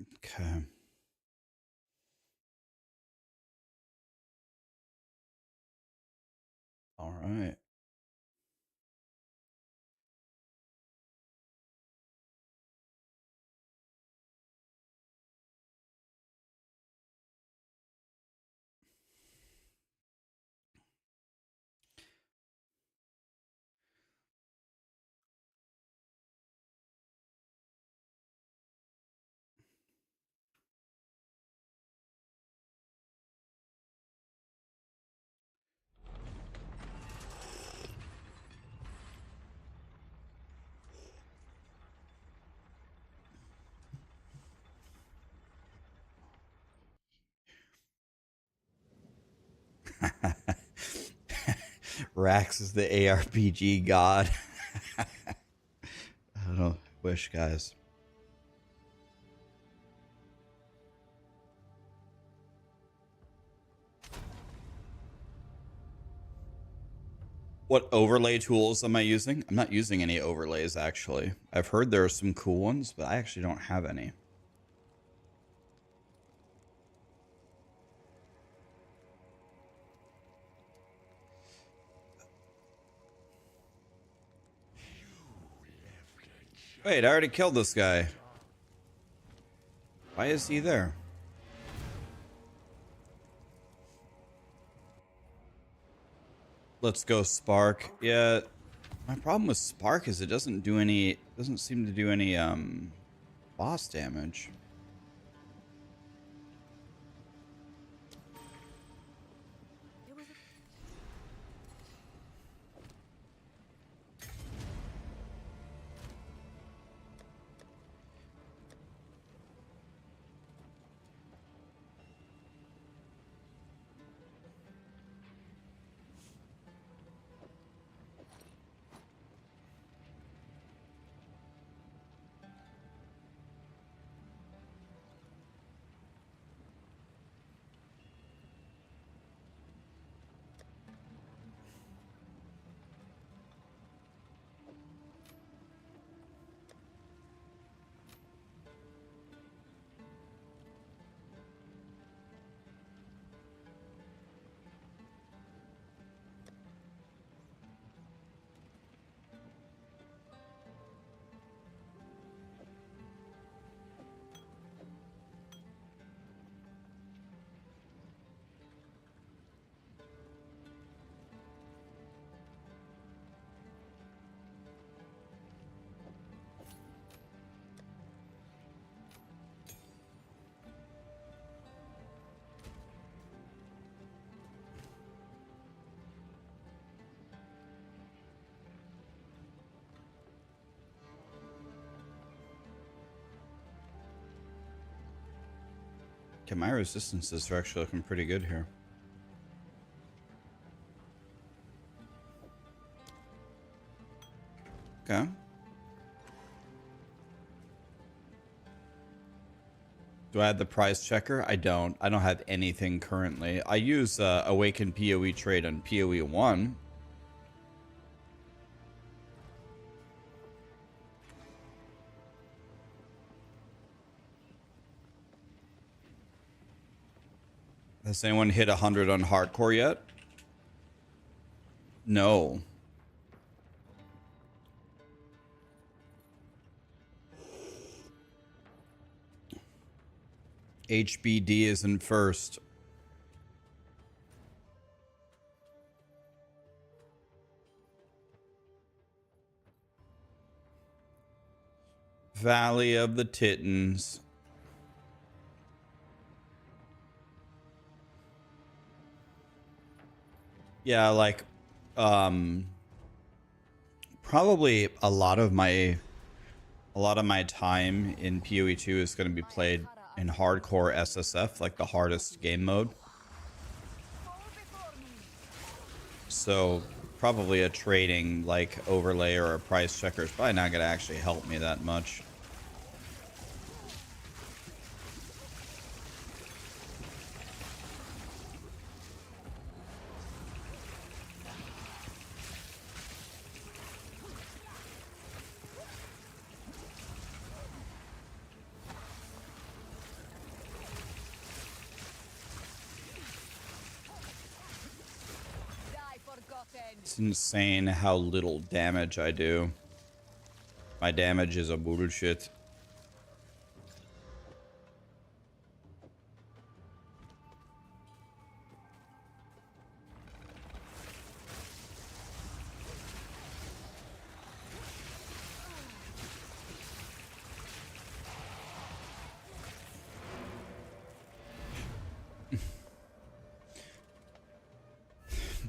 Okay. All right. Rax is the ARPG god. I don't know. Wish, guys. What overlay tools am I using? I'm not using any overlays, actually. I've heard there are some cool ones, but I actually don't have any. Wait, I already killed this guy. Why is he there? Let's go Spark. Yeah, my problem with Spark is it doesn't seem to do any boss damage. Okay, my resistances are actually looking pretty good here. Okay. Do I have the price checker? I don't. I don't have anything currently. I use Awaken PoE trade on PoE1. Has anyone hit 100 on hardcore yet? No. HBD is in first. Valley of the Titans. Yeah, like probably a lot of my time in PoE2 is going to be played in hardcore SSF, like the hardest game mode. So probably a trading like overlay or a price checker is probably not going to actually help me that much. It's insane how little damage I do. My damage is a bullshit.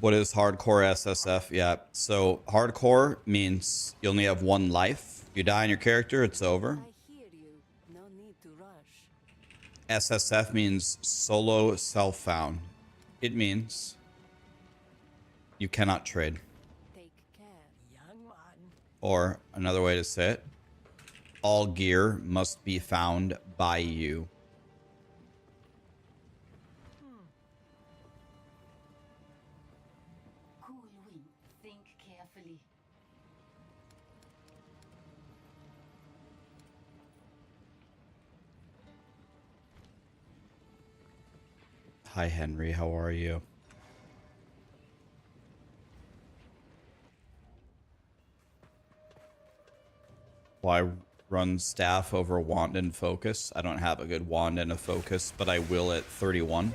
What is hardcore SSF? Yeah, so hardcore means you only have one life. You die on your character, it's over. I hear you. No need to rush. SSF means solo self-found. It means you cannot trade. Take care, young one. Or another way to say it, all gear must be found by you. Cool wind. Think carefully. Hi, Henry. How are you? Why run staff over wand and focus? I don't have a good wand and a focus, but I will at 31.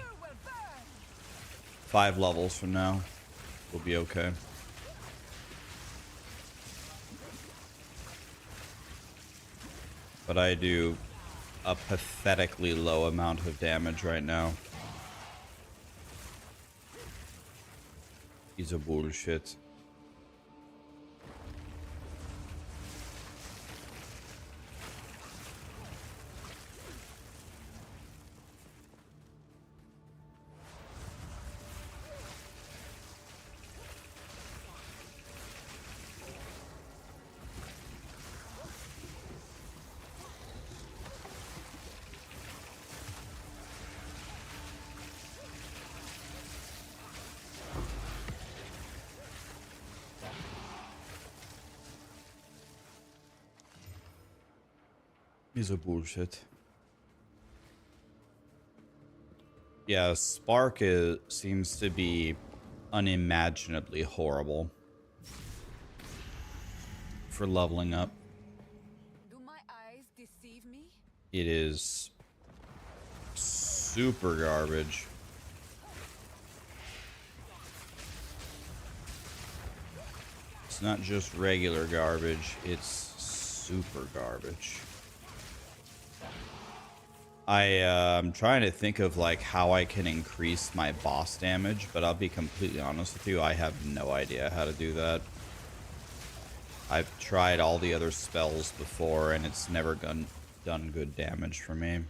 5 levels from now. We'll be okay. But I do a pathetically low amount of damage right now. He's a bullshit. He's a bullshit. Yeah, Spark seems to be unimaginably horrible for leveling up. Do my eyes deceive me? It is super garbage. It's not just regular garbage, it's super garbage. I'm trying to think of like how I can increase my boss damage, but I'll be completely honest with you, I have no idea how to do that. I've tried all the other spells before and it's never done good damage for me.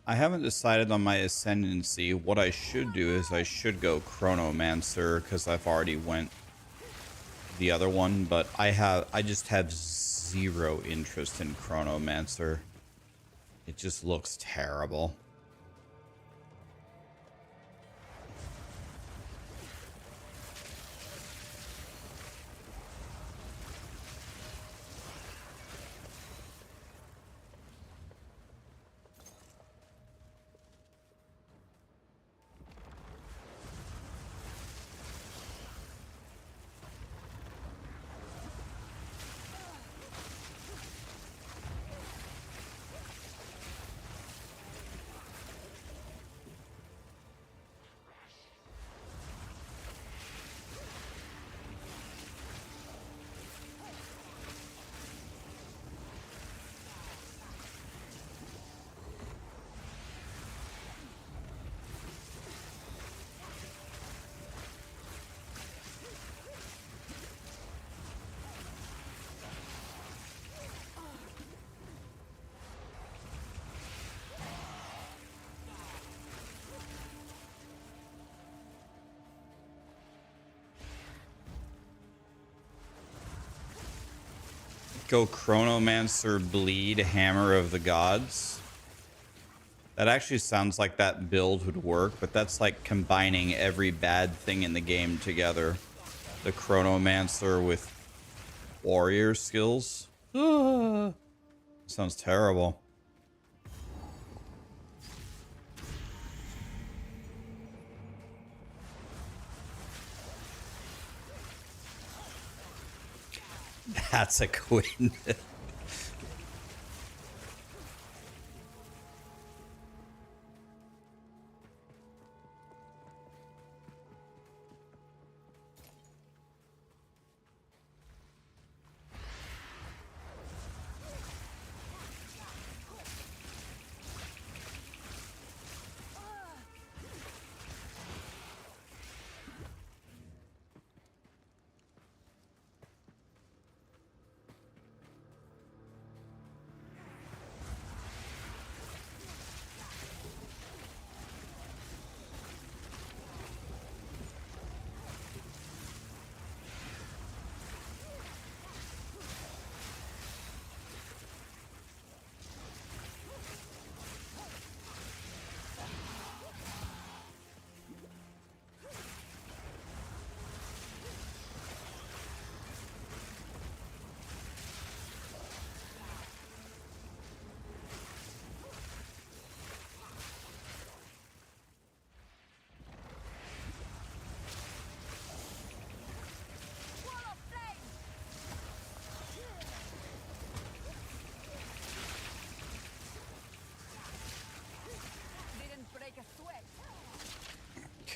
I haven't decided on my Ascendancy. What I should do is I should go Chronomancer because I've already went the other one, but I just have zero interest in Chronomancer. It just looks terrible. go Chronomancer, Bleed, Hammer of the Gods. That actually sounds like that build would work, but that's like combining every bad thing in the game together. The Chronomancer with warrior skills. Sounds terrible. That's a Quinn.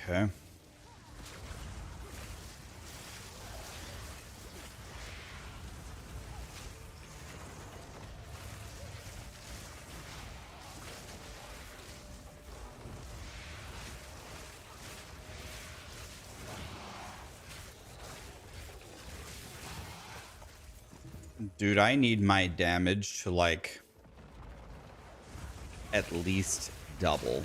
Okay. Dude, I need my damage to like at least double.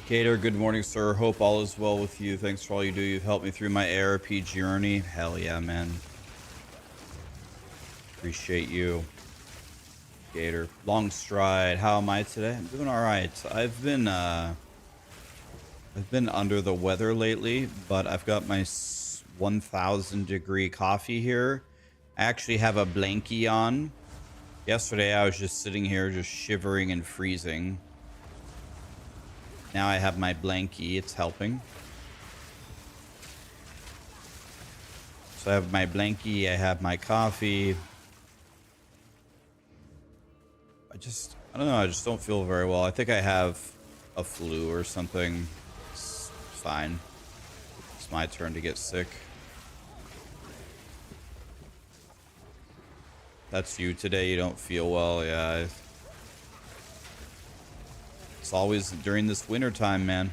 Gator, good morning, sir. Hope all is well with you. Thanks for all you do. You've helped me through my ARP journey. Hell yeah, man. Appreciate you. Gator. Long stride. How am I today? I'm doing alright. I've been under the weather lately, but I've got my 1000 degree coffee here. I actually have a blankie on. Yesterday I was just sitting here just shivering and freezing. Now I have my blankie, it's helping. So I have my blankie, I have my coffee. I don't know, I just don't feel very well. I think I have a flu or something. It's fine. It's my turn to get sick. That's you today, you don't feel well, yeah. It's always during this winter time, man.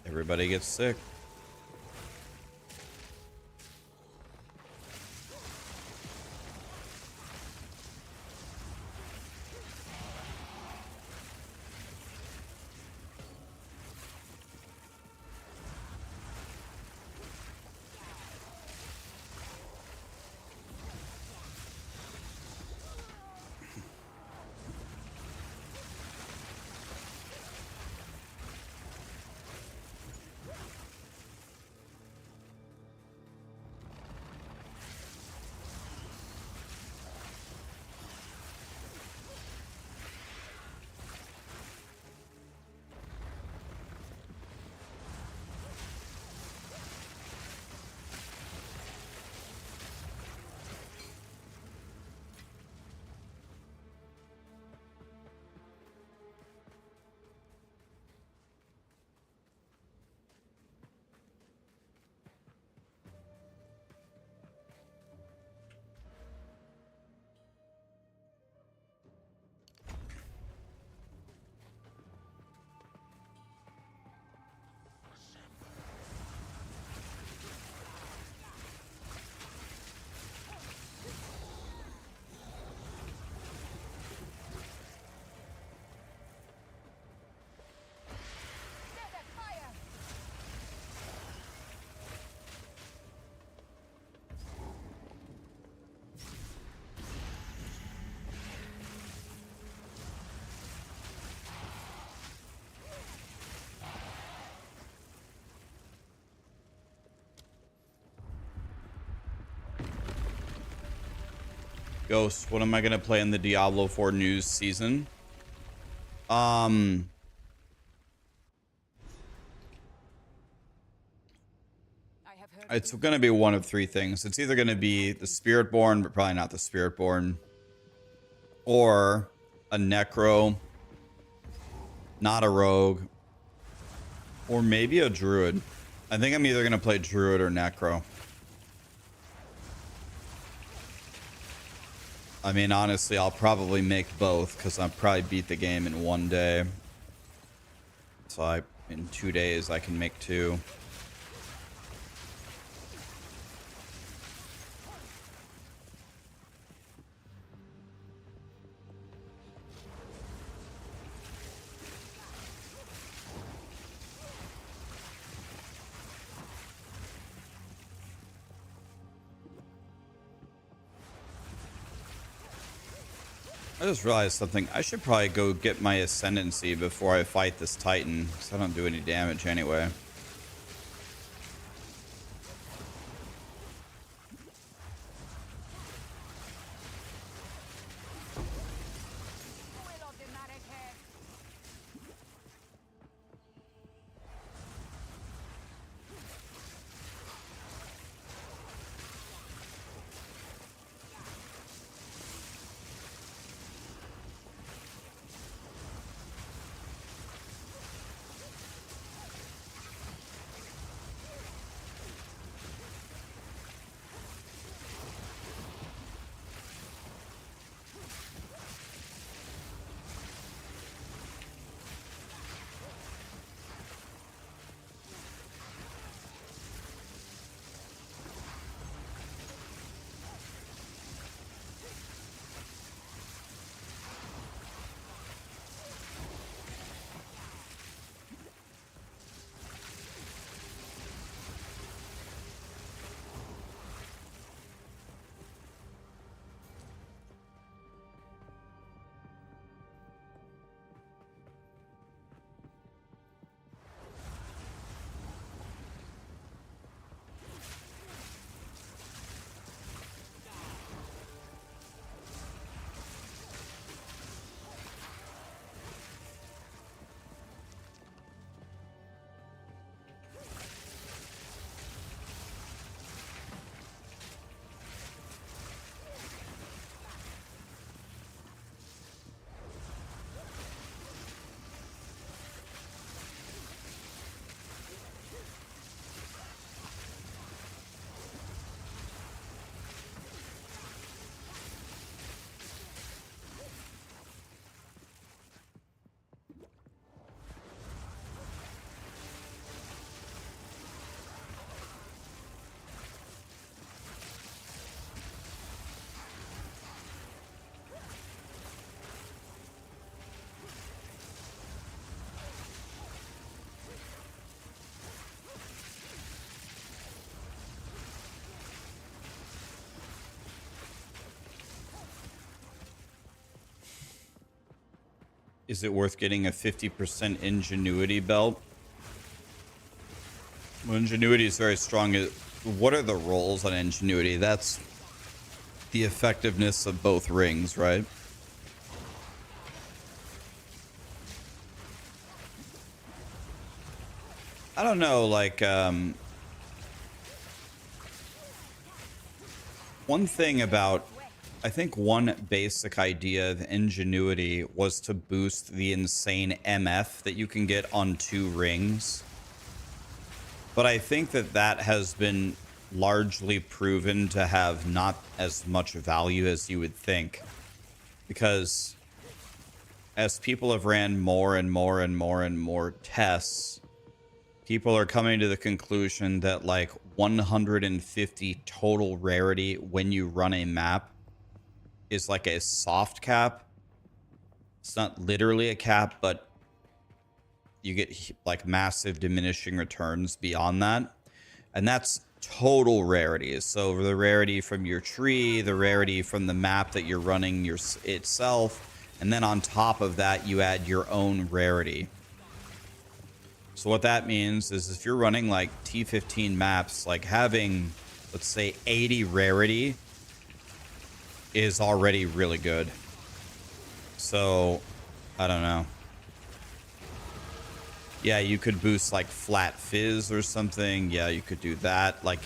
Everybody gets sick. Ghost, what am I gonna play in the Diablo 4 news season? I have heard It's gonna be one of three things. It's either gonna be the Spiritborn, but probably not the Spiritborn, or a Necro, not a Rogue, or maybe a Druid. I think I'm either gonna play Druid or Necro. I mean, honestly, I'll probably make both because I'll probably beat the game in one day. So in 2 days, I can make two. I just realized something. I should probably go get my Ascendancy before I fight this Titan, because I don't do any damage anyway. Is it worth getting a 50% Ingenuity belt? Well, Ingenuity is very strong. What are the roles on Ingenuity? That's the effectiveness of both rings, right? I don't know, like, one thing about, I think one basic idea of Ingenuity was to boost the insane MF that you can get on 2 rings. But I think that that has been largely proven to have not as much value as you would think. Because as people have ran more and more and more and more tests, people are coming to the conclusion that like 150 total rarity when you run a map is like a soft cap. It's not literally a cap, but you get like massive diminishing returns beyond that. And that's total rarities. So the rarity from your tree, the rarity from the map that you're running itself, and then on top of that, you add your own rarity. So what that means is if you're running like T15 maps, like having, let's say 80 rarity is already really good. So, I don't know. Yeah, you could boost like Flat Fizz or something. Yeah, you could do that. Like,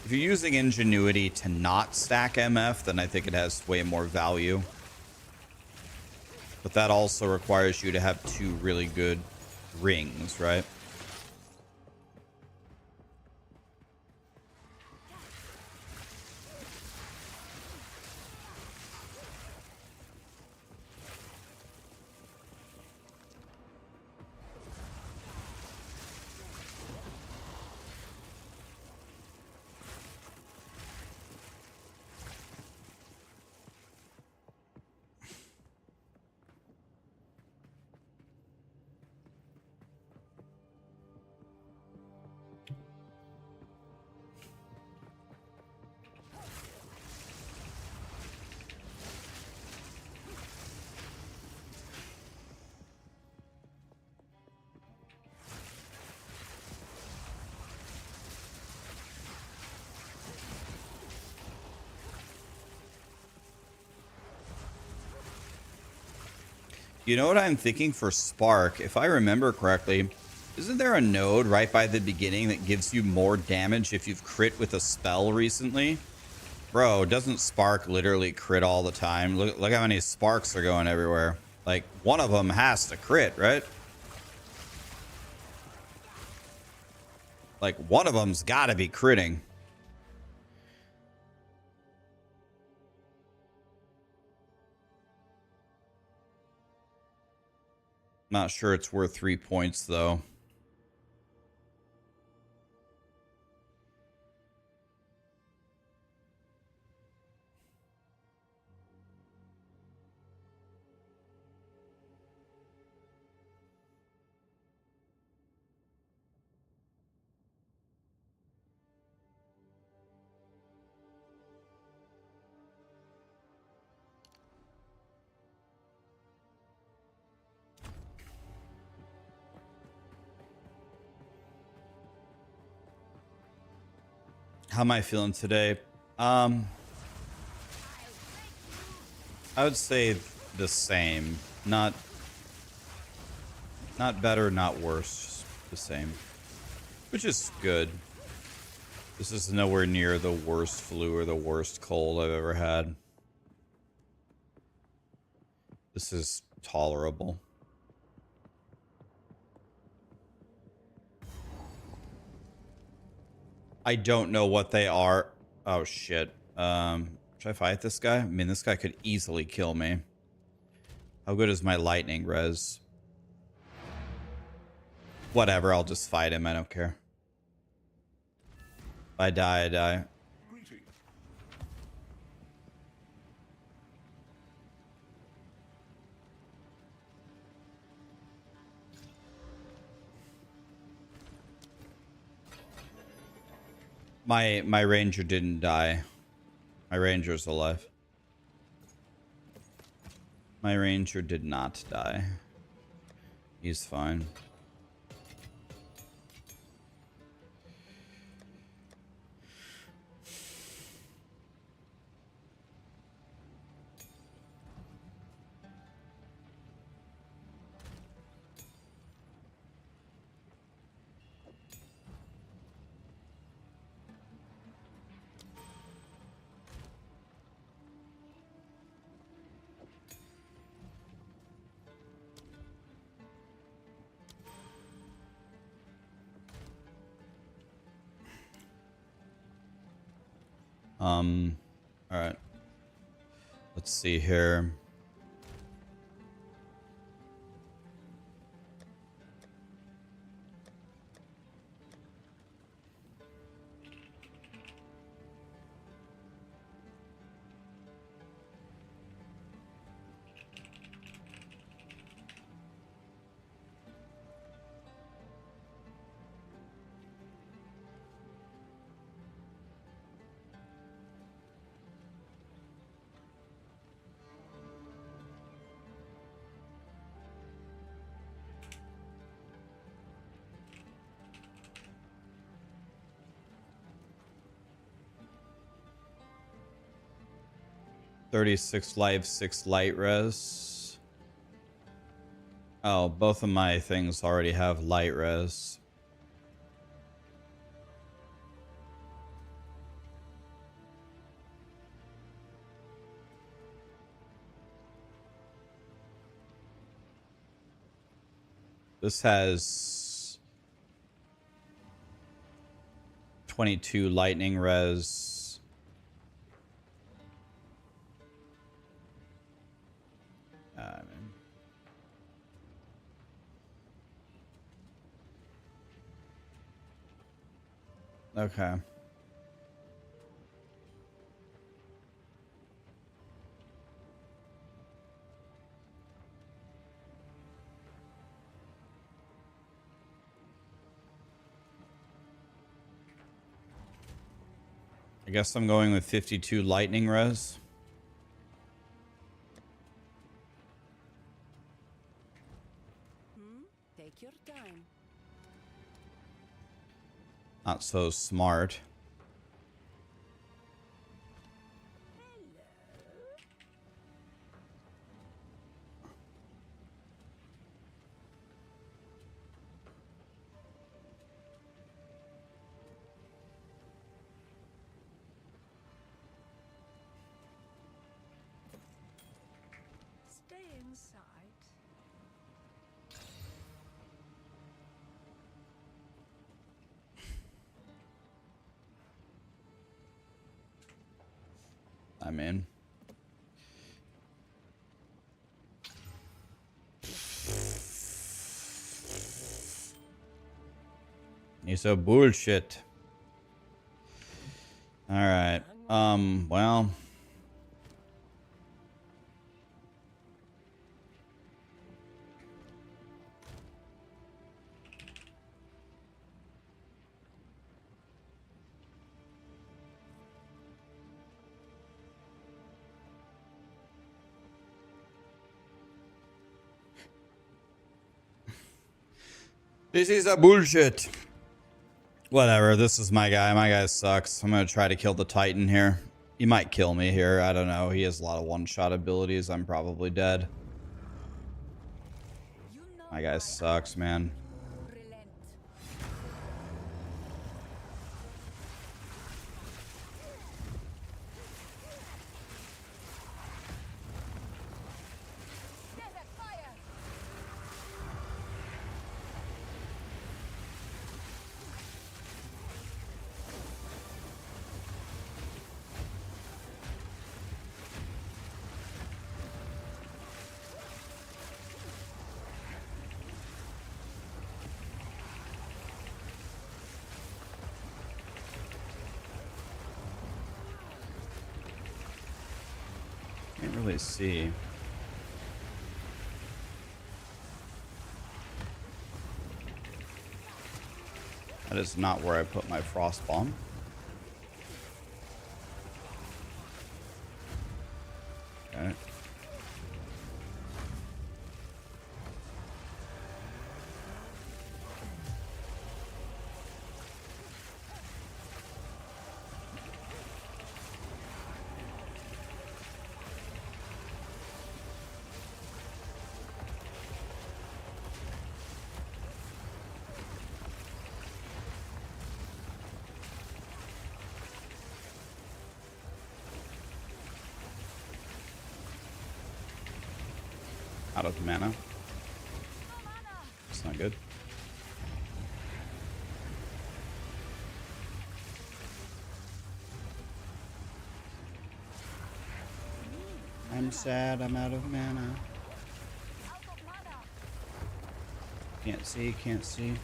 if you're using Ingenuity to not stack MF, then I think it has way more value. But that also requires you to have 2 really good rings, right? You know what I'm thinking for Spark? If I remember correctly, isn't there a node right by the beginning that gives you more damage if you've crit with a spell recently? Bro, doesn't Spark literally crit all the time? Look how many sparks are going everywhere. Like, one of them has to crit, right? Like, one of them's got to be critting. Not sure it's worth 3 points, though. How am I feeling today? I would say the same. Not better, not worse. Just the same. Which is good. This is nowhere near the worst flu or the worst cold I've ever had. This is tolerable. I don't know what they are. Oh, shit. Should I fight this guy? I mean, this guy could easily kill me. How good is my lightning res? Whatever, I'll just fight him. I don't care. If I die, I die. My ranger didn't die. My ranger's alive. My ranger did not die. He's fine. All right. Let's see here. 36 life, 6 light res. Oh, both of my things already have light res. This has 22 lightning res. Okay. I guess I'm going with 52 lightning res. Take your time. Not so smart. Stay inside. I'm in. He's a bullshit. All right. Well. This is a bullshit. Whatever, this is my guy. My guy sucks. I'm gonna try to kill the Titan here. He might kill me here. I don't know. He has a lot of one-shot abilities. I'm probably dead. You know My guy sucks, man. relent. Desert fire. Can't really see. That is not where I put my frost bomb. Okay. Out of mana. That's not good. I'm sad I'm out of mana. Out of mana. Can't see, can't see. More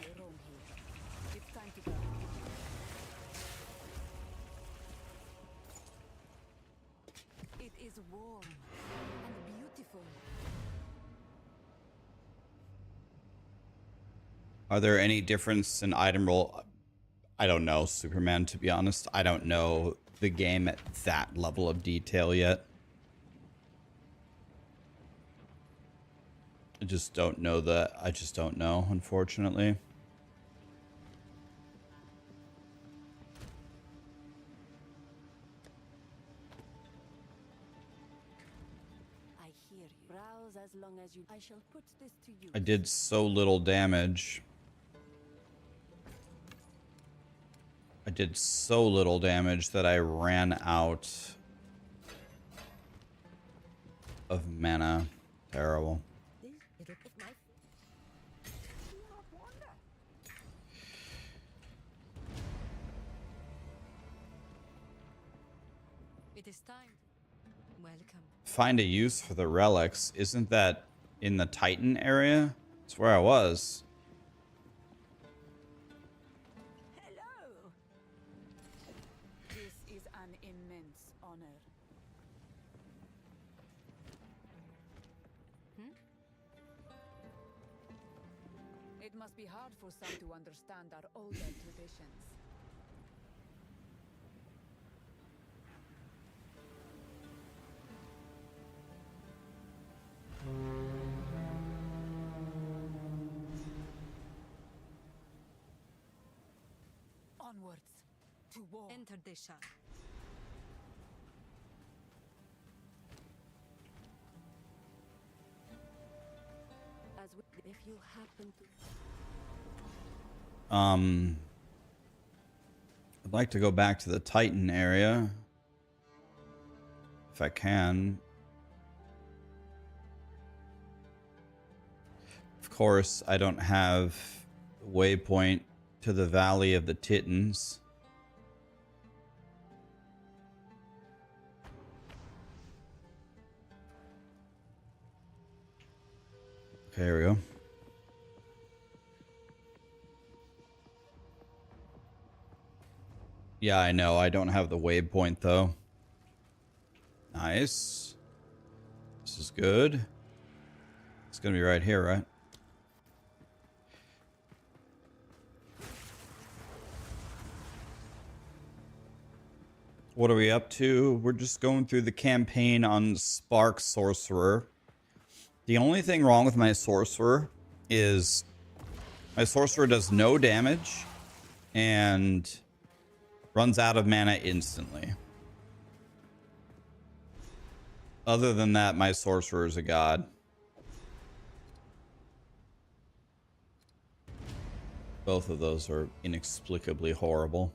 may roam here. It's time to go. It is warm and beautiful. Are there any difference in item roll? I don't know, Superman, to be honest. I don't know the game at that level of detail yet. I just don't know that. I just don't know, unfortunately. hear you. Browse as long as you. I shall put this to you. I did so little damage. I did so little damage that I ran out of mana. Terrible. It is time. Welcome. Find a use for the relics. Isn't that in the Titan area? That's where I was. Hello. This is an immense honor. It must be hard for some to understand our older traditions. Onwards to war. Enter the shop. As if you happen to. I'd like to go back to the Titan area. If I can. Of course, I don't have a waypoint to the Valley of the Titans. Okay, here we go. Yeah, I know. I don't have the waypoint, though. Nice. This is good. It's going to be right here, right? What are we up to? We're just going through the campaign on Spark Sorcerer. The only thing wrong with my Sorcerer is my Sorcerer does no damage and runs out of mana instantly. Other than that, my Sorcerer is a god. Both of those are inexplicably horrible.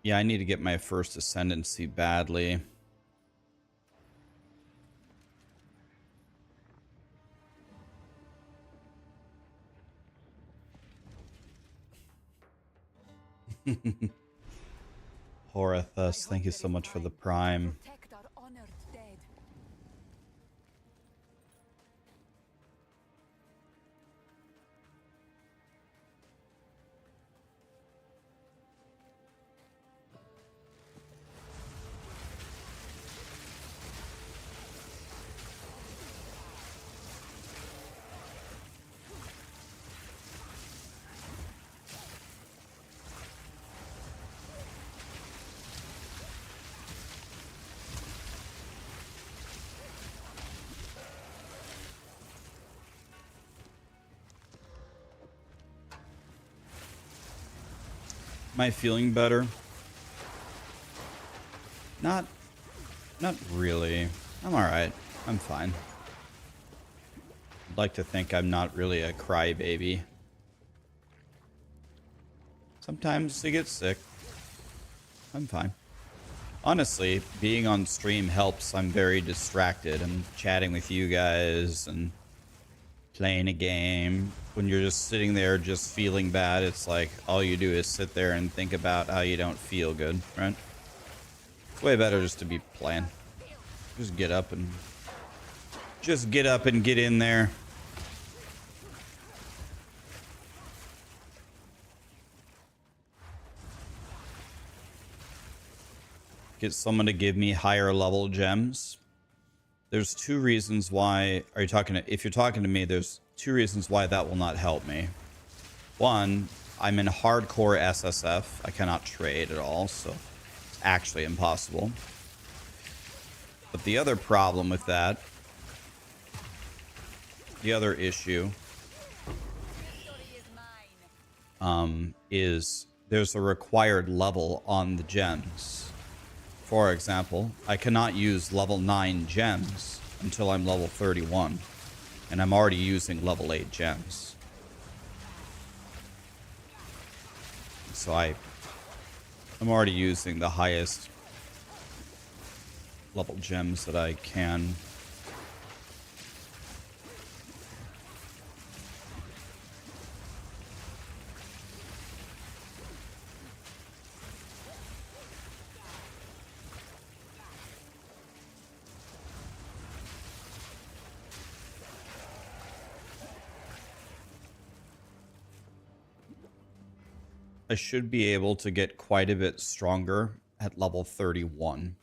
Yeah, I need to get my first Ascendancy badly. Horathus, thank you so much for the Prime. Protect our honored dead. Am I feeling better? Not really. I'm alright. I'm fine. I'd like to think I'm not really a crybaby. Sometimes I get sick. I'm fine. Honestly, being on stream helps. I'm very distracted. I'm chatting with you guys and playing a game. When you're just sitting there just feeling bad, it's like all you do is sit there and think about how you don't feel good, right? It's way better just to be playing. Just get up and get in there. Get someone to give me higher level gems. There's two reasons why. Are you talking to, if you're talking to me, there's two reasons why that will not help me. One, I'm in hardcore SSF. I cannot trade at all, so it's actually impossible. But the other problem with that, the other issue, is there's a required level on the gems. For example, I cannot use level 9 gems until I'm level 31, and I'm already using level 8 gems. So I'm already using the highest level gems that I can. I should be able to get quite a bit stronger at level 31.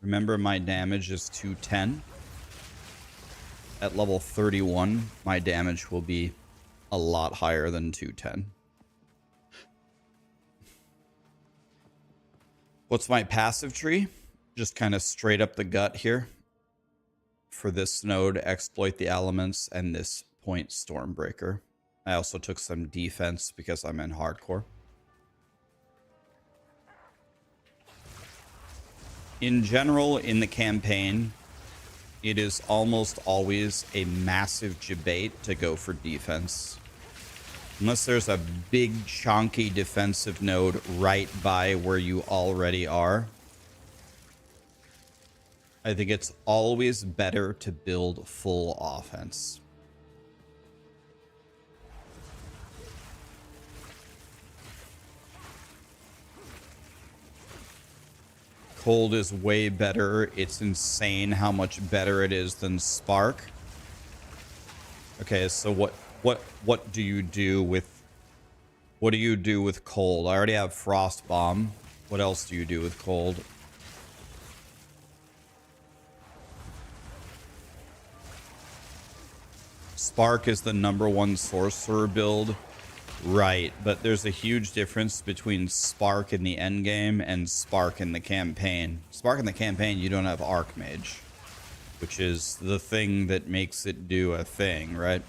Remember, my damage is 210. At level 31, my damage will be a lot higher than 210. What's my passive tree? Just kind of straight up the gut here. For this node, exploit the elements, and this point Stormbreaker. I also took some defense because I'm in hardcore. In general, in the campaign, it is almost always a massive debate to go for defense. Unless there's a big, chunky defensive node right by where you already are, I think it's always better to build full offense. Cold is way better. It's insane how much better it is than Spark. Okay, so what do you do with Cold? I already have Frost Bomb. What else do you do with Cold? Spark is the #1 Sorcerer build. Right, but there's a huge difference between Spark in the endgame and Spark in the campaign. Spark in the campaign, you don't have Archmage, which is the thing that makes it do a thing, right?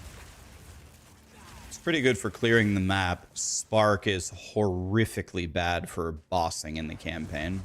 It's pretty good for clearing the map. Spark is horrifically bad for bossing in the campaign.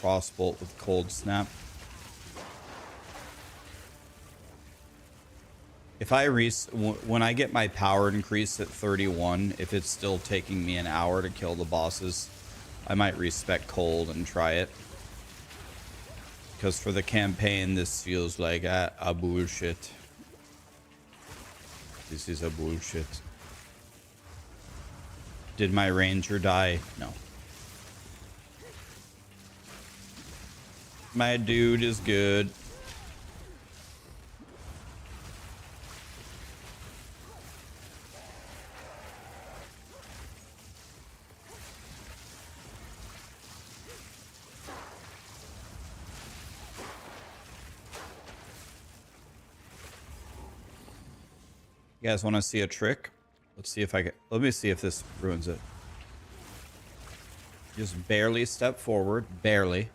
Frostbolt with Cold Snap. If I when I get my power increase at 31, if it's still taking me an hour to kill the bosses, I might respec Cold and try it. Because for the campaign, this feels like a bullshit. This is a bullshit. Did my ranger die? No. My dude is good. You guys want to see a trick? Let's see if I can. Let me see if this ruins it. Just barely step forward, barely.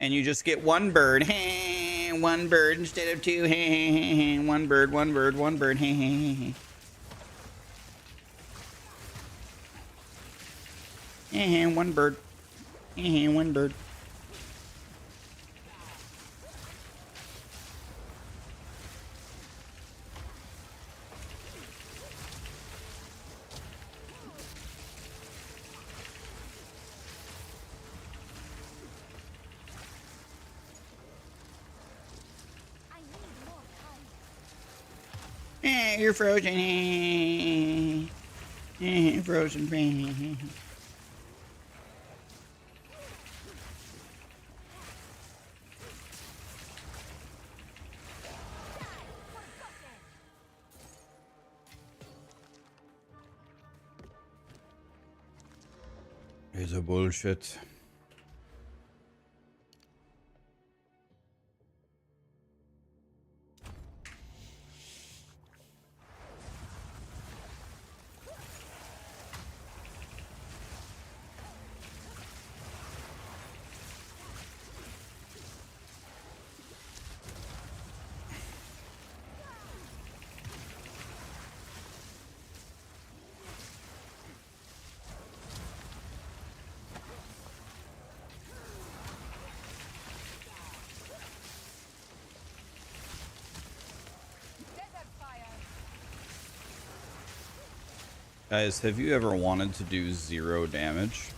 And you just get one bird. One bird instead of two. One bird, one bird, one bird. One bird. One bird. You're frozen. Frozen brain. It's a bullshit. Guys, have you ever wanted to do 0 damage?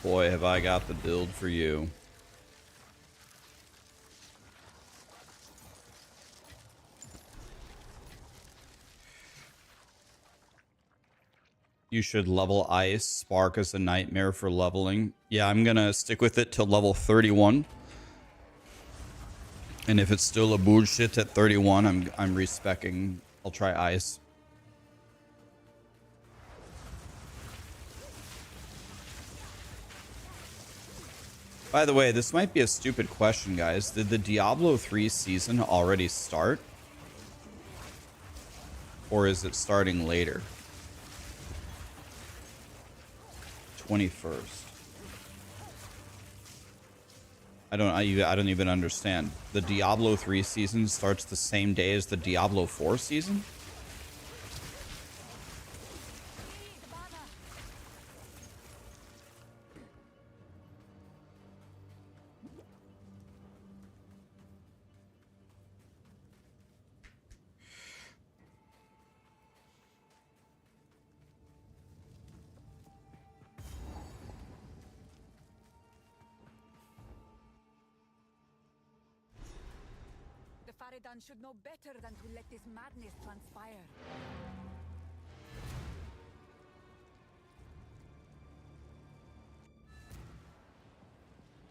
Boy, have I got the build for you. You should level Ice. Spark is a nightmare for leveling. Yeah, I'm gonna stick with it till level 31. And if it's still a bullshit at 31, I'm respecking. I'll try Ice. By the way, this might be a stupid question, guys. Did the Diablo 3 season already start? Or is it starting later? 21st. I don't even understand. The Diablo 3 season starts the same day as the Diablo 4 season? Faridan should know better than to let this madness transpire.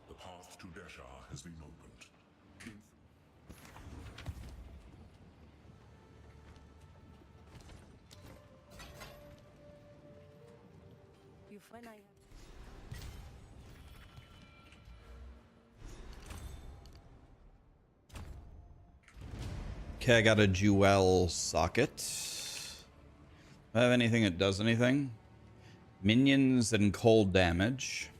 The path to Desha has been opened. You find I Okay, I got a Jewel socket. Do I have anything that does anything? Minions and cold damage.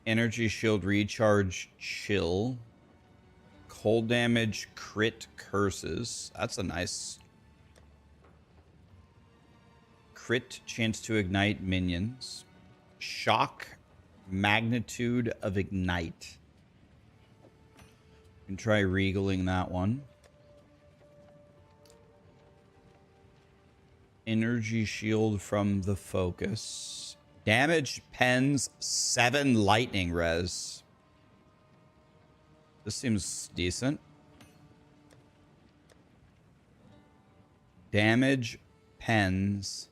Energy shield recharge chill. Cold damage crit curses. That's a nice crit chance to ignite minions. Shock magnitude of ignite. Can try regaling that one. Energy shield from the focus. Damage pens 7 lightning res. This seems decent. Damage pens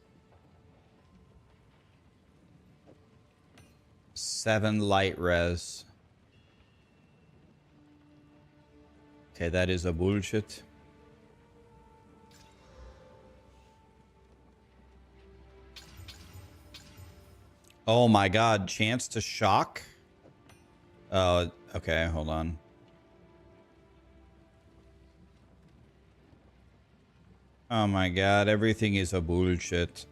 7 light res. Okay, that is a bullshit. Oh my god, chance to shock? Okay, hold on. Oh my god, everything is a bullshit.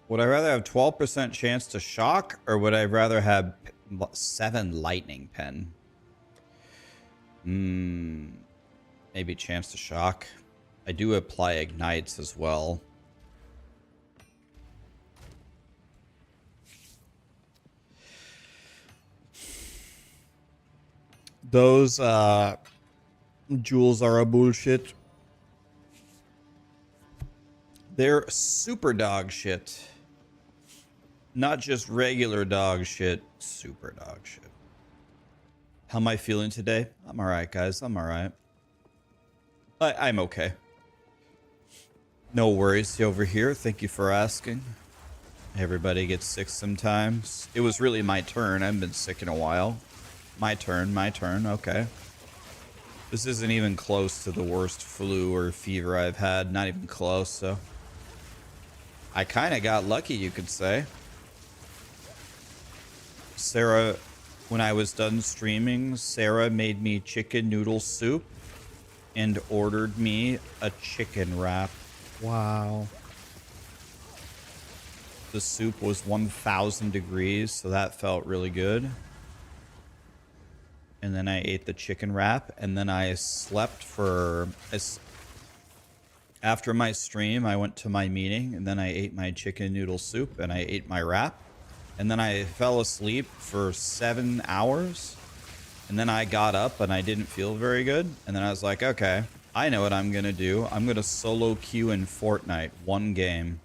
Would I rather have 12% chance to shock, or would I rather have 7 lightning pen? Maybe chance to shock. I do apply ignites as well. Those jewels are a bullshit. They're super dog shit. Not just regular dog shit, super dog shit. How am I feeling today? I'm alright, guys. I'm alright. I'm okay. No worries over here. Thank you for asking. Everybody gets sick sometimes. It was really my turn. I haven't been sick in a while. My turn, my turn. Okay. This isn't even close to the worst flu or fever I've had. Not even close, so. I kind of got lucky, you could say. Sarah, when I was done streaming, Sarah made me chicken noodle soup and ordered me a chicken wrap. Wow. The soup was 1,000 degrees, so that felt really good. And then I ate the chicken wrap, and then I slept for... After my stream, I went to my meeting, and then I ate my chicken noodle soup, and I ate my wrap. And then I fell asleep for 7 hours. And then I got up, and I didn't feel very good. And then I was like, okay, I know what I'm going to do. I'm going to solo queue in Fortnite, 1 game.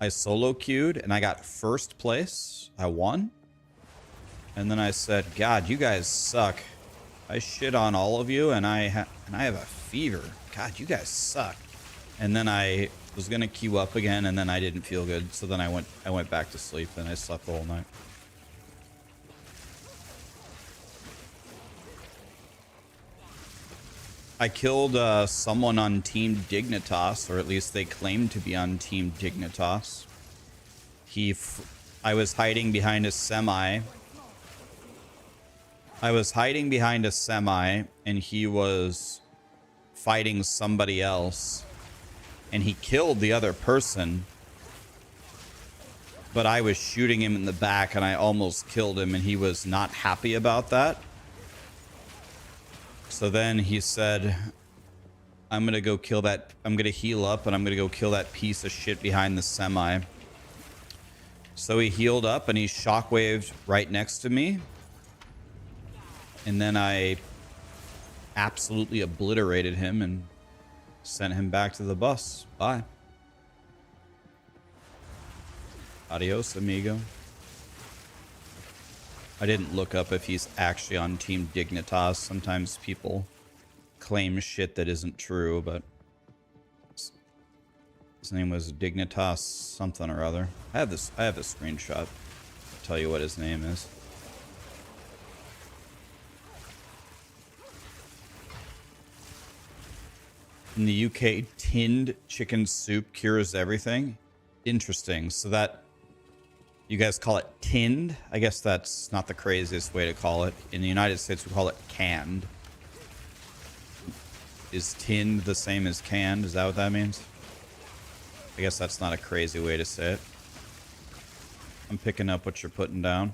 I solo queued, and I got first place. I won. And then I said, God, you guys suck. I shit on all of you, and I have a fever. God, you guys suck. And then I was gonna queue up again, and then I didn't feel good, so then I went back to sleep, and I slept the whole night. I killed someone on Team Dignitas, or at least they claimed to be on Team Dignitas. I was hiding behind a semi. And he was fighting somebody else. And he killed the other person. But I was shooting him in the back, and I almost killed him, and he was not happy about that. So then he said, I'm going to go kill that. I'm going to heal up, and I'm going to go kill that piece of shit behind the semi. So he healed up, and he shockwaved right next to me. And then I absolutely obliterated him and sent him back to the bus. Bye. Adios, amigo. I didn't look up if he's actually on Team Dignitas. Sometimes people claim shit that isn't true, but his name was Dignitas something or other. I have a screenshot. I'll tell you what his name is. In the UK, tinned chicken soup cures everything. Interesting. So that... You guys call it tinned? I guess that's not the craziest way to call it. In the United States, we call it canned. Is tinned the same as canned? Is that what that means? I guess that's not a crazy way to say it. I'm picking up what you're putting down.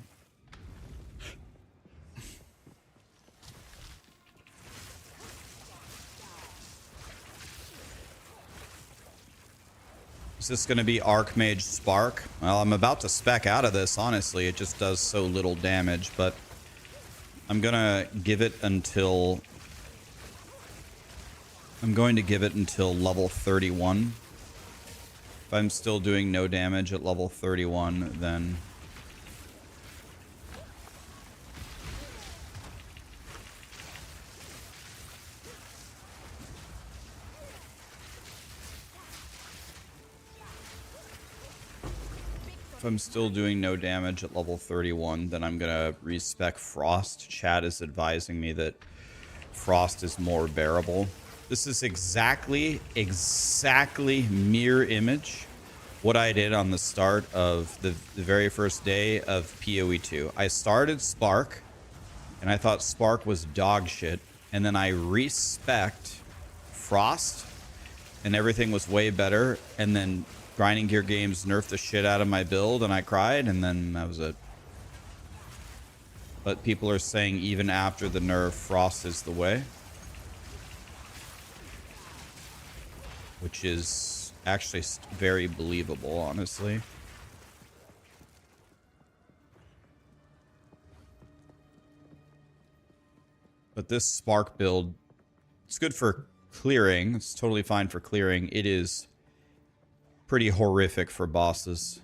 Is this going to be Archmage Spark? Well, I'm about to spec out of this, honestly. It just does so little damage, but I'm going to give it until... level 31. If I'm still doing no damage at level 31, then... If I'm still doing no damage at level 31, then I'm gonna respec Frost. Chat is advising me that Frost is more bearable. This is exactly mirror image what I did on the start of the very first day of POE2. I started Spark, and I thought Spark was dog shit, and then I respec'd Frost, and everything was way better, and then Grinding Gear Games nerfed the shit out of my build, and I cried, and then that was it. But people are saying even after the nerf, Frost is the way. Which is actually very believable, honestly. But this Spark build, it's good for clearing. It's totally fine for clearing. It is pretty horrific for bosses.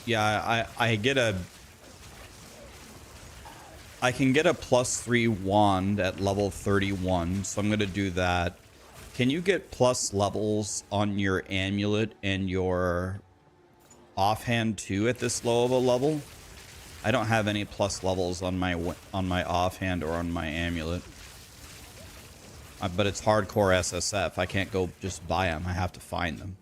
Yeah, I can get a +3 wand at level 31, so I'm gonna do that. Can you get plus levels on your amulet and your offhand too at this low of a level? I don't have any plus levels on my offhand or on my amulet. But it's hardcore SSF. I can't go just buy them. I have to find them.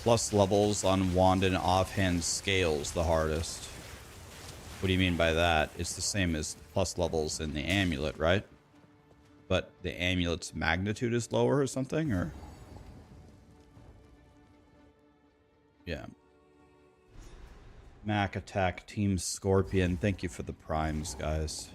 Plus levels on wand and offhand scales the hardest. What do you mean by that? It's the same as plus levels in the amulet, right? But the amulet's magnitude is lower or something, or? Yeah. Mac Attack Team Scorpion. Thank you for the primes, guys.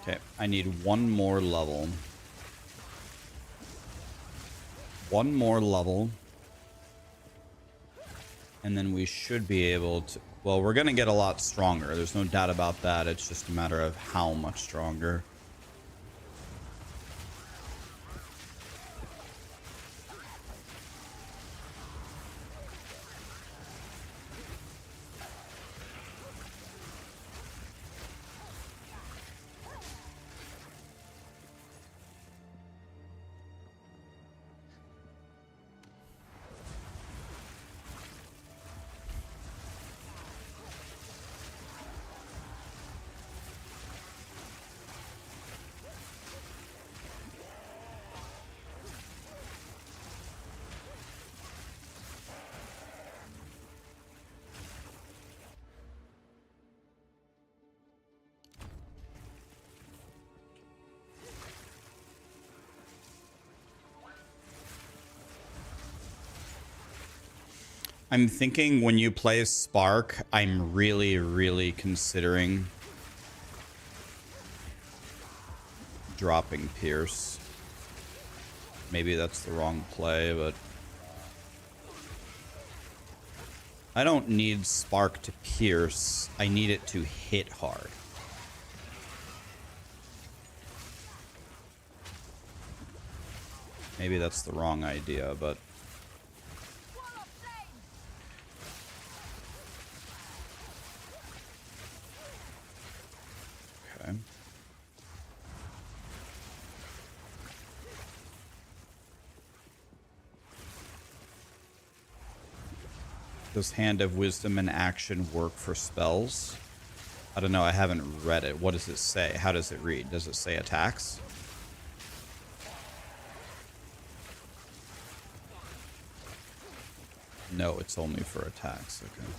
Okay, I need one more level. One more level. And then we should be able to... Well, we're going to get a lot stronger. There's no doubt about that. It's just a matter of how much stronger. I'm thinking when you play Spark, I'm really considering dropping Pierce. Maybe that's the wrong play, but I don't need Spark to pierce. I need it to hit hard. Maybe that's the wrong idea, but... Okay. Does Hand of Wisdom and Action work for spells? I don't know. I haven't read it. What does it say? How does it read? Does it say attacks? No, it's only for attacks. Okay.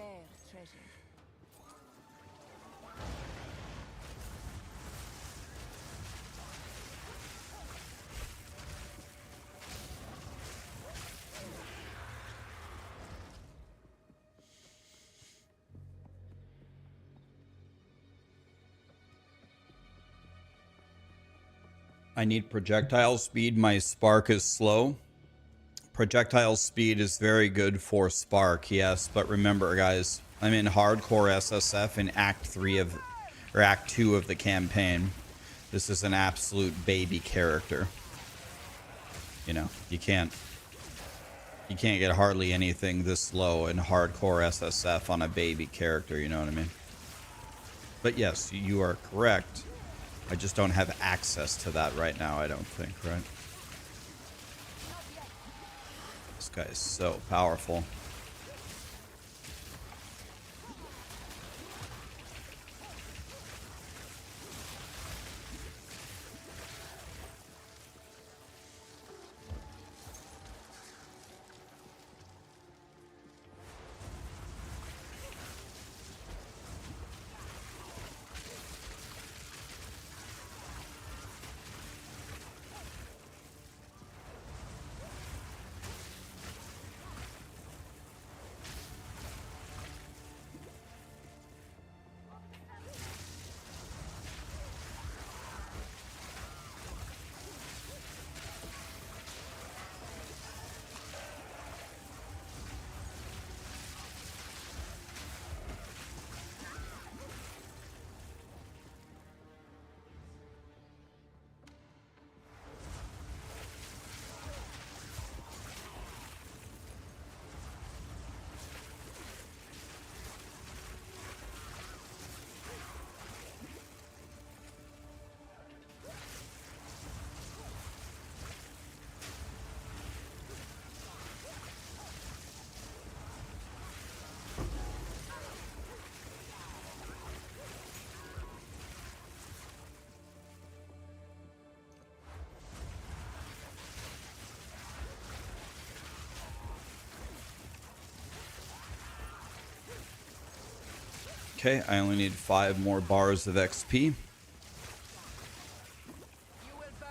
rare treasure. I need projectile speed. My spark is slow. Projectile speed is very good for spark, yes, but remember, guys, I'm in hardcore SSF in Act 3 of, or Act 2 of the campaign. This is an absolute baby character. You know, you can't get hardly anything this low in hardcore SSF on a baby character, you know what I mean? But yes, you are correct. I just don't have access to that right now, I don't think, right? This guy is so powerful. Okay, I only need 5 more bars of XP. You will burn.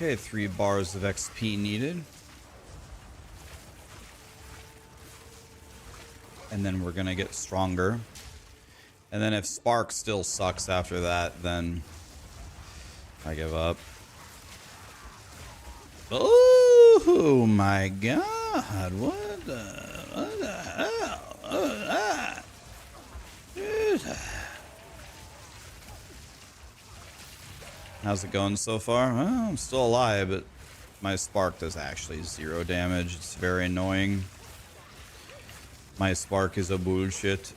Okay, 3 bars of XP needed. And then we're gonna get stronger. And then if Spark still sucks after that, then I give up. Oh my god, what the hell? What was that? Jesus. How's it going so far? Well, I'm still alive, but my spark does actually 0 damage. It's very annoying. My spark is a bullshit.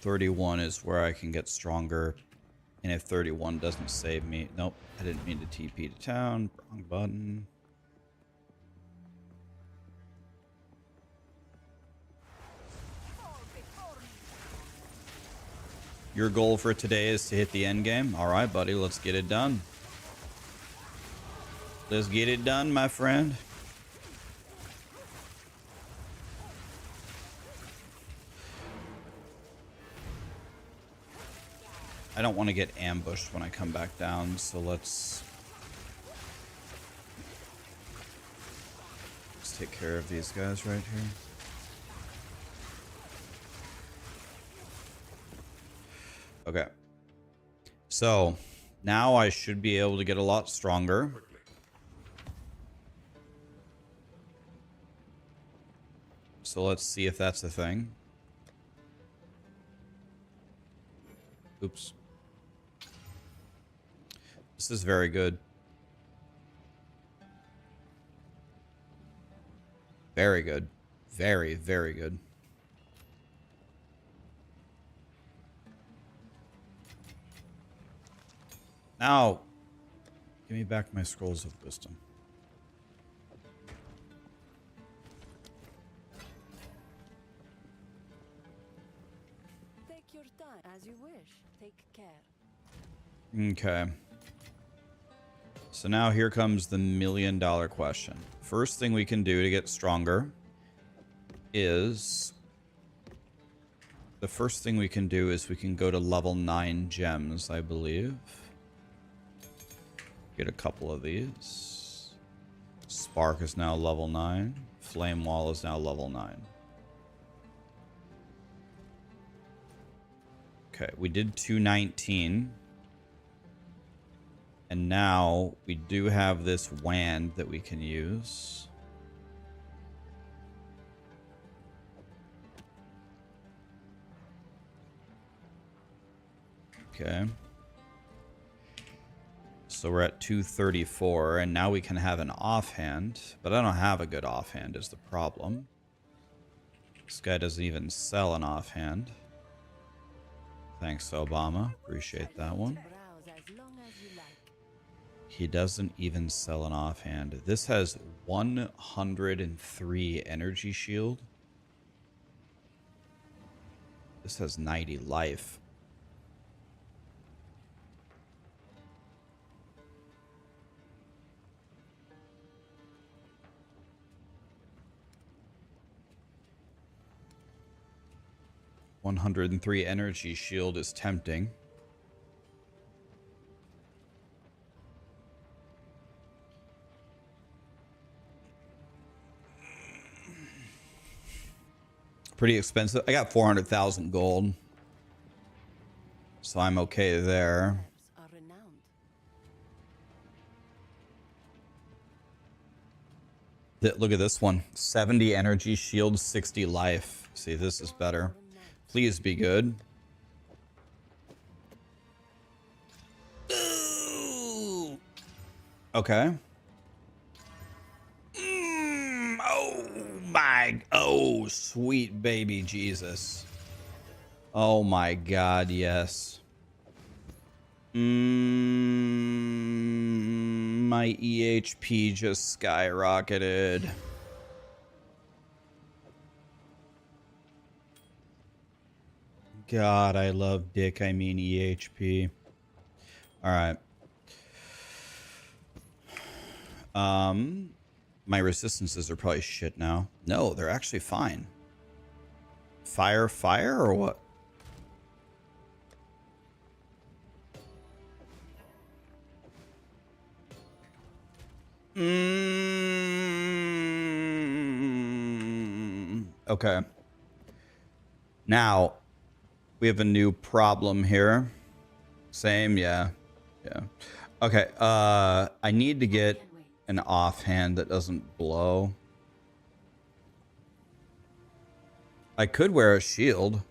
$31 is where I can get stronger. And if 31 doesn't save me... Nope, I didn't mean to TP to town. Wrong button. Your goal for today is to hit the end game? Alright, buddy, let's get it done. Let's get it done, my friend. I don't want to get ambushed when I come back down, so let's take care of these guys right here. Okay. So, now I should be able to get a lot stronger. So let's see if that's a thing. Oops. This is very good. Very good. Very, very good. Now, give me back my scrolls of wisdom. Take your time as you wish. Take care. Okay. So now here comes the million-dollar question. First thing we can do to get stronger is... The first thing we can do is we can go to level 9 gems, I believe. Get a couple of these. Spark is now level 9. Flame Wall is now level 9. Okay, we did 219. And now we do have this wand that we can use. Okay. So we're at 234, and now we can have an offhand, but I don't have a good offhand is the problem. This guy doesn't even sell an offhand. Thanks, Obama. Appreciate that one. Browse as long as you like. He doesn't even sell an offhand. This has 103 energy shield. This has 90 life. $103 energy shield is tempting. Pretty expensive. I got 400,000 gold. So I'm okay there. Are renowned. Look at this one. 70 energy shield, 60 life. See, this is better. Please be good. Ooh. Okay. Oh my. Oh, sweet baby Jesus. Oh my God, yes. My EHP just skyrocketed. God, I love dick. I mean EHP. All right. My resistances are probably shit now. No, they're actually fine. Fire, or what? Okay. Now, we have a new problem here. Same, yeah. Yeah. Okay, I need to get an offhand that doesn't blow. I could wear a shield.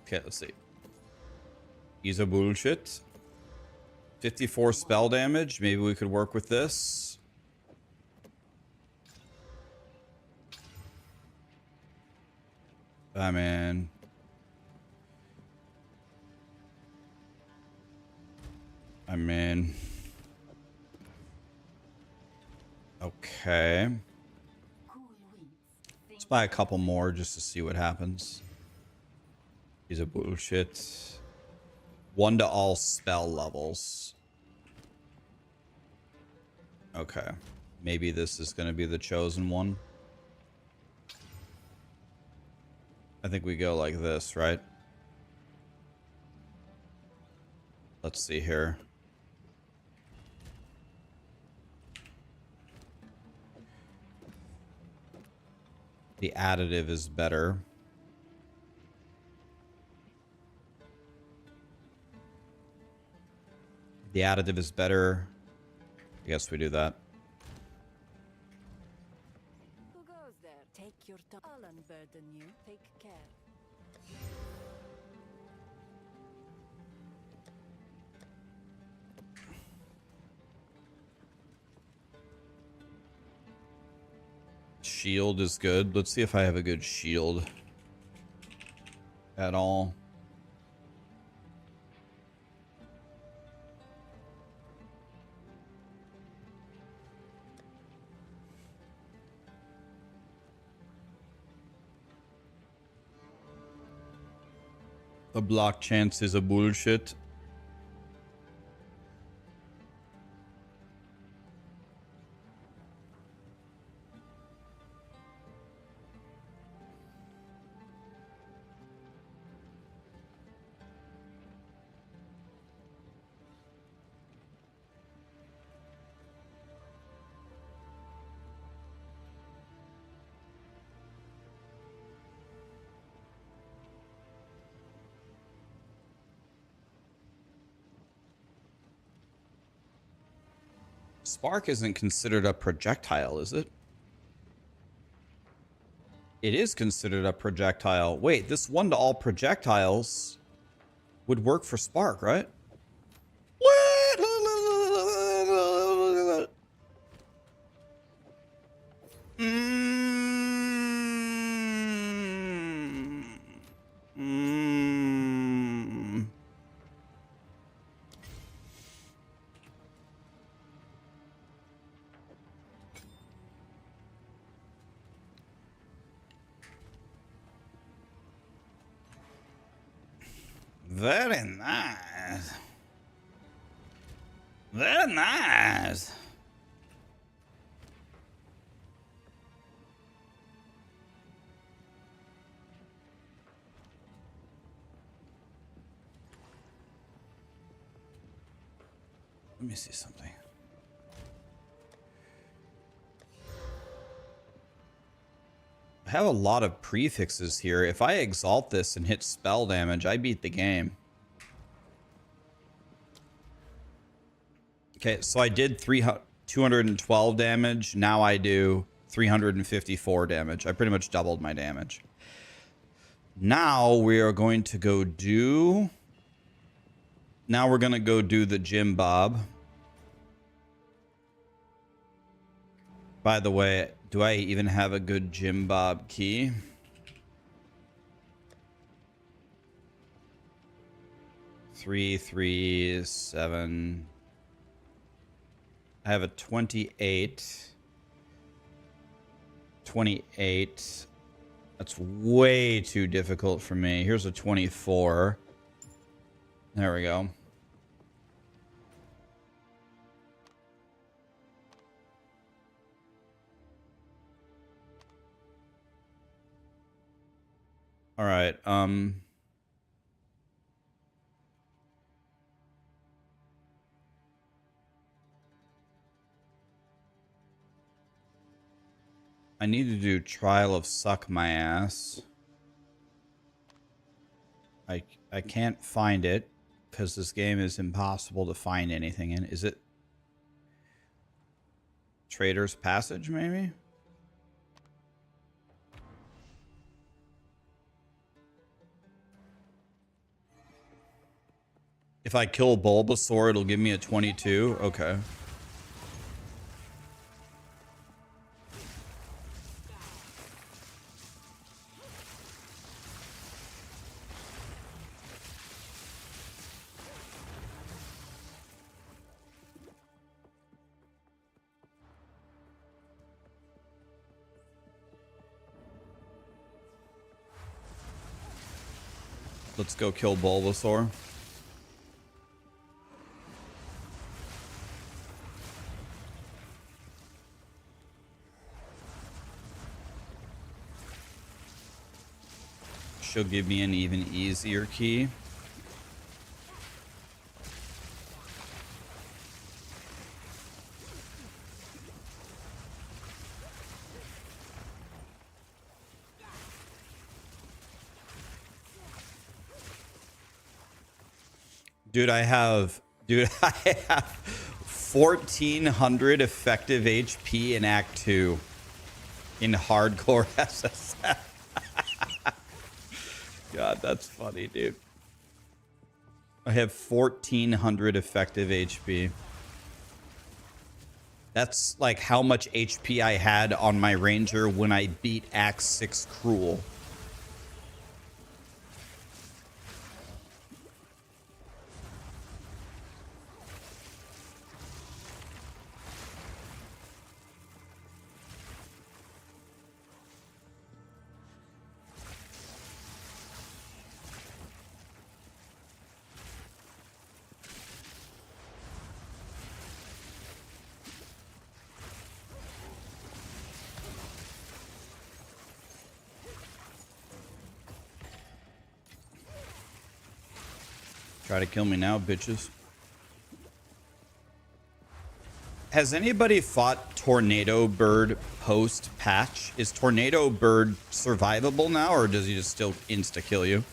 Okay, let's see. He's a bullshit. 54 spell damage. Maybe we could work with this. I'm in. Okay. Let's buy a couple more just to see what happens. He's a bullshit. 1 to all spell levels. Okay. Maybe this is going to be the chosen one. I think we go like this, right? Let's see here. The additive is better. The additive is better. I guess we do that. Who goes there? Take your your time. I'll unburden you. Take care. Shield is good. Let's see if I have a good shield at all. The block chance is a bullshit. Spark isn't considered a projectile, is it? It is considered a projectile. Wait, this one to all projectiles would work for Spark, right? What? Very nice. Very nice. Let me see something. I have a lot of prefixes here. If I exalt this and hit spell damage, I beat the game. Okay, so I did 212 damage. Now I do 354 damage. I pretty much doubled my damage. Now we are going to go do... Now we're going to go do the Jim Bob. By the way, do I even have a good Jim Bob key? Three, 7. I have a 28. 28. That's way too difficult for me. Here's a 24. There we go. All right. I need to do Trial of Suck My Ass. I can't find it because this game is impossible to find anything in. Is it Trader's Passage, maybe? If I kill Bulbasaur, it'll give me a 22. Okay. Let's go kill Bulbasaur. She'll give me an even easier key. Dude, I have 1400 effective HP in Act 2. in hardcore SSF. God, that's funny, dude. I have 1400 effective HP. That's like how much HP I had on my ranger when I beat Axe 6 Cruel. Try to kill me now, bitches. Has anybody fought Tornado Bird post-patch? Is Tornado Bird survivable now, or does he just still insta-kill you?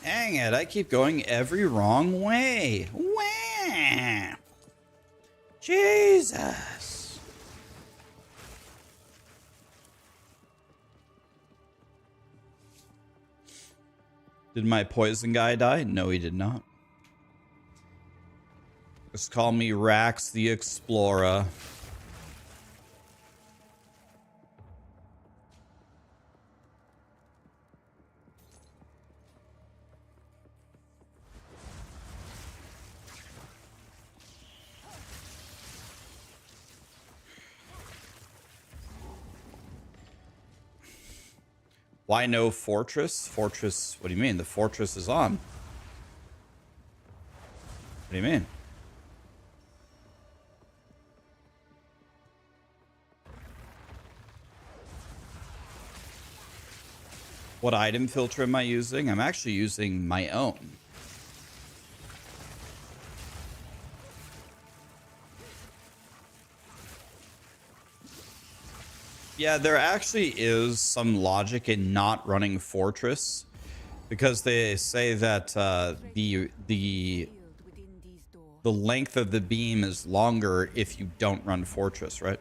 Dang it, I keep going every wrong way. Wham! Jesus. Did my poison guy die? No, he did not. Just call me Rax the Explorer. Why no fortress? Fortress, what do you mean? The fortress is on. What do you mean? What item filter am I using? I'm actually using my own. Yeah, there actually is some logic in not running Fortress, because they say that the length of the beam is longer if you don't run Fortress, right?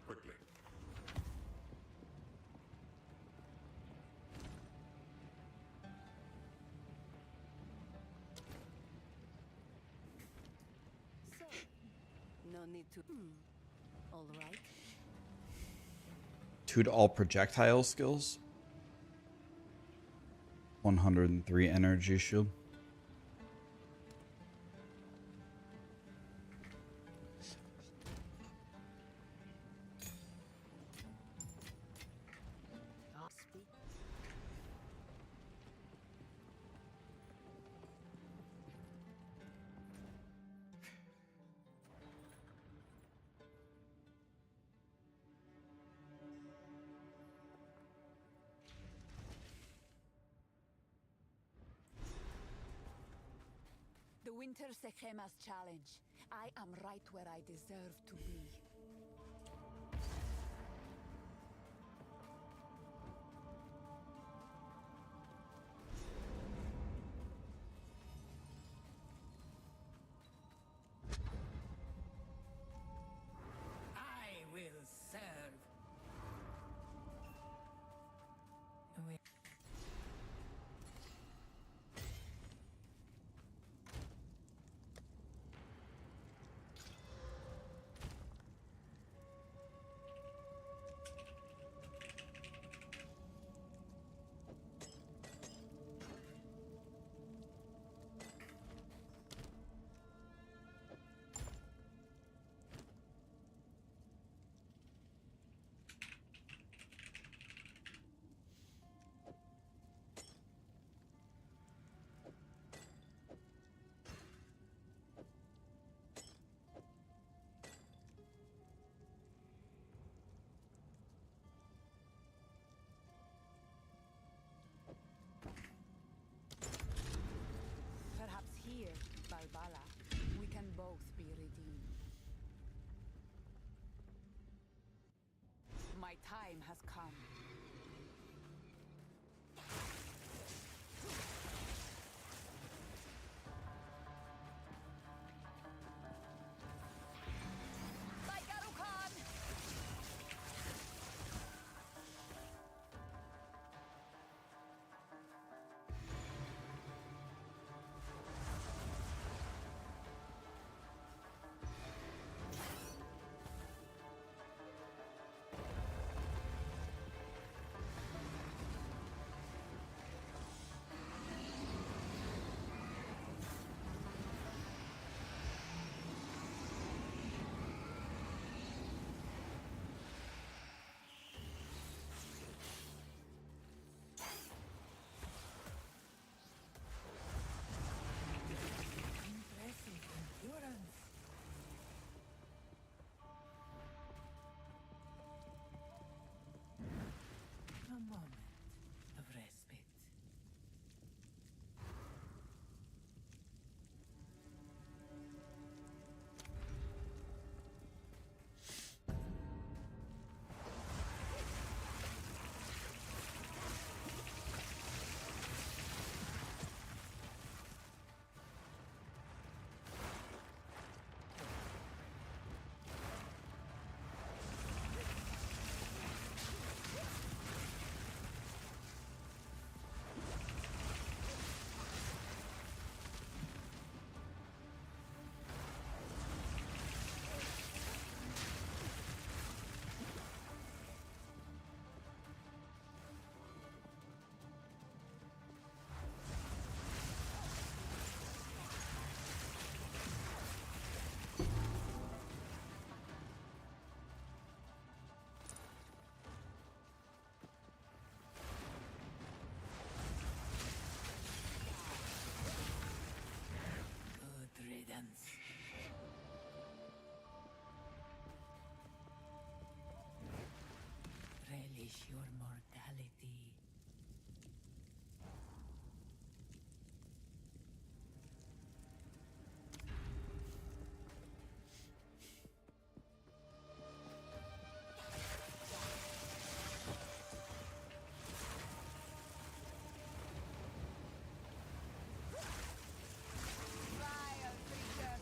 Quickly. So, no need to. All right. 2 to all projectile skills. 103 energy shield. Winter Sekhemas challenge. I am right where I deserve to be. I will serve. Perhaps here, Balbala, we can both be redeemed. My time has come. Bye, Garukan! Impressive endurance. A moment of respite. Good riddance. Relish your mortality. Vile creature!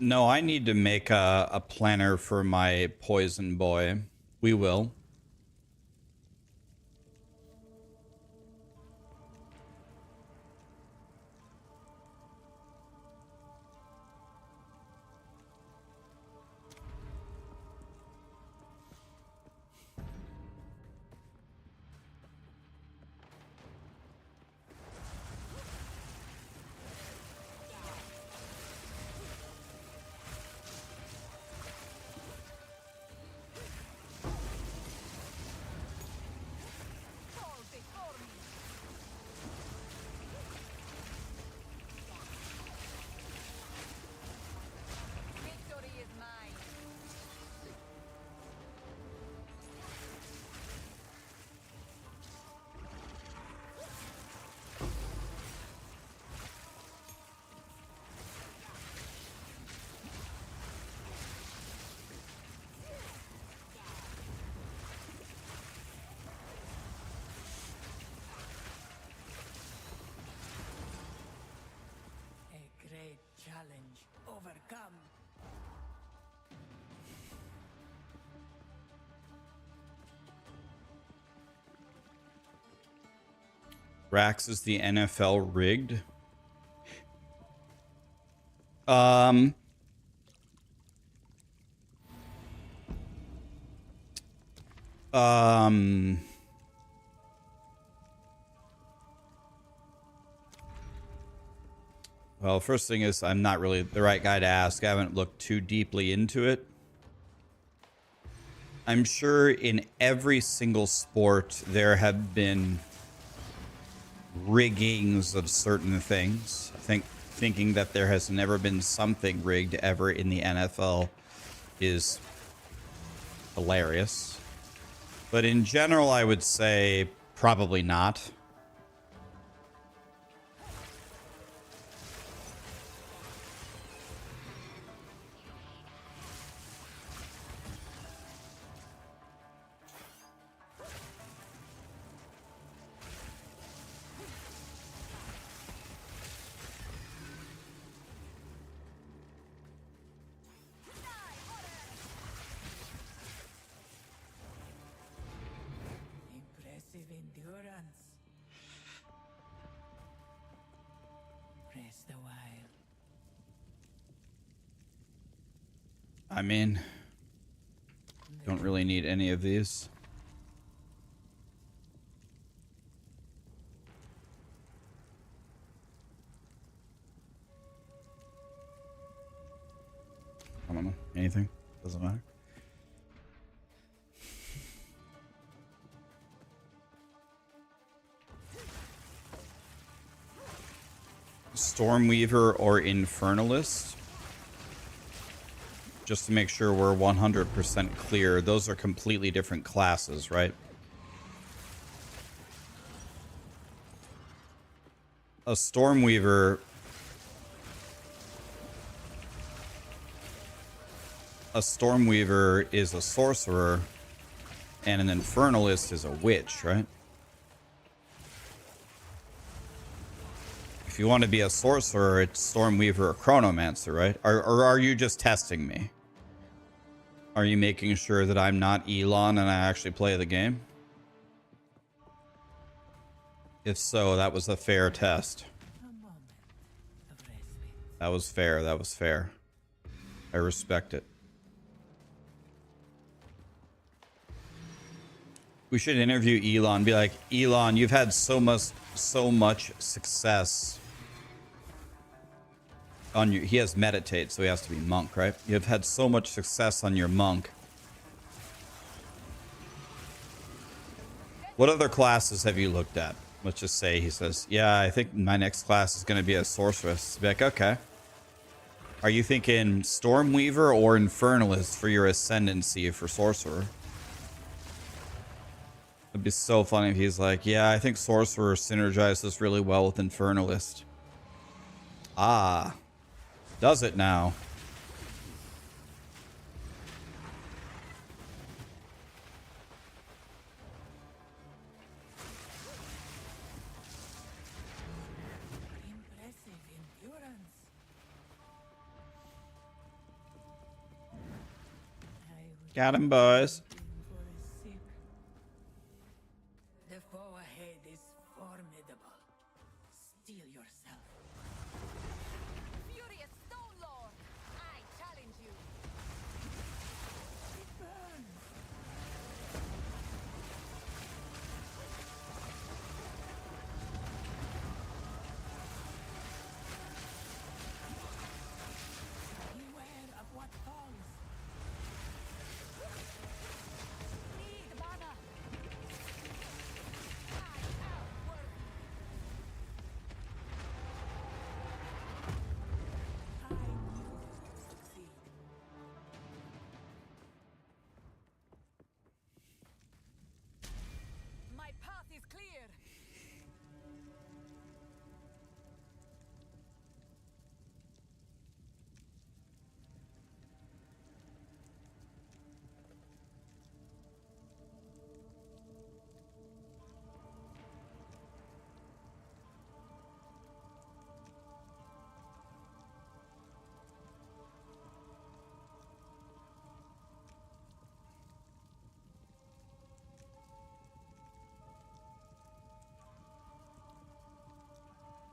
No, I need to make a planner for my poison boy. We will. Victory is mine. A great challenge overcome. Rax is the NFL rigged. Um. Um. Well, first thing is, I'm not really the right guy to ask. I haven't looked too deeply into it. I'm sure in every single sport there have been riggings of certain things. Thinking that there has never been something rigged ever in the NFL is hilarious. But in general, I would say probably not. Impressive endurance. Rest a while. I mean, don't really need any of these. I don't know. Anything? Doesn't matter. Stormweaver or Infernalist? Just to make sure we're 100% clear, those are completely different classes, right? A Stormweaver... A Stormweaver is a Sorcerer, and an Infernalist is a Witch, right? If you want to be a Sorcerer, it's Stormweaver or Chronomancer, right? Or are you just testing me? Are you making sure that I'm not Elon and I actually play the game? If so, that was a fair test. A moment of respite. That was fair. That was fair. I respect it. We should interview Elon. Be like, Elon, you've had so much success on your... He has meditate, so he has to be monk, right? You've had so much success on your monk. What other classes have you looked at? Let's just say he says, yeah, I think my next class is going to be a sorceress. Be like, okay. Are you thinking Stormweaver or Infernalist for your Ascendancy for Sorcerer? It'd be so funny if he's like, yeah, I think Sorcerer synergizes really well with Infernalist. Ah. Does it now? Impressive endurance. Got him, boys. For a sick. The foe ahead is formidable. Steel yourself. Furious Stone Lord! I challenge you! It burns. Beware of what falls. Lead, Banner! I am worthy! I knew this would succeed. My path is clear!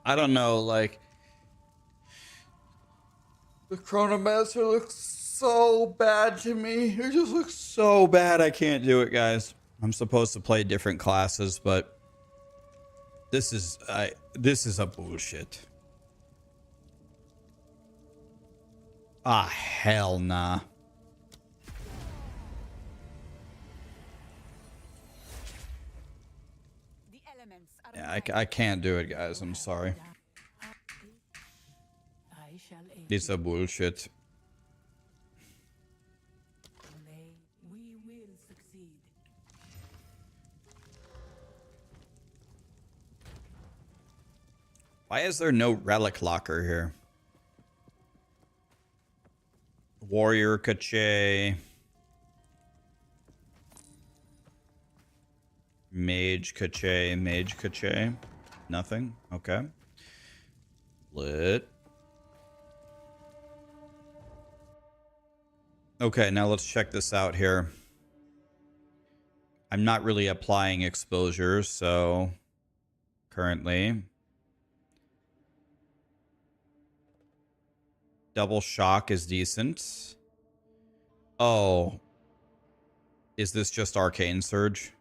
I don't know, like the Chronomancer looks so bad to me. It just looks so bad. I can't do it, guys. I'm supposed to play different classes, but this is a bullshit. Ah, hell nah. The elements are Yeah, mine. I can't do it, guys. I'm sorry. I shall aid It's a bullshit. we will succeed. Why is there no relic locker here? Warrior Cache. Mage Cache. Nothing. Okay. Lit. Okay, now let's check this out here. I'm not really applying exposure, so currently. Double shock is decent. Oh. Is this just Arcane Surge?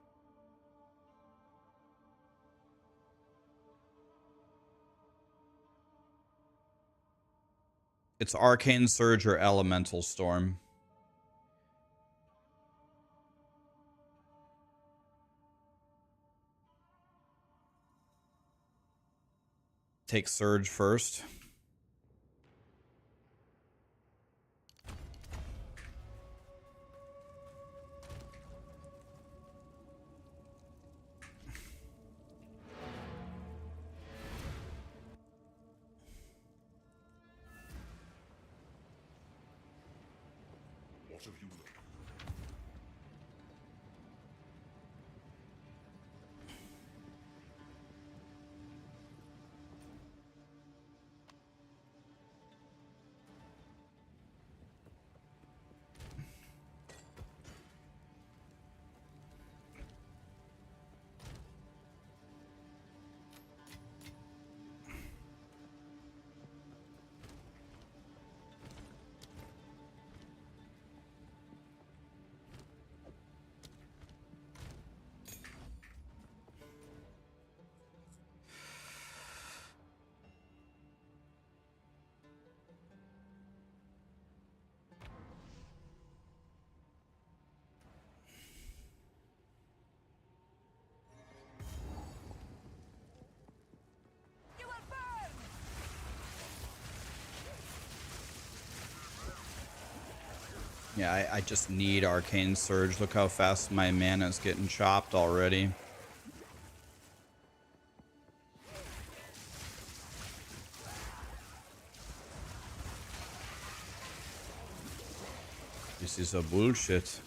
It's Arcane Surge or Elemental Storm. Take Surge first. What have you learned? You will burn! Yeah, I just need Arcane Surge. Look how fast my mana's getting chopped already. This is a bullshit.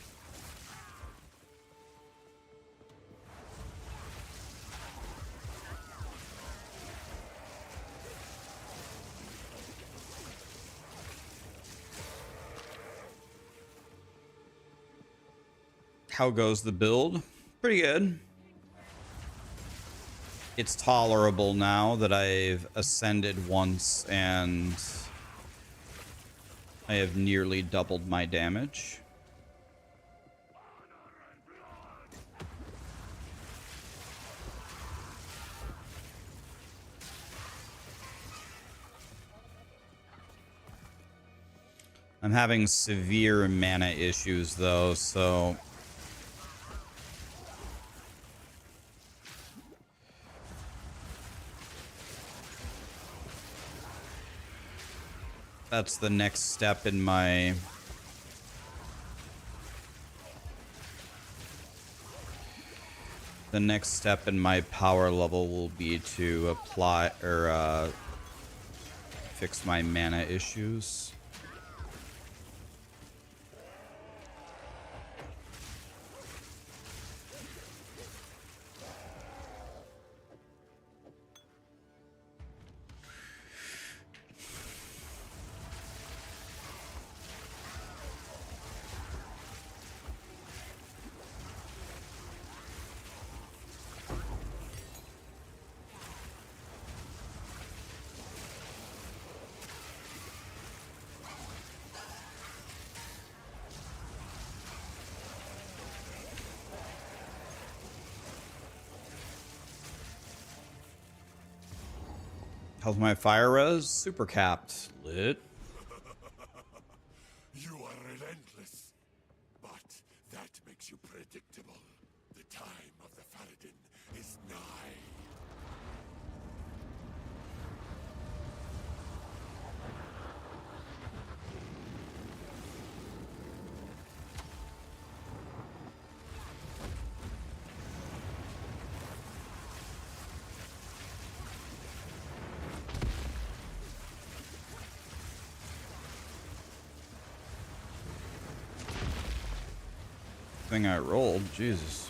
How goes the build? Pretty good. It's tolerable now that I've ascended once and I have nearly doubled my damage. I'm having severe mana issues though, so that's the next step in my power level will be to apply or fix my mana issues. How's my fire res? Super capped. Lit. You are relentless, but that makes you predictable. The time of the Faradin is nigh. Thing I rolled, Jesus.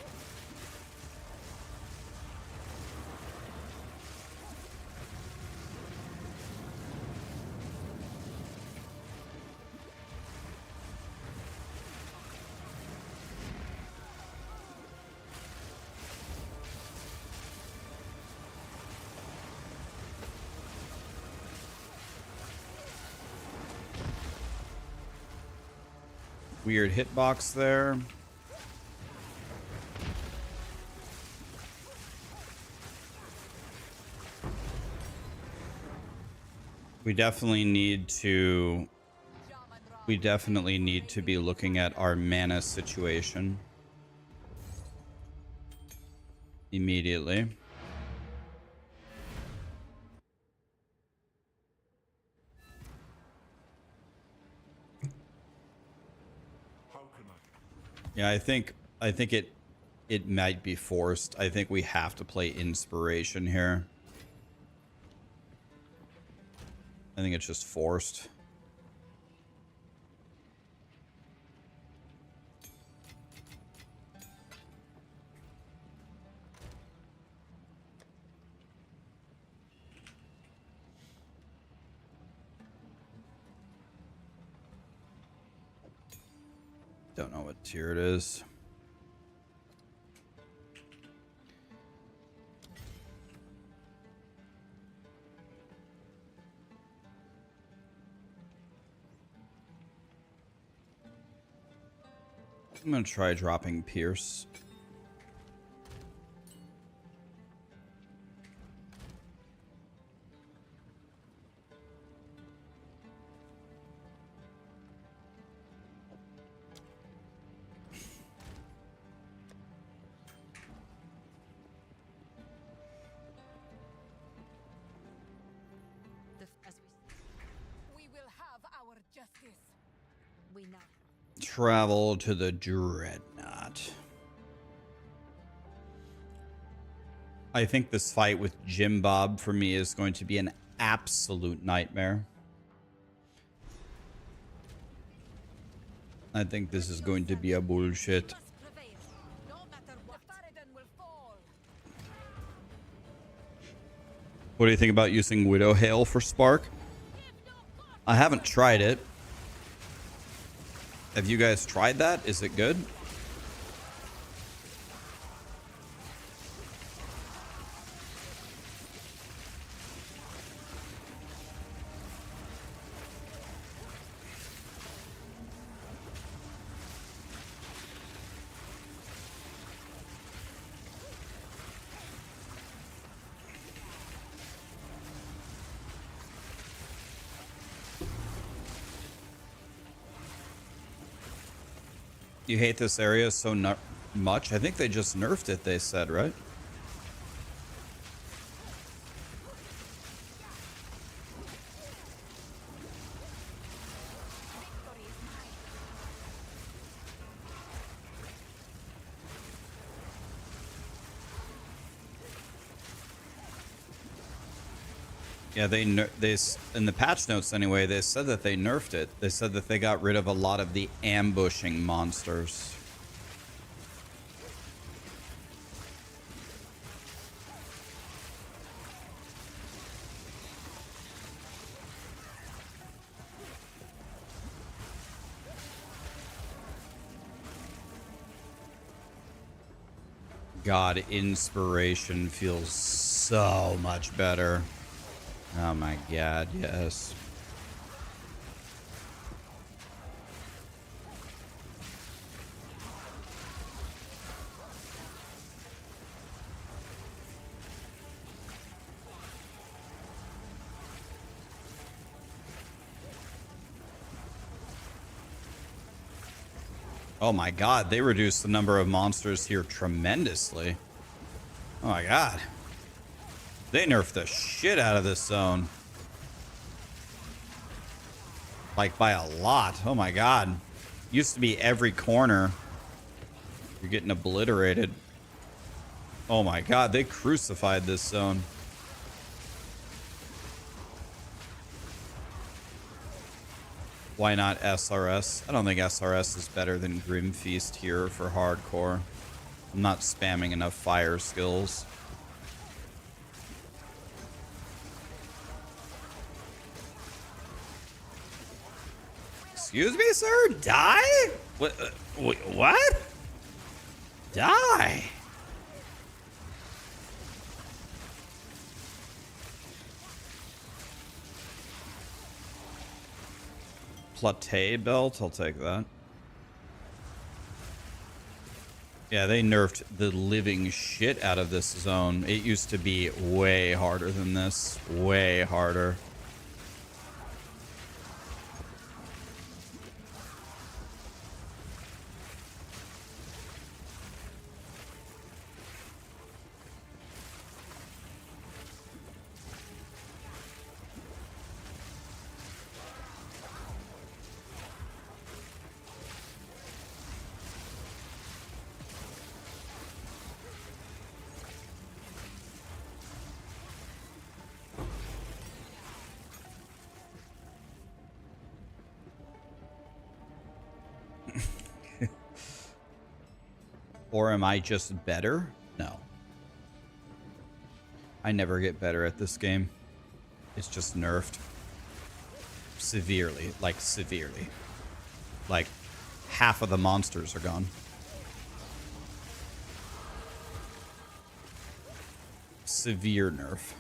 Weird hitbox there. We definitely need to be looking at our mana situation immediately. How can I? Yeah, I think it might be forced. I think we have to play inspiration here. I think it's just forced. Don't know what tier it is. I'm gonna try dropping Pierce. We will have our justice. We know. Travel to the Dreadnought. I think this fight with Jim Bob for me is going to be an absolute nightmare. I think this is going to be a bullshit. No matter what. The Faradin will fall. What do you think about using Widow Hail for Spark? I haven't tried it. Have you guys tried that? Is it good? You hate this area so much? I think they just nerfed it, they said, right? Yeah, they in the patch notes anyway, they said that they nerfed it. They said that they got rid of a lot of the ambushing monsters. God, inspiration feels so much better. Oh my god, yes. Oh my god, they reduced the number of monsters here tremendously. Oh my god. They nerfed the shit out of this zone. Like by a lot. Oh my god. Used to be every corner. You're getting obliterated. Oh my god, they crucified this zone. Why not SRS? I don't think SRS is better than Grim Feast here for hardcore. I'm not spamming enough fire skills. Excuse me, sir? Die? What? Die? Platée belt, I'll take that. Yeah, they nerfed the living shit out of this zone. It used to be way harder than this. Way harder. Or am I just better? No. I never get better at this game. It's just nerfed. Severely. Like, severely. Like, half of the monsters are gone. Severe nerf.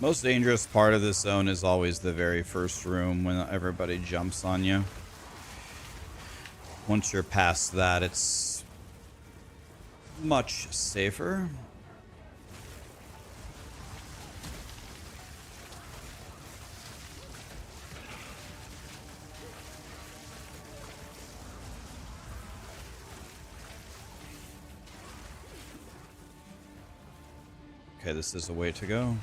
Most dangerous part of this zone is always the very first room when everybody jumps on you. Once you're past that, it's much safer. Okay, this is a way to go.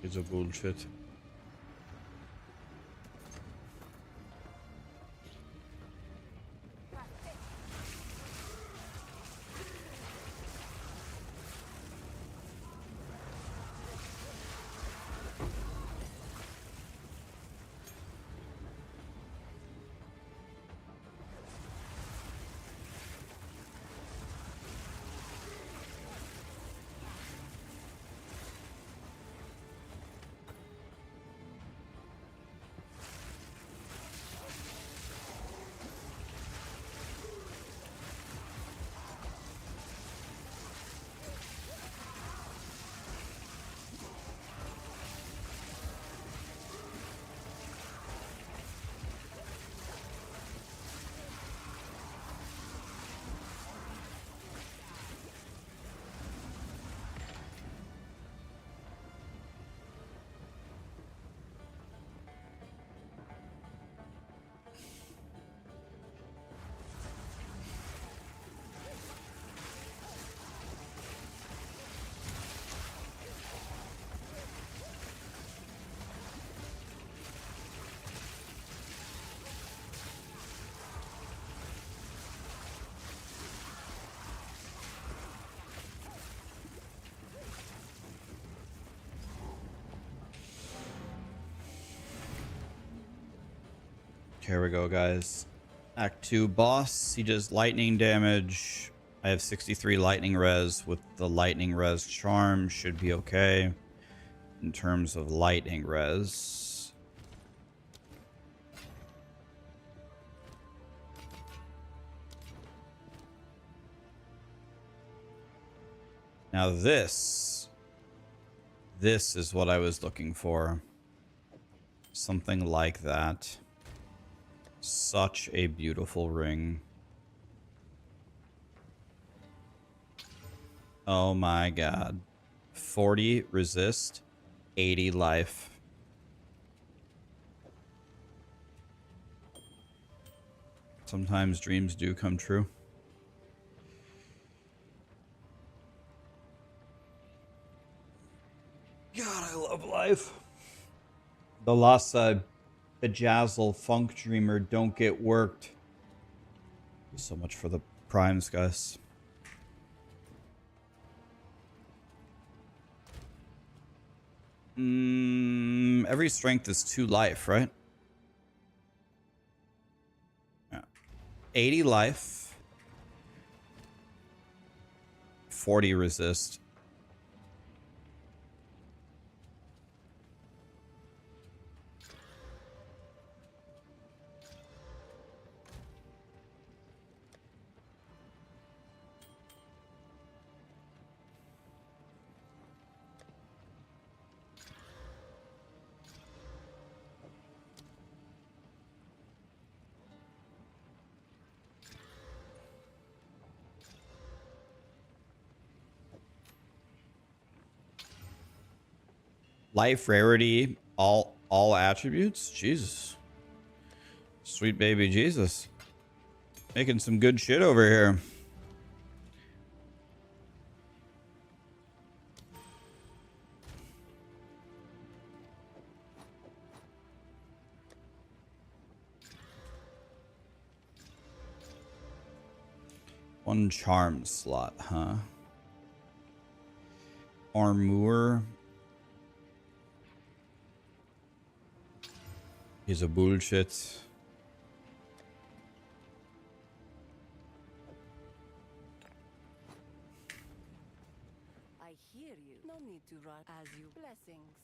It's a bullshit. Here we go, guys. Act 2 boss. He does lightning damage. I have 63 lightning res with the lightning res charm. Should be okay in terms of lightning res. Now this is what I was looking for. Something like that. Such a beautiful ring. Oh my god. 40 resist, 80 life. Sometimes dreams do come true. God, I love life. The Lhasa Bejazzle Funk Dreamer don't get worked. So much for the primes, guys. Every strength is 2 life, right? Yeah. 80 life. 40 resist. Life rarity, all attributes? Jesus. Sweet baby Jesus. Making some good shit over here. One charm slot, huh? Armor. He's a bullshit. I hear you. No need to run as you blessings.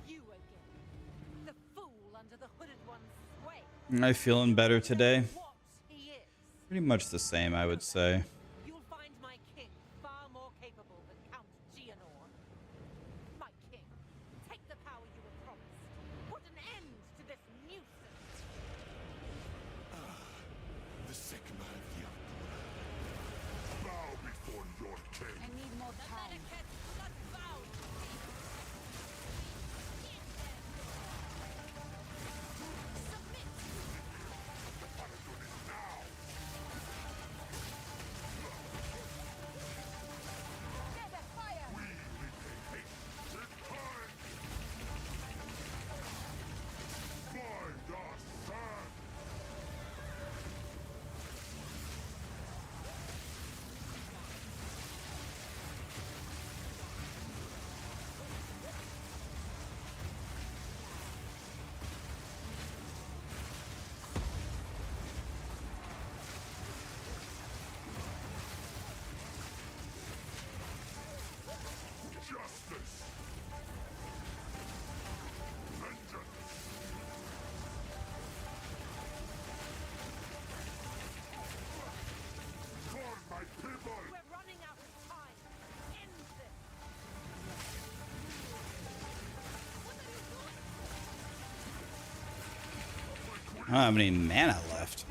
You again. The fool under the hooded one's sway. Am I feeling better today? What he is. Pretty much the same, I would say. You'll find my king far more capable than Count Geonor. My king, take the power you were promised. Put an end to this nuisance. The Sekhemas of the Outdoor. Bow before your king. I need more time. I don't have any mana left.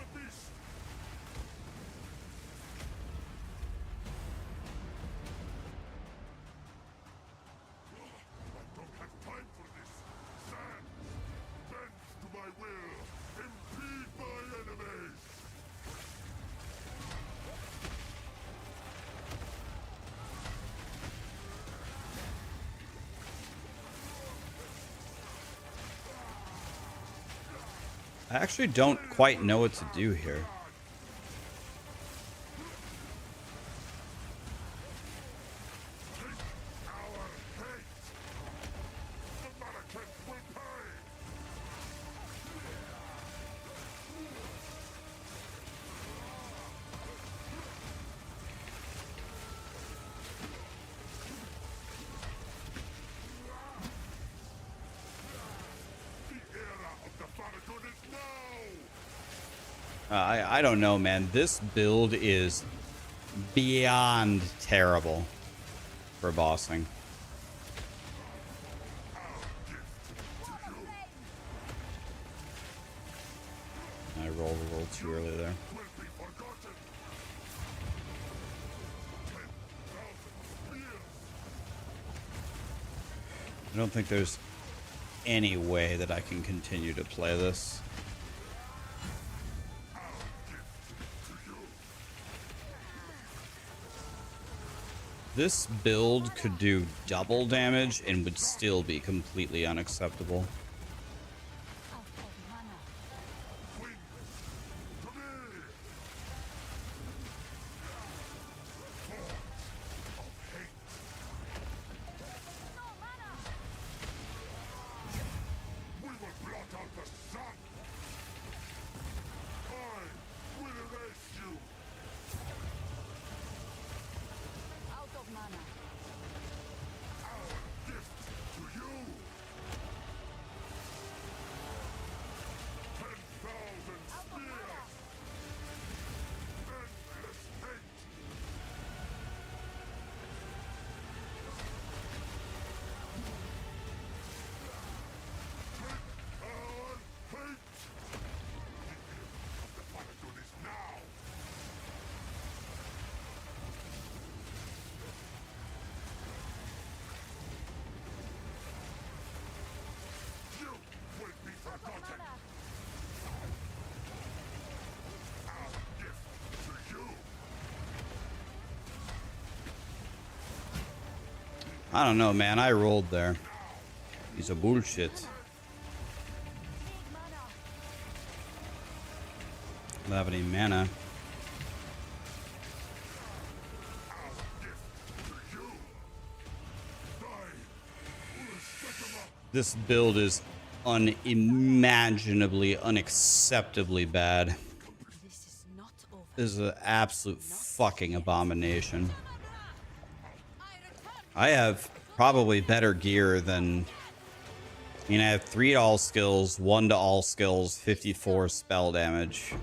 I actually don't quite know what to do here. I don't know, man. This build is beyond terrible for bossing. I rolled a little too early there. I don't think there's any way that I can continue to play this. This build could do double damage and would still be completely unacceptable. I don't know, man. I rolled there. He's a bullshit. I don't have any mana. This build is unimaginably, unacceptably bad. This is an absolute fucking abomination. I have probably better gear than... I mean, I have 3 to all skills, 1 to all skills, 54 spell damage.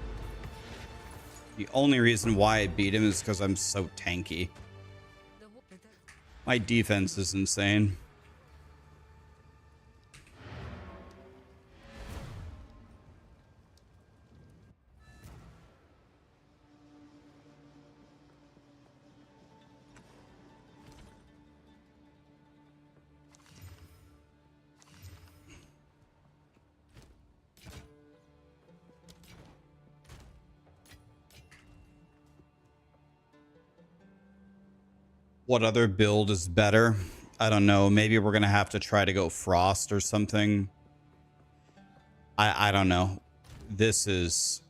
The only reason why I beat him is because I'm so tanky. My defense is insane. What other build is better? I don't know. Maybe we're going to have to try to go Frost or something. I don't know. This is...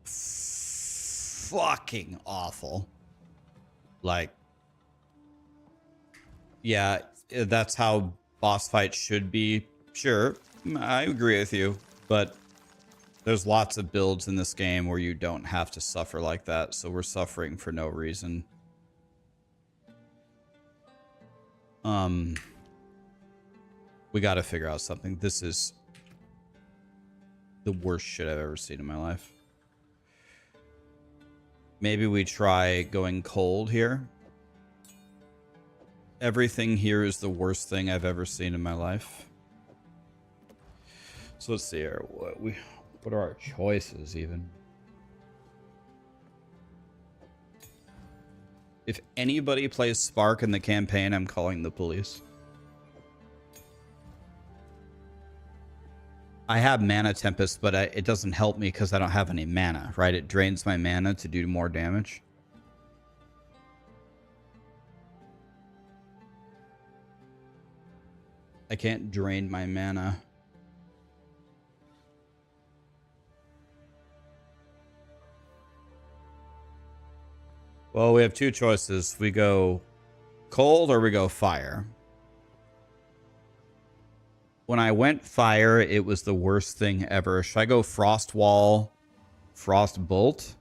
fucking awful. Like... yeah, that's how boss fights should be. Sure, I agree with you. But... there's lots of builds in this game where you don't have to suffer like that, so we're suffering for no reason. We gotta figure out something. This is the worst shit I've ever seen in my life. Maybe we try going cold here. Everything here is the worst thing I've ever seen in my life. So let's see here. What are our choices even? If anybody plays Spark in the campaign, I'm calling the police. I have Mana Tempest, but it doesn't help me because I don't have any mana, right? It drains my mana to do more damage. I can't drain my mana. Well, we have two choices. We go cold or we go fire. When I went fire, it was the worst thing ever. Should I go Frost Wall, Frost Bolt?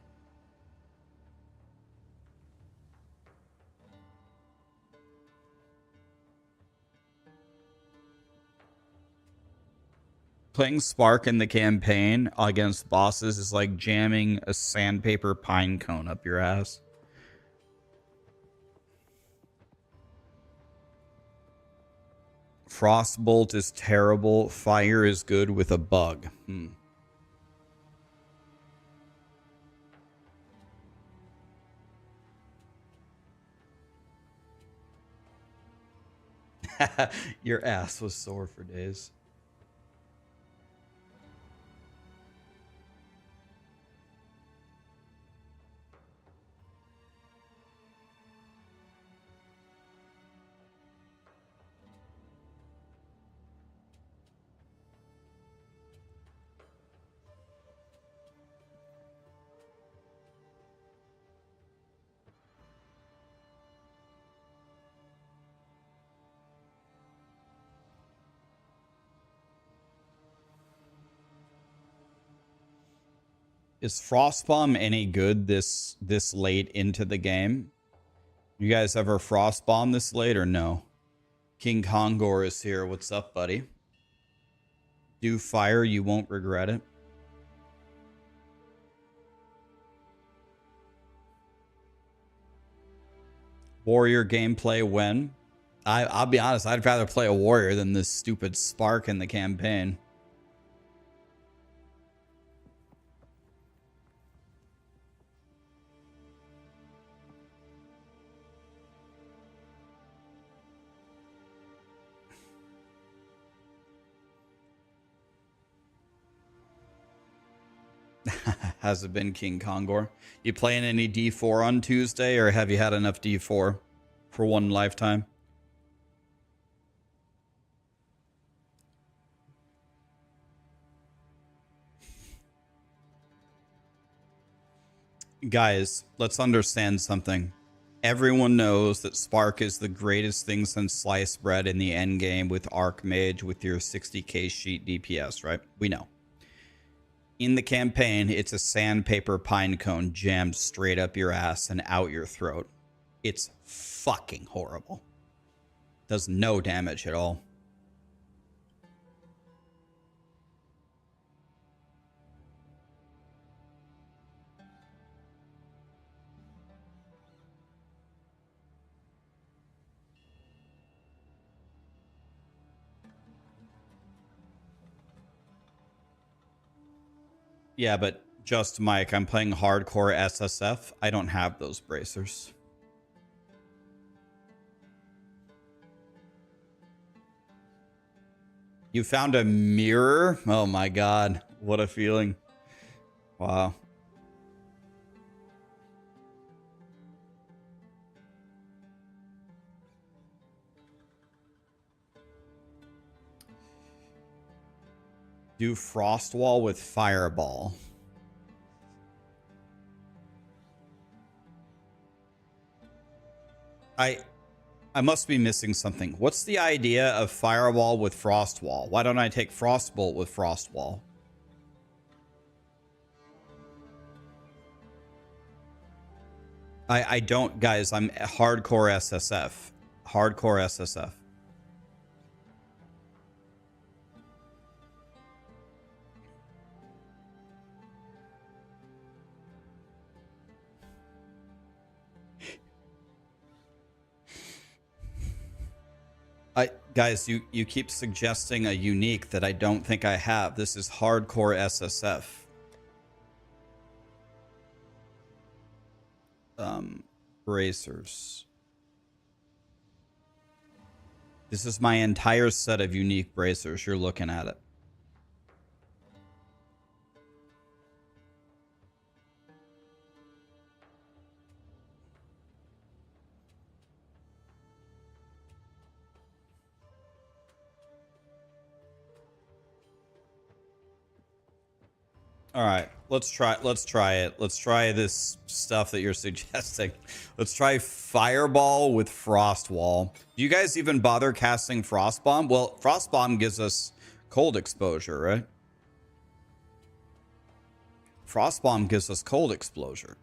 Playing Spark in the campaign against bosses is like jamming a sandpaper pine cone up your ass. Frostbolt is terrible. Fire is good with a bug. Your ass was sore for days. Is Frostbomb any good this late into the game? You guys ever Frostbomb this late or no? King Kongor is here. What's up, buddy? Do fire, you won't regret it. Warrior gameplay when? I'll be honest, I'd rather play a warrior than this stupid Spark in the campaign. Has it been King Kongor? You playing any D4 on Tuesday, or have you had enough D4 for one lifetime? Guys, let's understand something. Everyone knows that Spark is the greatest thing since sliced bread in the end game with Archmage with your 60k sheet DPS, right? We know. In the campaign, it's a sandpaper pine cone jammed straight up your ass and out your throat. It's fucking horrible. Does no damage at all. Yeah, but just Mike, I'm playing hardcore SSF. I don't have those bracers. You found a mirror? Oh my god. What a feeling. Wow. Do Frostwall with Fireball. I must be missing something. What's the idea of Fireball with Frostwall? Why don't I take Frostbolt with Frostwall? I don't, guys. I'm hardcore SSF. Hardcore SSF. Guys, you keep suggesting a unique that I don't think I have. This is hardcore SSF. Bracers. This is my entire set of unique bracers. You're looking at it. All right, let's try it. Let's try this stuff that you're suggesting. Let's try Fireball with Frost Wall. Do you guys even bother casting Frost Bomb? Well, Frost Bomb gives us cold exposure, right? Frost Bomb gives us cold exposure.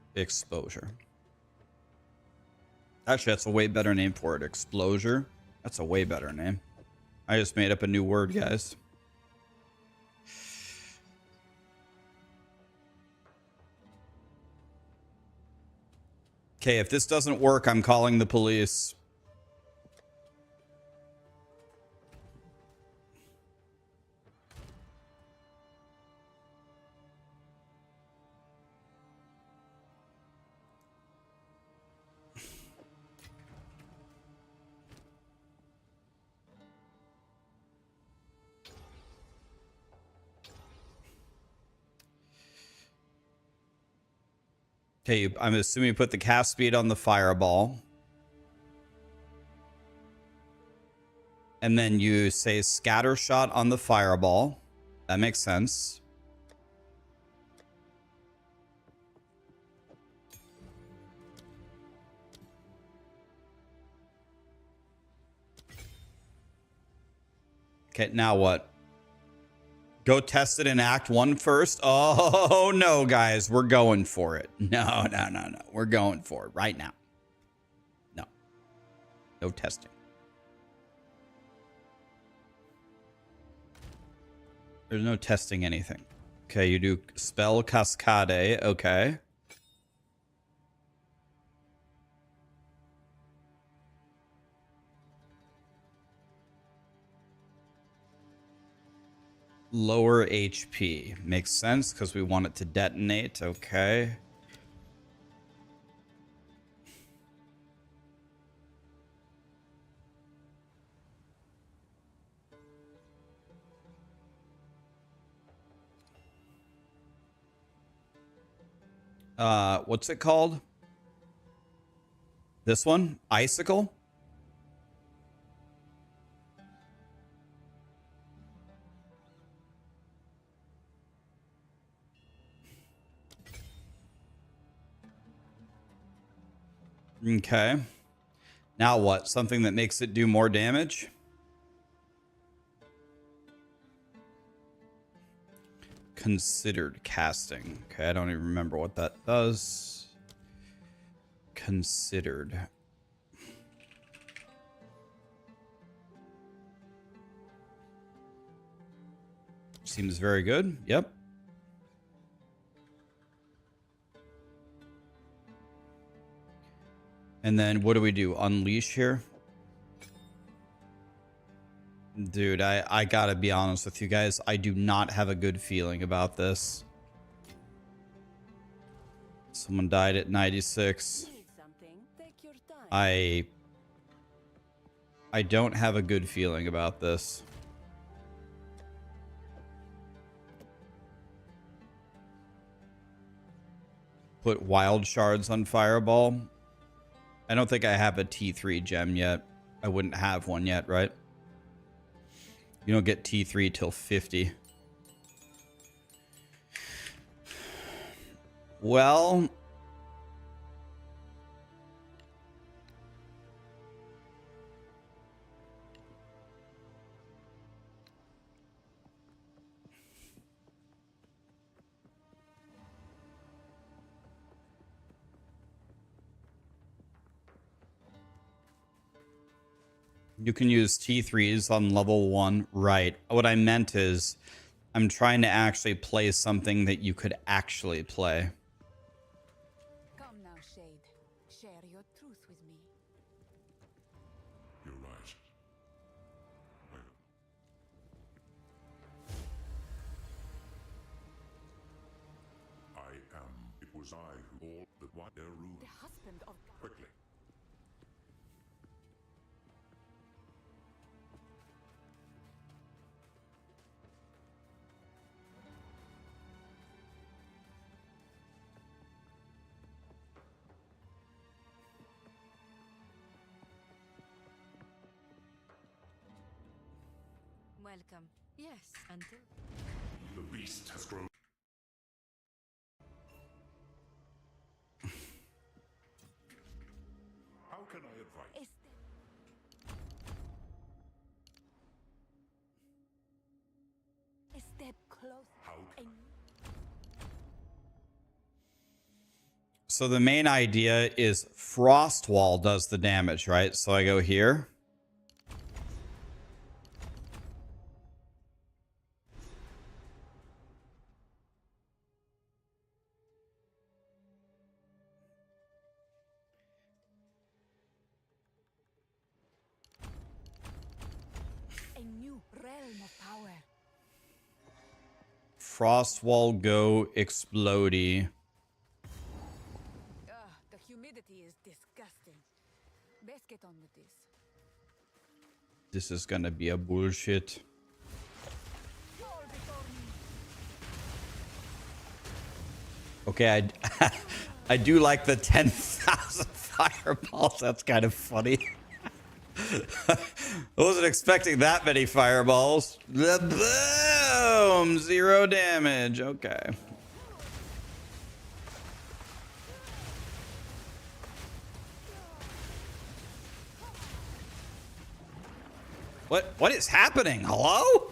Actually, that's a way better name for it. Explosion. That's a way better name. I just made up a new word, guys. Okay, if this doesn't work, I'm calling the police. Okay, I'm assuming you put the cast speed on the Fireball. And then you say Scatter Shot on the Fireball. That makes sense. Okay, now what? Go test it in Act 1 first? Oh, no, guys. We're going for it. No. We're going for it right now. No. No testing. There's no testing anything. Okay, you do Spell Cascade. Okay. Lower HP. Makes sense because we want it to detonate. Okay. What's it called? This one? Icicle? Okay. Now what? Something that makes it do more damage? Considered casting. Okay, I don't even remember what that does. Considered. Seems very good. Yep. And then what do we do? Unleash here? Dude, I gotta be honest with you guys. I do not have a good feeling about this. Someone died at 96. I don't have a good feeling about this. Put wild shards on Fireball. I don't think I have a T3 gem yet. I wouldn't have one yet, right? You don't get T3 till 50. Well, you can use T3s on level 1. Right. What I meant is I'm trying to actually play something that you could actually play. Come now, Shade. Share your truth with me. You're right. was I who all the what their rule. The husband of Quickly. welcome. Yes, until The beast has grown. How can I advise? a step close. How can So the main idea is Frost Wall does the damage, right? So I go here. A new realm of power. Frost Wall go explodey. The humidity is disgusting. Best get on with this. This is gonna be a bullshit. Fall before me. Okay, I do like the 10,000 fireballs. That's kind of funny. I wasn't expecting that many fireballs. The boom! 0 damage. Okay. What is happening? Hello?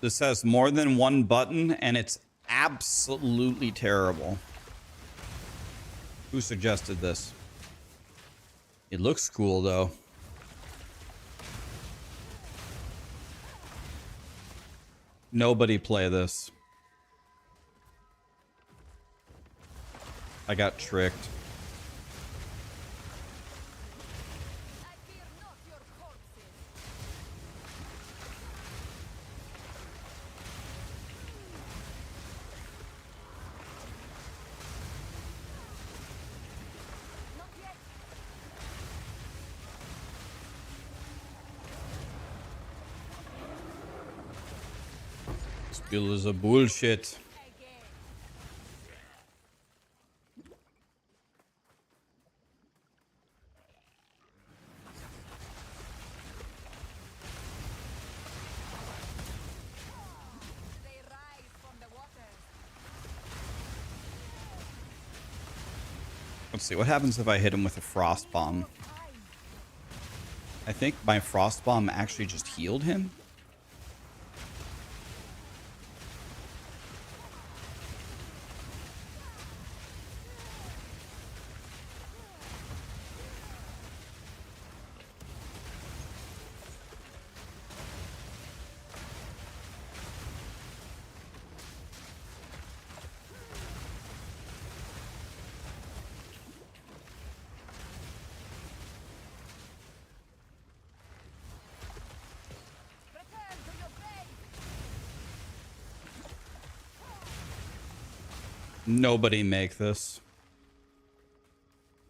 This has more than one button, and it's absolutely terrible. Who suggested this? It looks cool, though. Nobody play this. I got tricked. I fear not your corpses. Not yet. This build is a bullshit. They rise from the waters. Let's see, what happens if I hit him with a frost bomb? I think my frost bomb actually just healed him. Return to your grave. Nobody make this.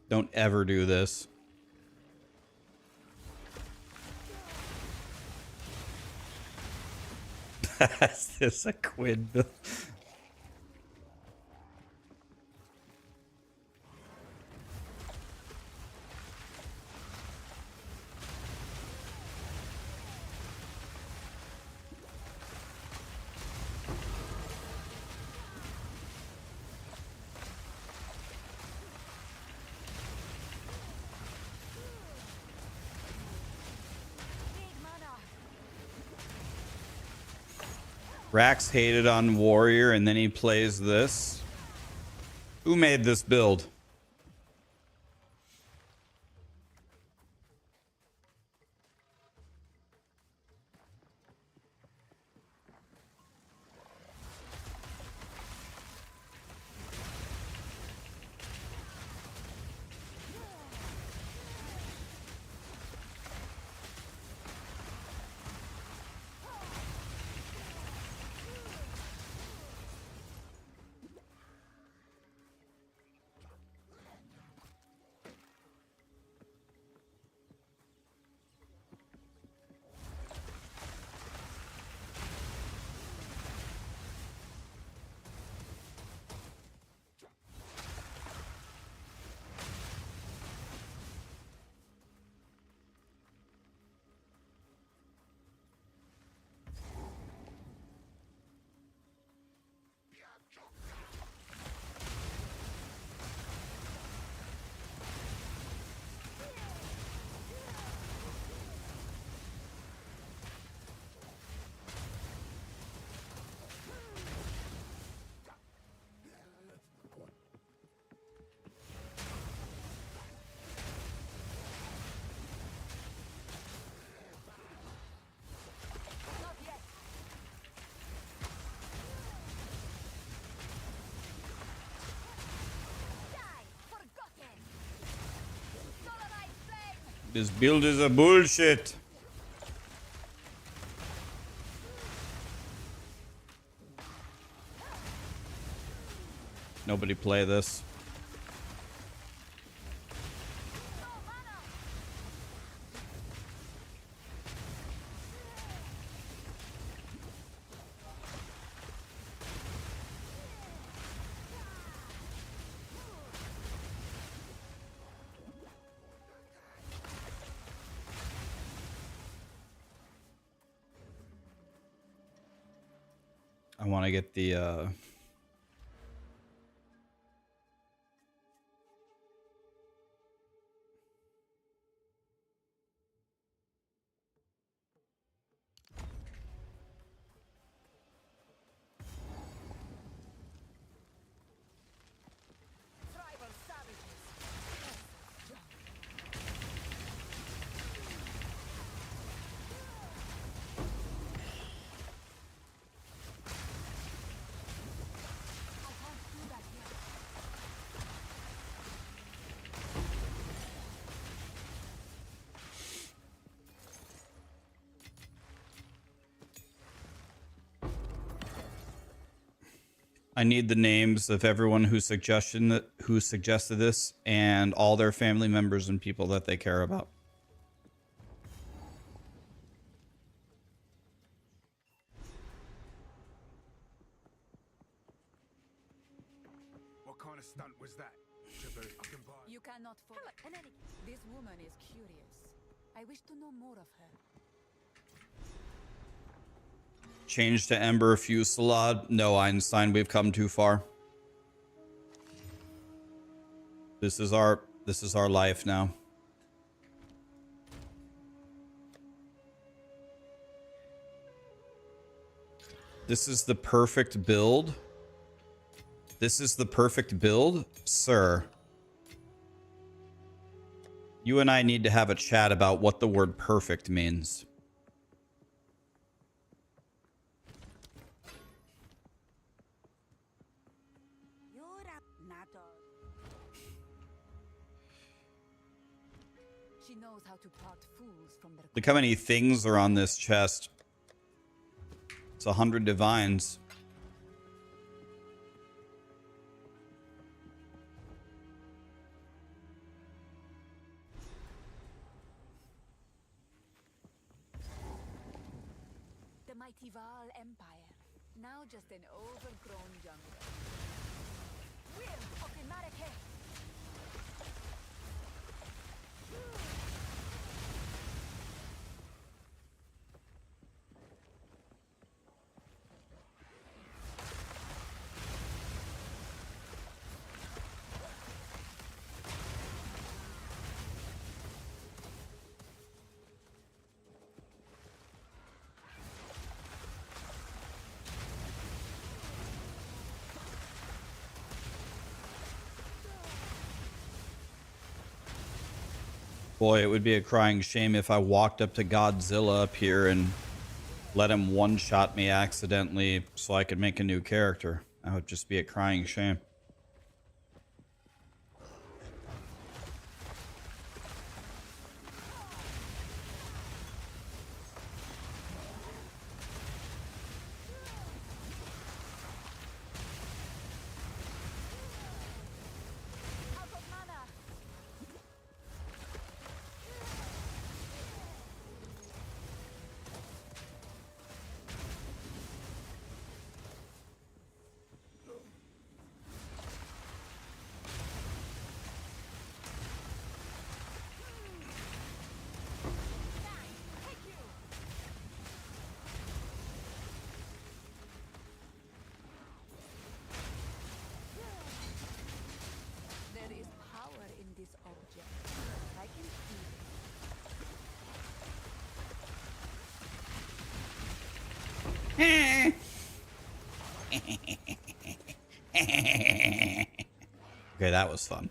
Don't ever do this. Is this a quid build? Big mana. Rax hated on Warrior and then he plays this. Who made this build? This build is a bullshit. Nobody play this. I want to get the Tribal savages. I need the names of everyone who suggested this and all their family members and people that they care about. What kind of stunt was that? I can buy. You cannot follow. This woman is curious. I wish to know more of her. Change to Ember Fusillade. No, Einstein, we've come too far. This is our life now. This is the perfect build. This is the perfect build, sir. You and I need to have a chat about what the word perfect means. She knows how to part fools from their. Look how many things are on this chest. It's 100 divines. The mighty Val Empire, now just an overgrown jungle. Wind of the Marrakech. Boy, it would be a crying shame if I walked up to Godzilla up here and let him one-shot me accidentally so I could make a new character. That would just be a crying shame. There is power in this object. I can feel it. Okay, that was fun.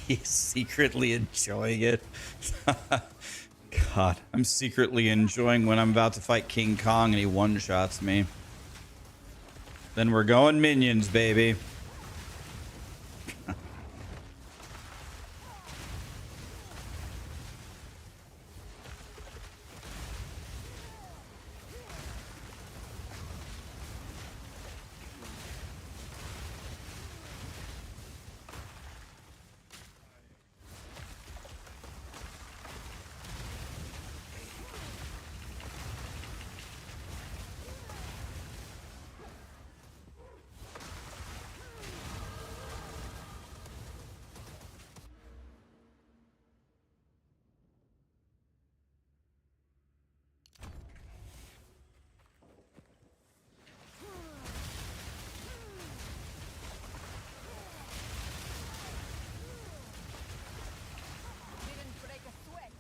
He's secretly enjoying it. God, I'm secretly enjoying when I'm about to fight King Kong and he one-shots me. Then we're going minions, baby. Didn't break a sweat.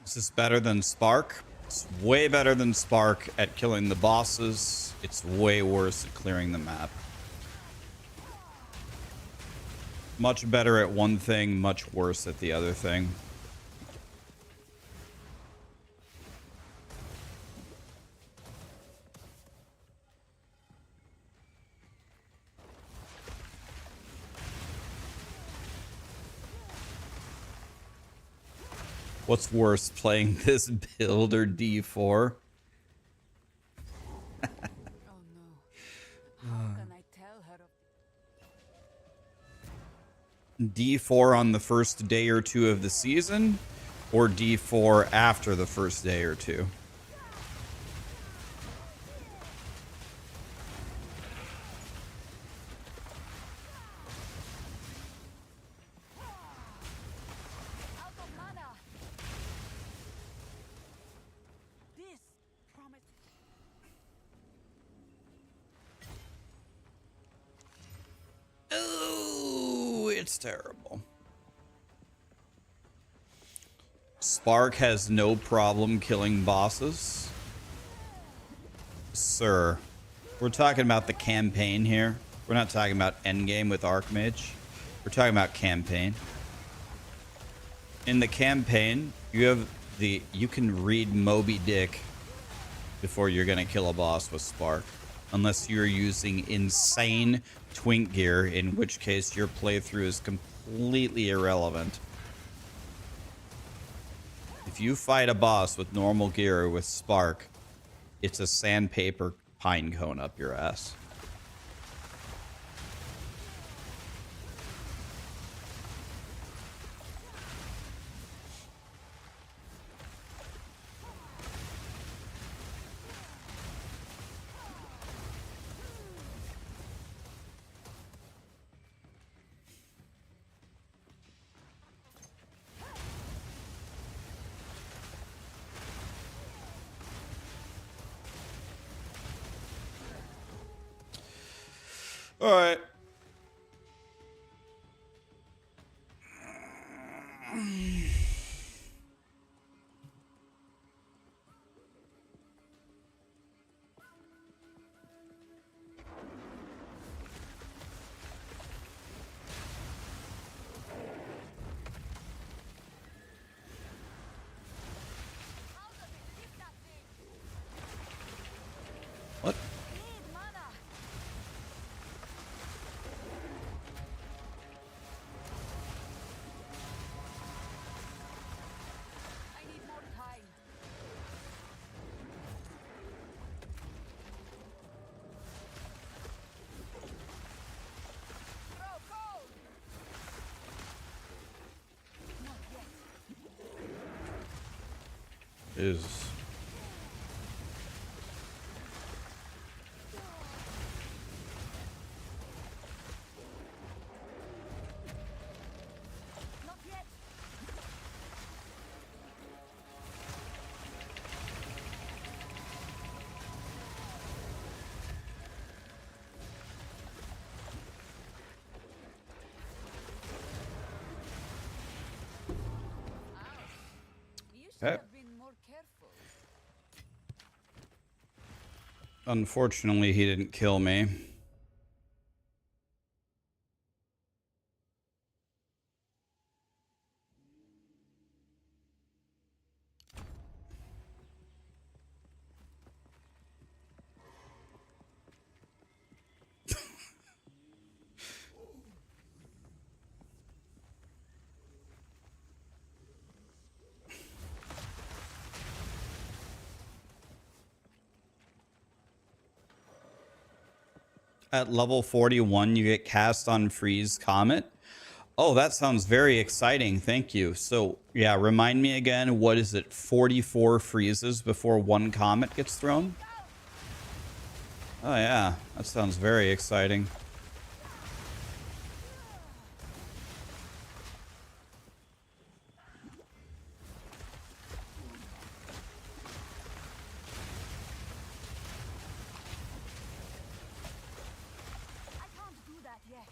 Is this better than Spark? It's way better than Spark at killing the bosses. It's way worse at clearing the map. Much better at one thing, much worse at the other thing. What's worse, playing this build or D4? Oh no. How can I tell her of D4 on the first day or two of the season, or D4 after the first day or two? out of mana? This promise. Oh, it's terrible. Spark has no problem killing bosses. Sir, we're talking about the campaign here. We're not talking about endgame with Archmage. We're talking about campaign. In the campaign, you can read Moby Dick before you're gonna kill a boss with Spark. Unless you're using insane twink gear, in which case your playthrough is completely irrelevant. If you fight a boss with normal gear with Spark, it's a sandpaper pine cone up your ass. All right. What? Need mana. I need more time. Go, go! Not yet. Is Not yet. You should Okay. have been more careful. Unfortunately, he didn't kill me. At level 41, you get cast on Freeze Comet. Oh, that sounds very exciting. Thank you. So, yeah, remind me again, what is it? 44 freezes before one comet gets thrown? Oh, yeah. That sounds very exciting. I can't do that yet.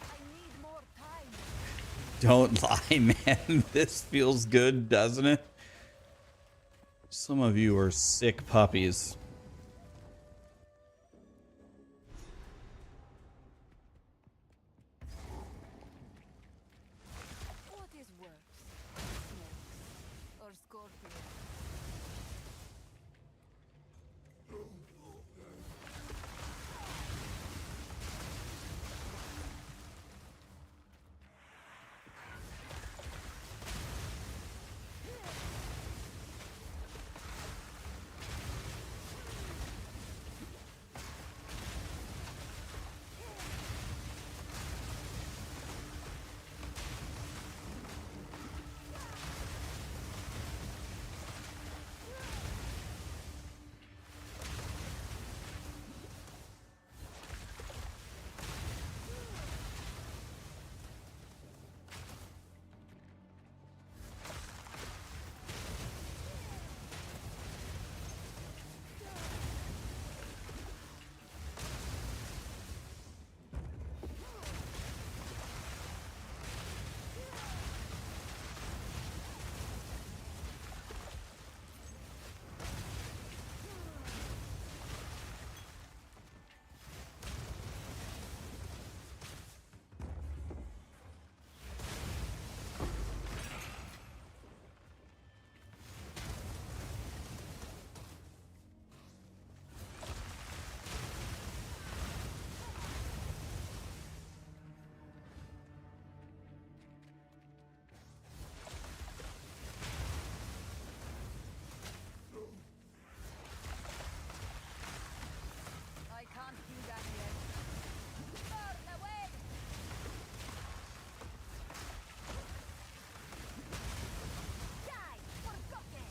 I need more time. Don't lie, man. This feels good, doesn't it? Some of you are sick puppies. What is worse? Snakes or scorpions? I can't do that yet. Burn away! Die! Forgotten!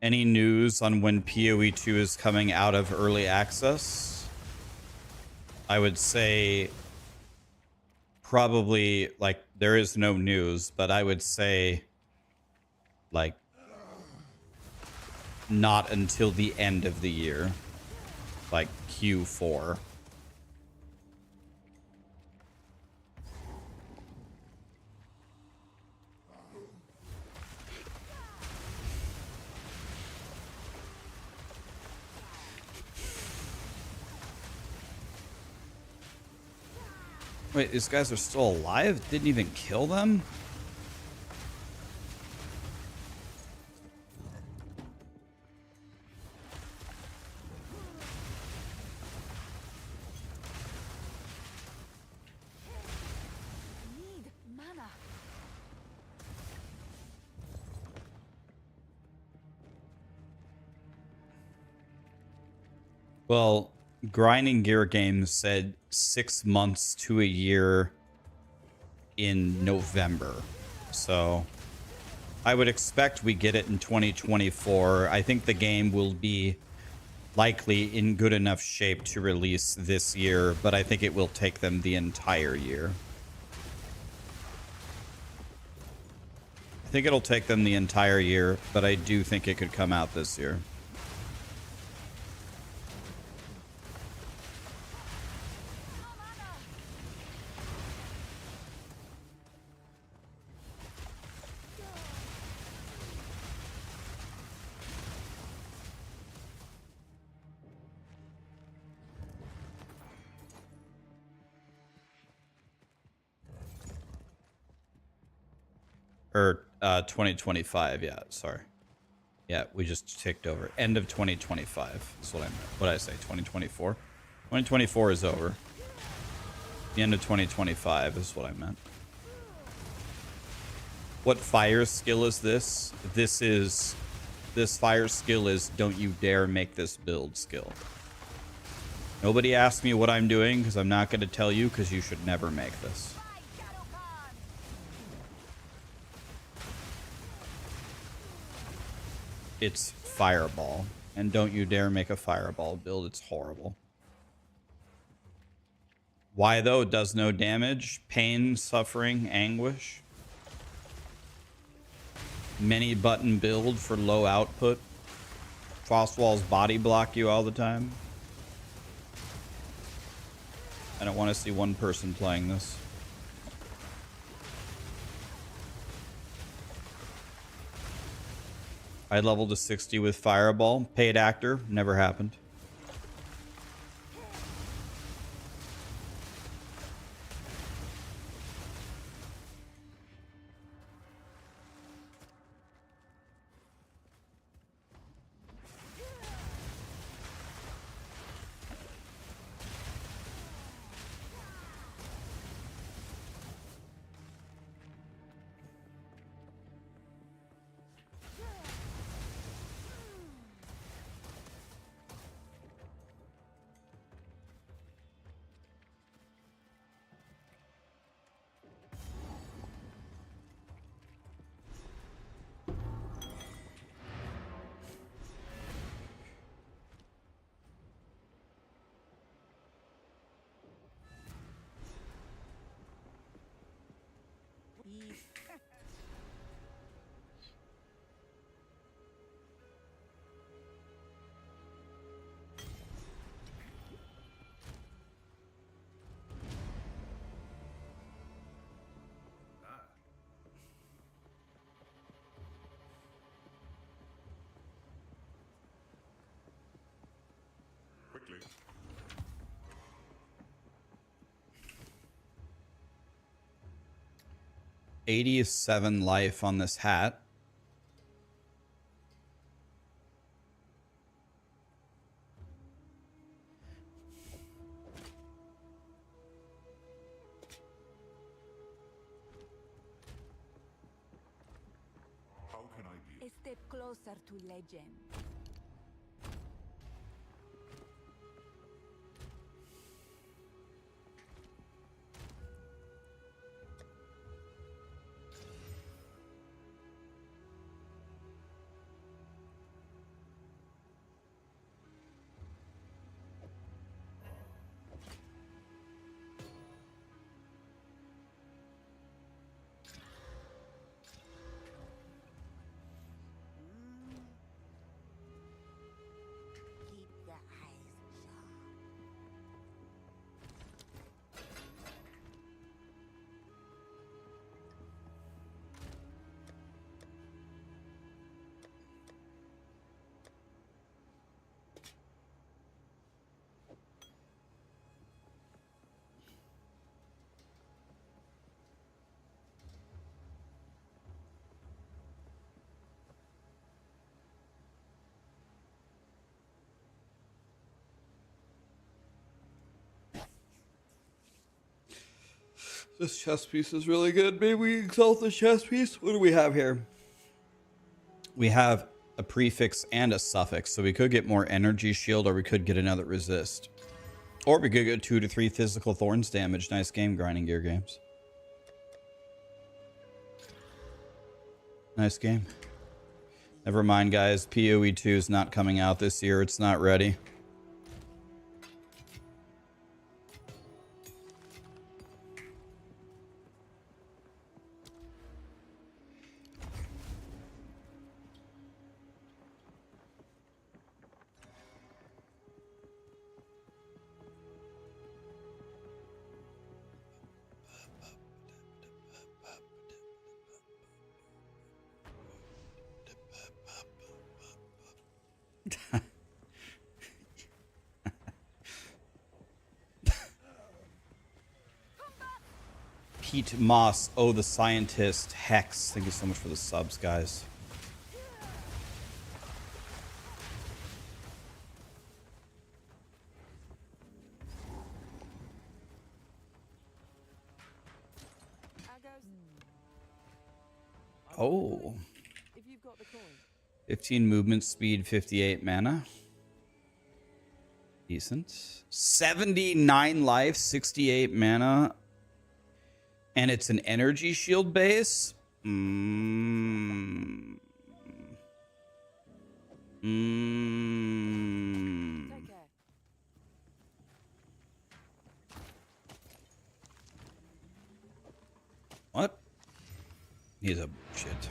Any news on when PoE2 is coming out of early access? I would say probably, like, there is no news, but I would say, like, not until the end of the year, like Q4. Wait, these guys are still alive? Didn't even kill them? Need mana. Well, Grinding Gear Games said 6 months to a year in November. So I would expect we get it in 2024. I think the game will be likely in good enough shape to release this year, but I think it will take them the entire year. I think it'll take them the entire year, but I do think it could come out this year. Or 2025, yeah, sorry. Yeah, we just ticked over. End of 2025 is what I meant. What did I say? 2024? 2024 is over. The end of 2025 is what I meant. What fire skill is this? This fire skill is don't you dare make this build skill. Nobody asked me what I'm doing because I'm not going to tell you because you should never make this. It's fireball, and don't you dare make a fireball build. It's horrible. Why though? It does no damage, pain, suffering, anguish. Many button build for low output. Frost walls body block you all the time. I don't want to see one person playing this. I leveled to 60 with Fireball. Paid actor. Never happened. Quickly. 87 life on this hat. How can I be? A step closer to legend. Keep the eyes sharp. This chest piece is really good. Maybe we exalt the chest piece. What do we have here? We have a prefix and a suffix, so we could get more energy shield, or we could get another resist. Or we could get 2 to 3 physical thorns damage. Nice game, Grinding Gear Games. Nice game. Never mind, guys. POE2 is not coming out this year. It's not ready. Pete Moss, oh, the scientist. Hex, thank you so much for the subs, guys. Oh. If you've got the coin. 15 movement speed, 58 mana. Decent. 79 life, 68 mana. And it's an energy shield base. What? He's a shit.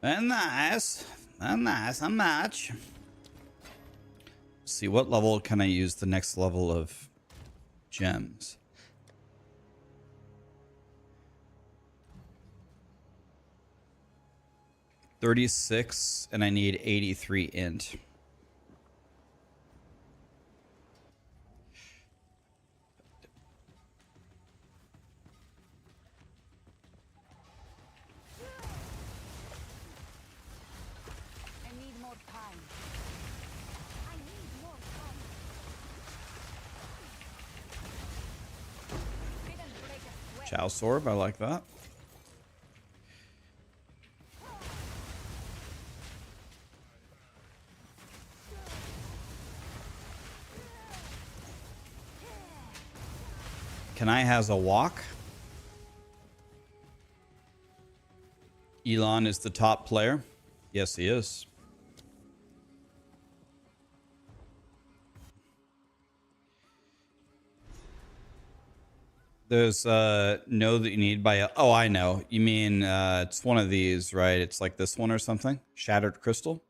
Nice. Nice. A match. See, what level can I use the next level of gems? $36, and I need 83 int. Chow Sorb, I like that. Kanai has a walk. Elon is the top player. Yes, he is. There's know that you need by a, oh, I know. You mean it's one of these, right? It's like this one or something. Shattered crystal.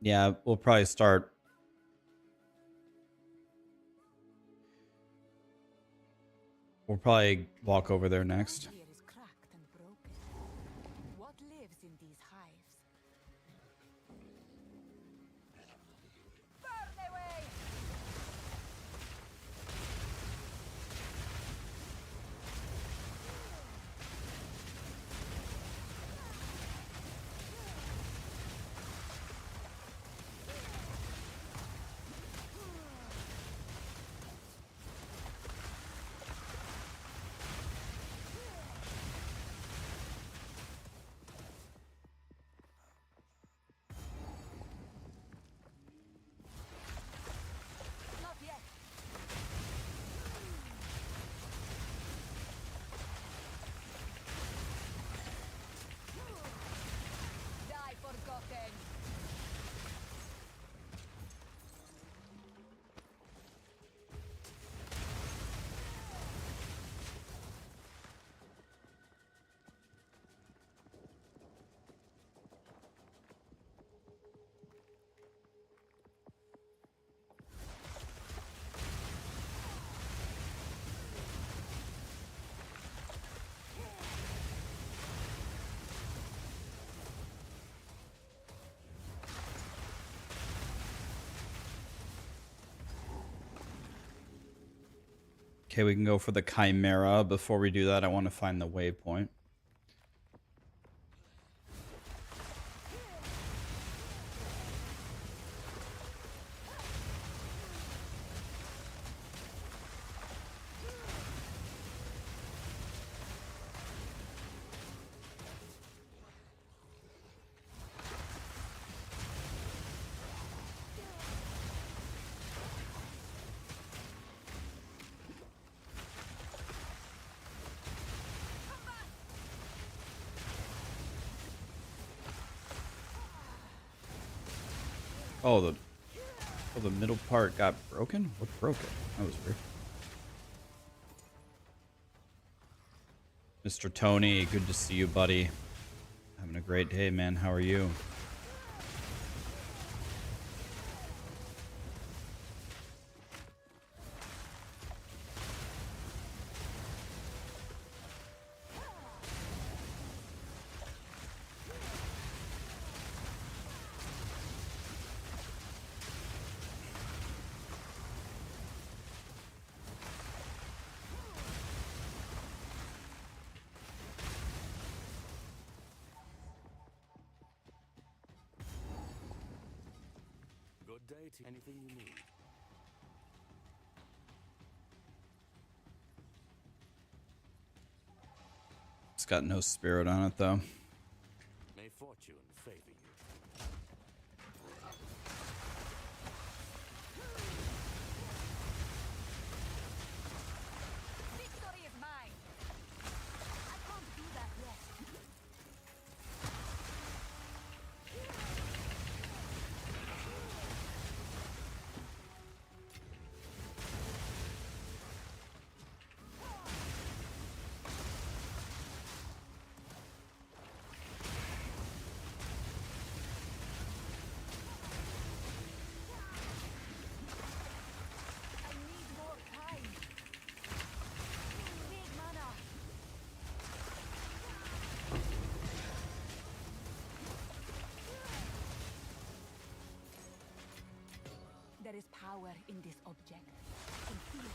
Yeah, we'll probably start. We'll probably walk over there next. Here is cracked and broken. What lives in these hives? Burn away! Okay, we can go for the Chimera. Before we do that, I want to find the waypoint. Oh, the middle part got broken? What broke it? That was weird. Mr. Tony, good to see you, buddy. Having a great day, man. How are you? Good day to anything you need. It's got no spirit on it, though. May fortune favor you. Victory is mine. I can't do that yet. I need more time. Big mana. There is power in this object. I can feel it.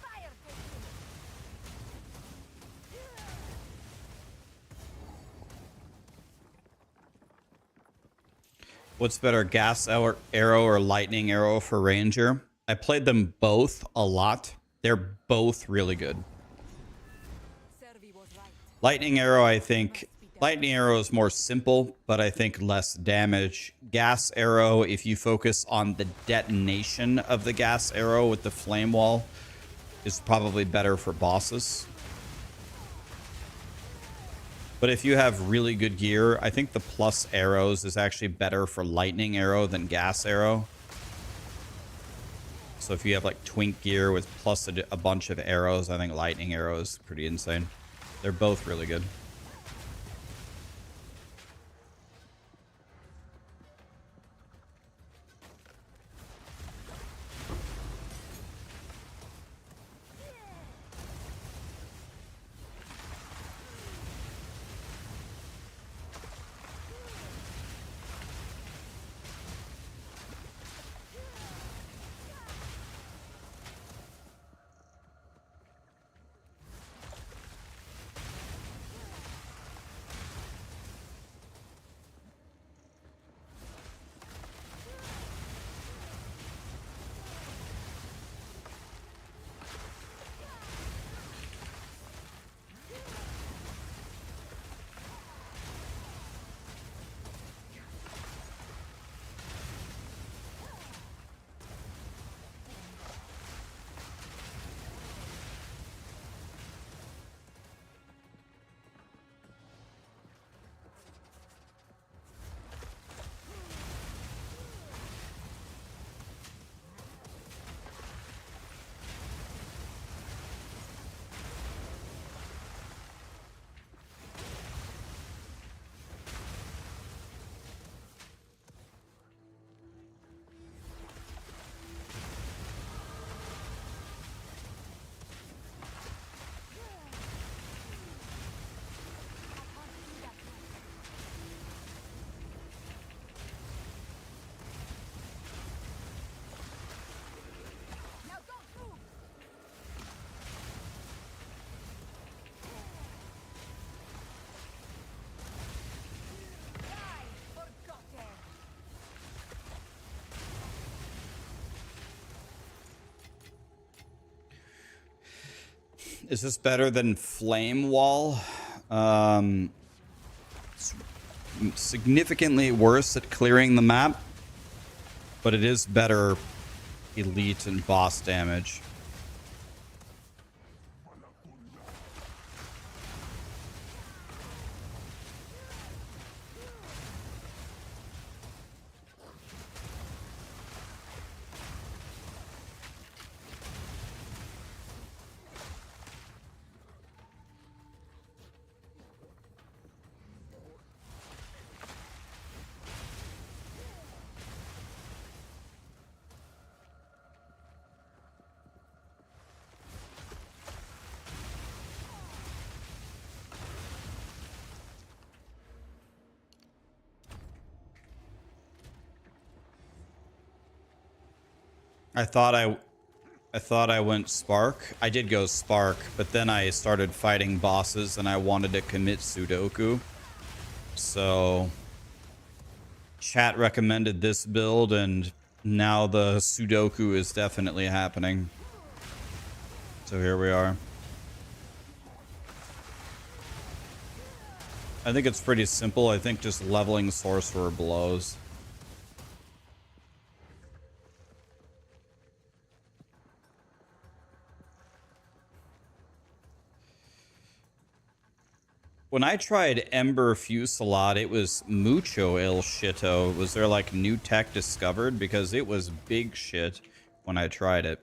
Fire taking. What's better, gas arrow or lightning arrow for ranger? I played them both a lot. They're both really good. Servi was right. Lightning arrow, I think. Lightning arrow is more simple, but I think less damage. Gas arrow, if you focus on the detonation of the gas arrow with the flame wall, is probably better for bosses. But if you have really good gear, I think the plus arrows is actually better for lightning arrow than gas arrow. So if you have like twink gear with plus a bunch of arrows, I think lightning arrow is pretty insane. They're both really good. Is this better than Flame Wall? It's significantly worse at clearing the map, but it is better elite and boss damage. I thought I went Spark. I did go Spark, but then I started fighting bosses and I wanted to commit Sudoku. So chat recommended this build and now the Sudoku is definitely happening. So here we are. I think it's pretty simple. I think just leveling Sorcerer blows. When I tried Ember Fusillade, it was mucho el shito. Was there like new tech discovered? Because it was big shit when I tried it.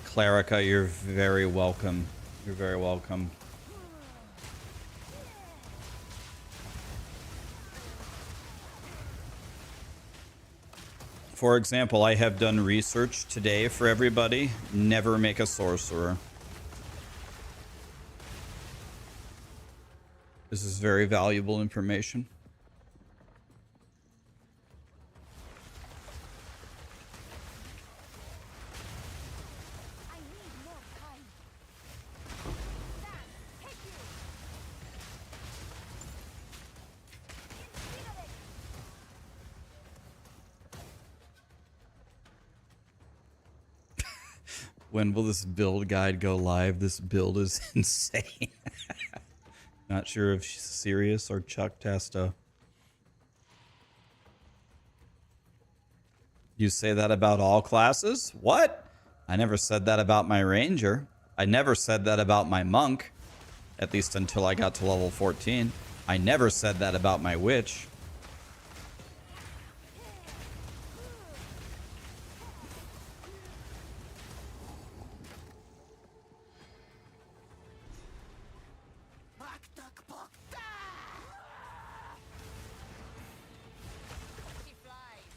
Clarica, you're very welcome. You're very welcome. For example, I have done research today for everybody. Never make a sorcerer. This is very valuable information. When will this build guide go live? This build is insane. Not sure if she's serious or Chuck Testa. You say that about all classes? What? I never said that about my ranger. I never said that about my monk. At least until I got to level 14. I never said that about my witch.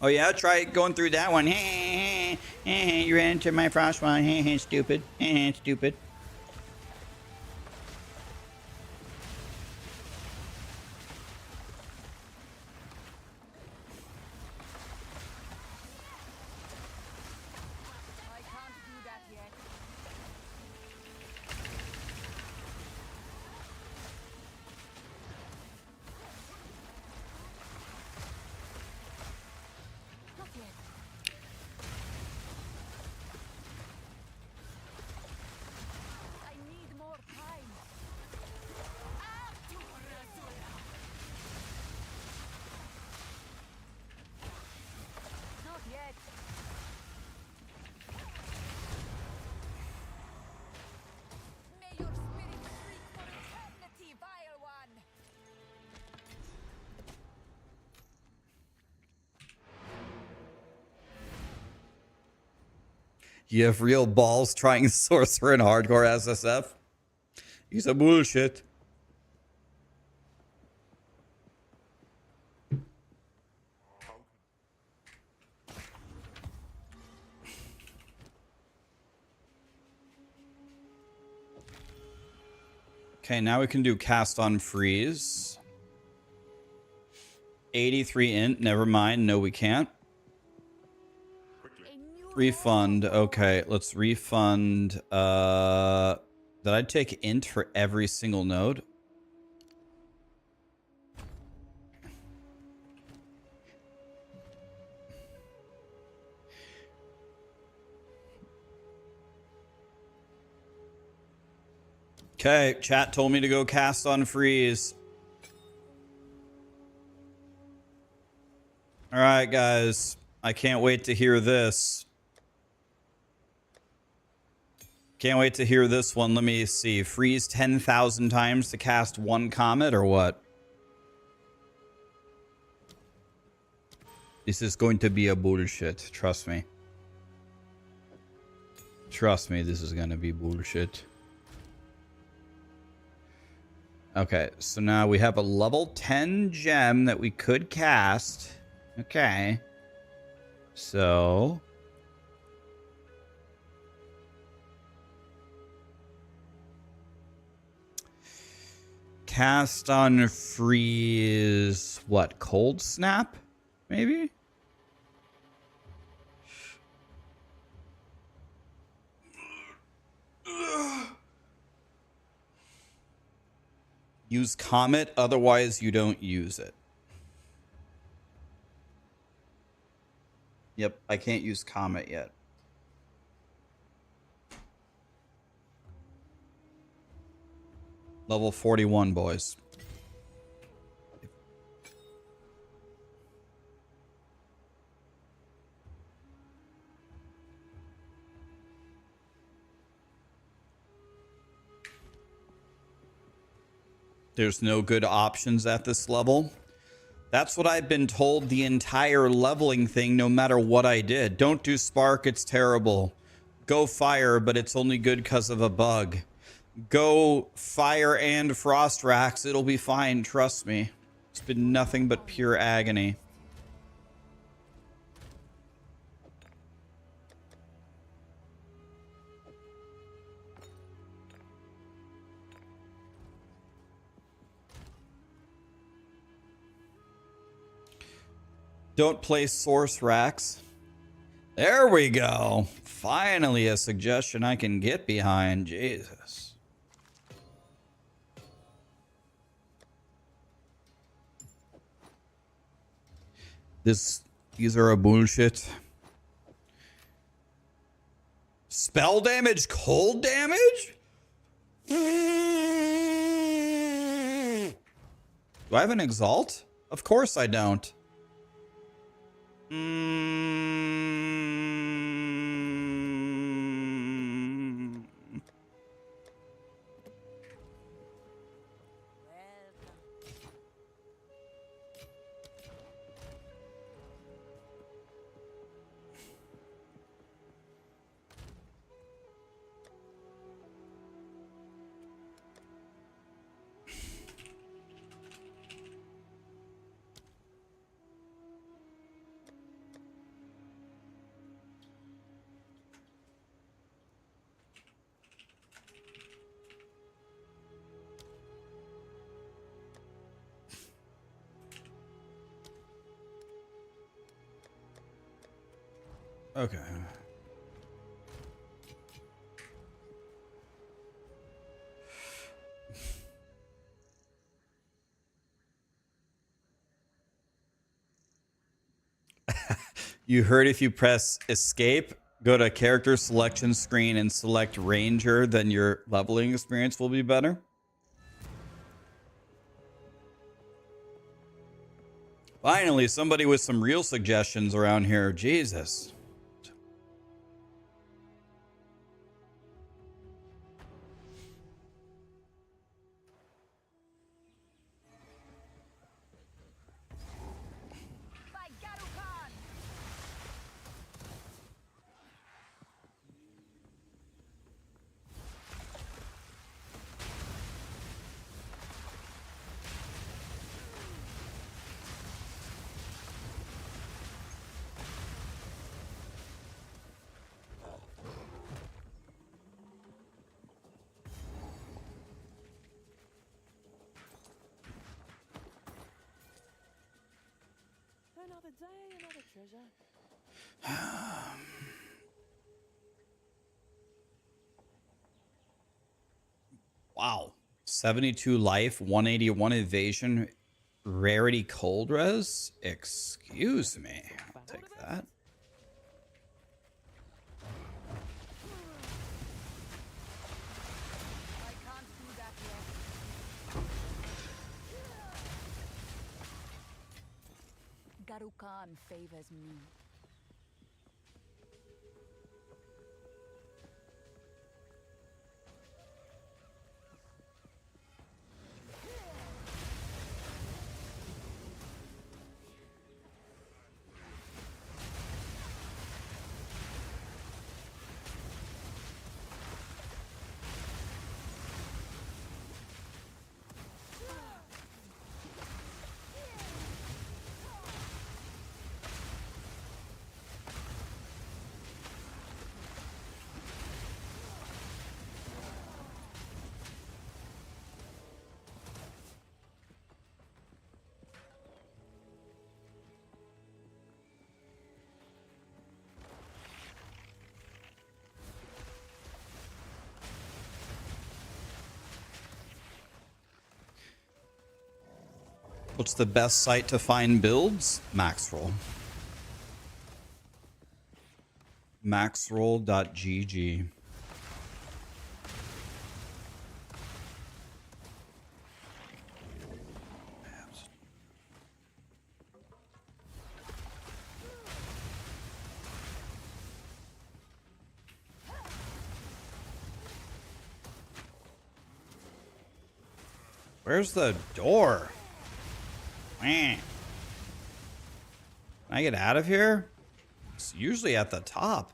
Oh yeah, try going through that one. You ran into my frost one. Stupid. Stupid. I can't do that yet. Not yet. I need more time. Not yet. May your spirit shriek for eternity, vile one. You have real balls trying sorcerer in hardcore SSF? He's a bullshit. Okay, now we can do cast on freeze. 83 int, never mind. No, we can't. Refund. Okay, let's refund. Did I take int for every single node? Okay, chat told me to go cast on freeze. All right, guys. I can't wait to hear this. Can't wait to hear this one. Let me see. Freeze 10,000 times to cast one comet or what? This is going to be a bullshit. Trust me. Trust me, this is going to be bullshit. Okay, so now we have a level 10 gem that we could cast. Okay. So... cast on freeze... what? Cold snap? Maybe? Use Comet, otherwise you don't use it. Yep, I can't use Comet yet. Level 41, boys. There's no good options at this level. That's what I've been told the entire leveling thing, no matter what I did. Don't do Spark, it's terrible. Go Fire, but it's only good because of a bug. Go Fire and Frost Rax, it'll be fine, trust me. It's been nothing but pure agony. Don't play Sorcerax. There we go. Finally a suggestion I can get behind. Jesus. These are a bullshit. Spell damage, cold damage? Do I have an Exalt? Of course I don't. Okay. You heard if you press escape, go to character selection screen and select Ranger, then your leveling experience will be better. Finally, somebody with some real suggestions around here. Jesus. Another day, another treasure. Wow. 72 life, 181 evasion, rarity cold res? Excuse me. I'll take that. I can't do Darukan favors me. What's the best site to find builds? Maxroll. Maxroll.gg. Where's the door? Man. Can I get out of here? It's usually at the top.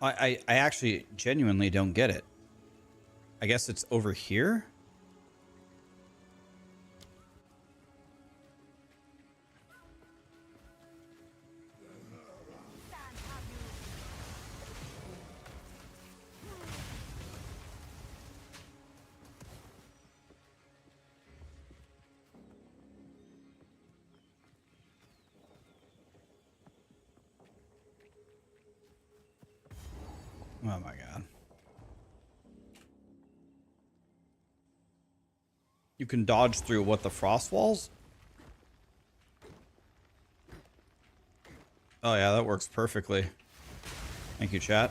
I actually genuinely don't get it. I guess it's over here? Oh my god. You can dodge through what, the frost walls? Oh yeah, that works perfectly. Thank you, chat.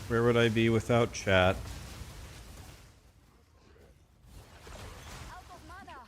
Where would I be without chat? Out of mana.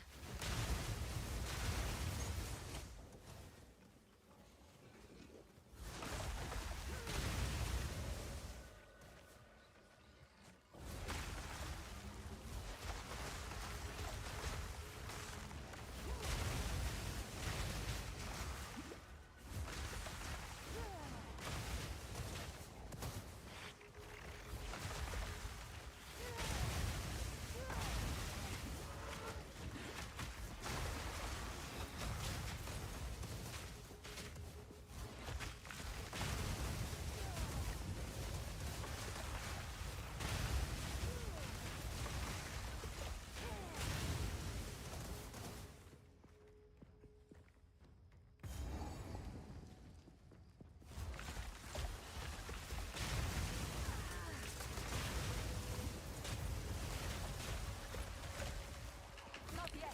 Not yet.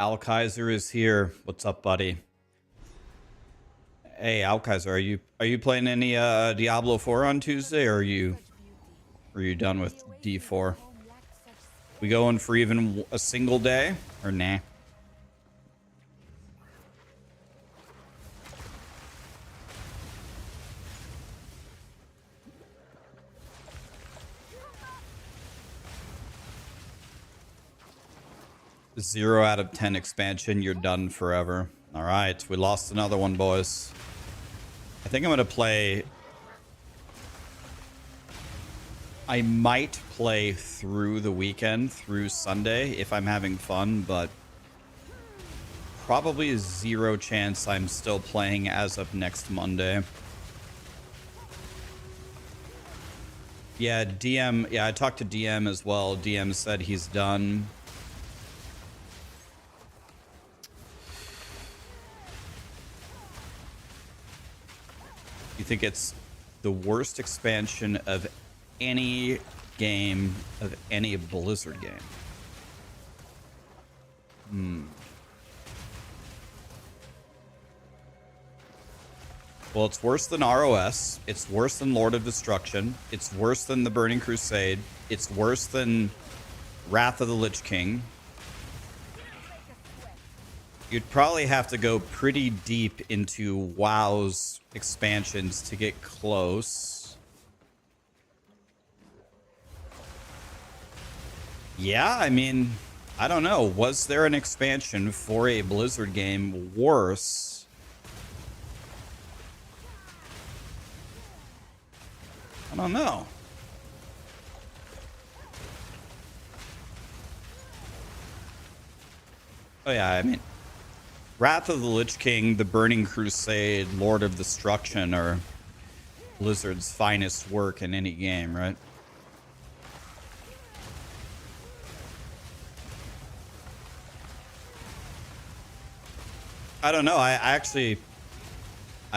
Al Kaiser is here. What's up, buddy? Hey, Al Kaiser, are you playing any Diablo 4 on Tuesday, or are you done with D4? Home lacked such We going for even a single day or nah? Zero out of 10 expansion. You're done forever. All right. We lost another one, boys. I think I'm going to play. I might play through the weekend, through Sunday, if I'm having fun, but probably a zero chance I'm still playing as of next Monday. Yeah, DM. Yeah, I talked to DM as well. DM said he's done. You think it's the worst expansion of any game, of any Blizzard game? Well, it's worse than ROS. It's worse than Lord of Destruction. It's worse than the Burning Crusade. It's worse than Wrath of the Lich King. You'd probably have to go pretty deep into WoW's expansions to get close. Yeah, I mean, I don't know. Was there an expansion for a Blizzard game worse? I don't know. Oh yeah, I mean, Wrath of the Lich King, the Burning Crusade, Lord of Destruction are Blizzard's finest work in any game, right? I don't know. I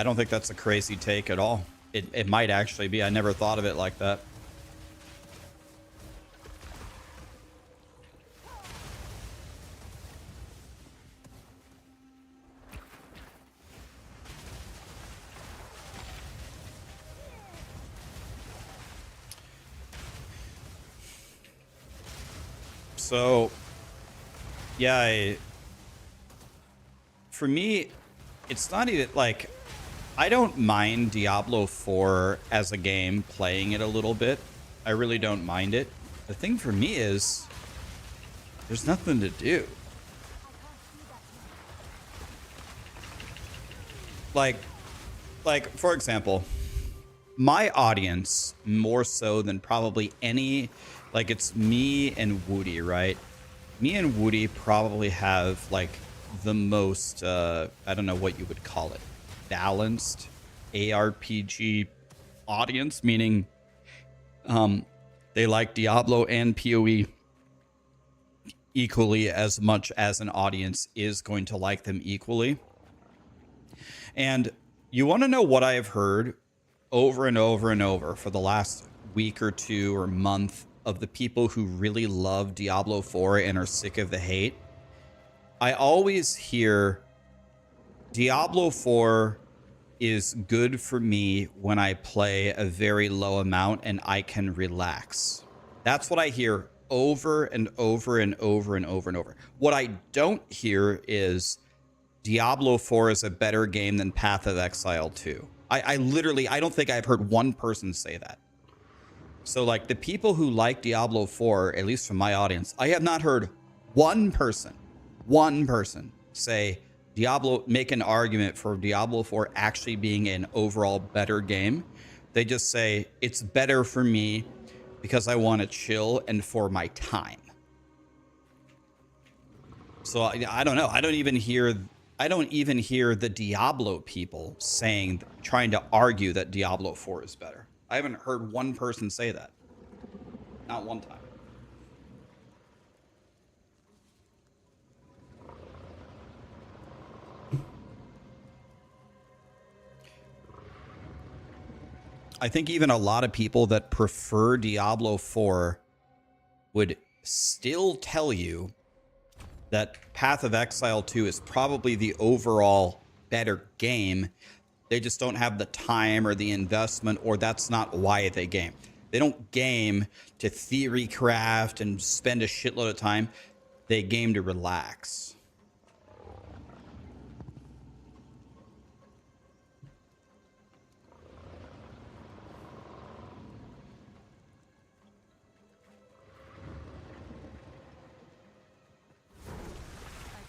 don't think that's a crazy take at all. It might actually be. I never thought of it like that. So, yeah, for me, it's not even like, I don't mind Diablo 4 as a game, playing it a little bit. I really don't mind it. The thing for me is, there's nothing to do. Like, for example, my audience, more so than probably any, like, it's me and Woody, right? Me and Woody probably have, like, the most, I don't know what you would call it, balanced ARPG audience, meaning they like Diablo and PoE equally as much as an audience is going to like them equally. And you want to know what I have heard over and over and over for the last week or two or month of the people who really love Diablo 4 and are sick of the hate? I always hear Diablo 4 is good for me when I play a very low amount and I can relax. That's what I hear over and over and over and over and over. What I don't hear is Diablo 4 is a better game than Path of Exile 2. I literally, I don't think I've heard one person say that. So, like, the people who like Diablo 4, at least from my audience, I have not heard one person say Diablo, make an argument for Diablo 4 actually being an overall better game. They just say it's better for me because I want to chill and for my time. So I don't know. I don't even hear the Diablo people trying to argue that Diablo 4 is better. I haven't heard one person say that. Not one time. I think even a lot of people that prefer Diablo 4 would still tell you that Path of Exile 2 is probably the overall better game. They just don't have the time or the investment, or that's not why they game. They don't game to theory craft and spend a shitload of time. They game to relax. I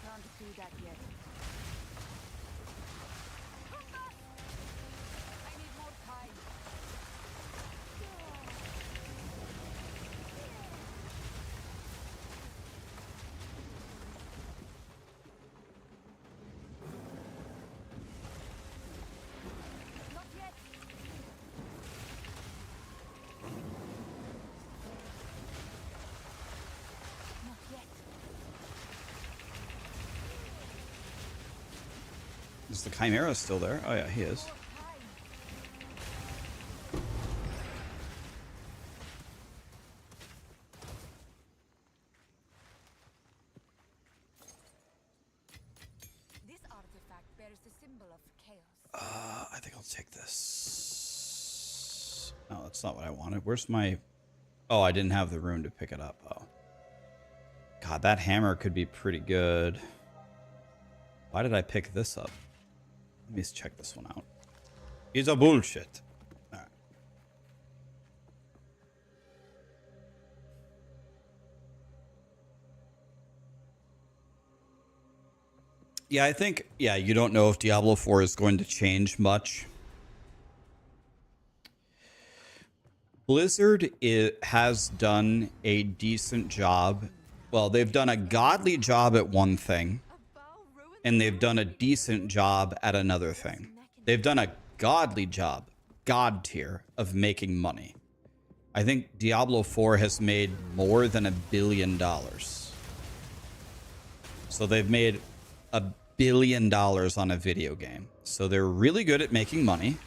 can't do that yet. I need more time. Not yet. Not yet. Is the Chimera still there? Oh yeah, he is. More time. This artifact bears the symbol of chaos. I think I'll take this. No, that's not what I wanted. Where's my... Oh, I didn't have the room to pick it up. Oh. God, that hammer could be pretty good. Why did I pick this up? Let me check this one out. It's a bullshit. All right. Yeah, I think, yeah, you don't know if Diablo 4 is going to change much. Blizzard has done a decent job. Well, they've done a godly job at one thing, and they've done a decent job at another thing. They've done a godly job, god tier, of making money. I think Diablo 4 has made more than $1 billion. So they've made $1 billion on a video game. So they're really good at making money.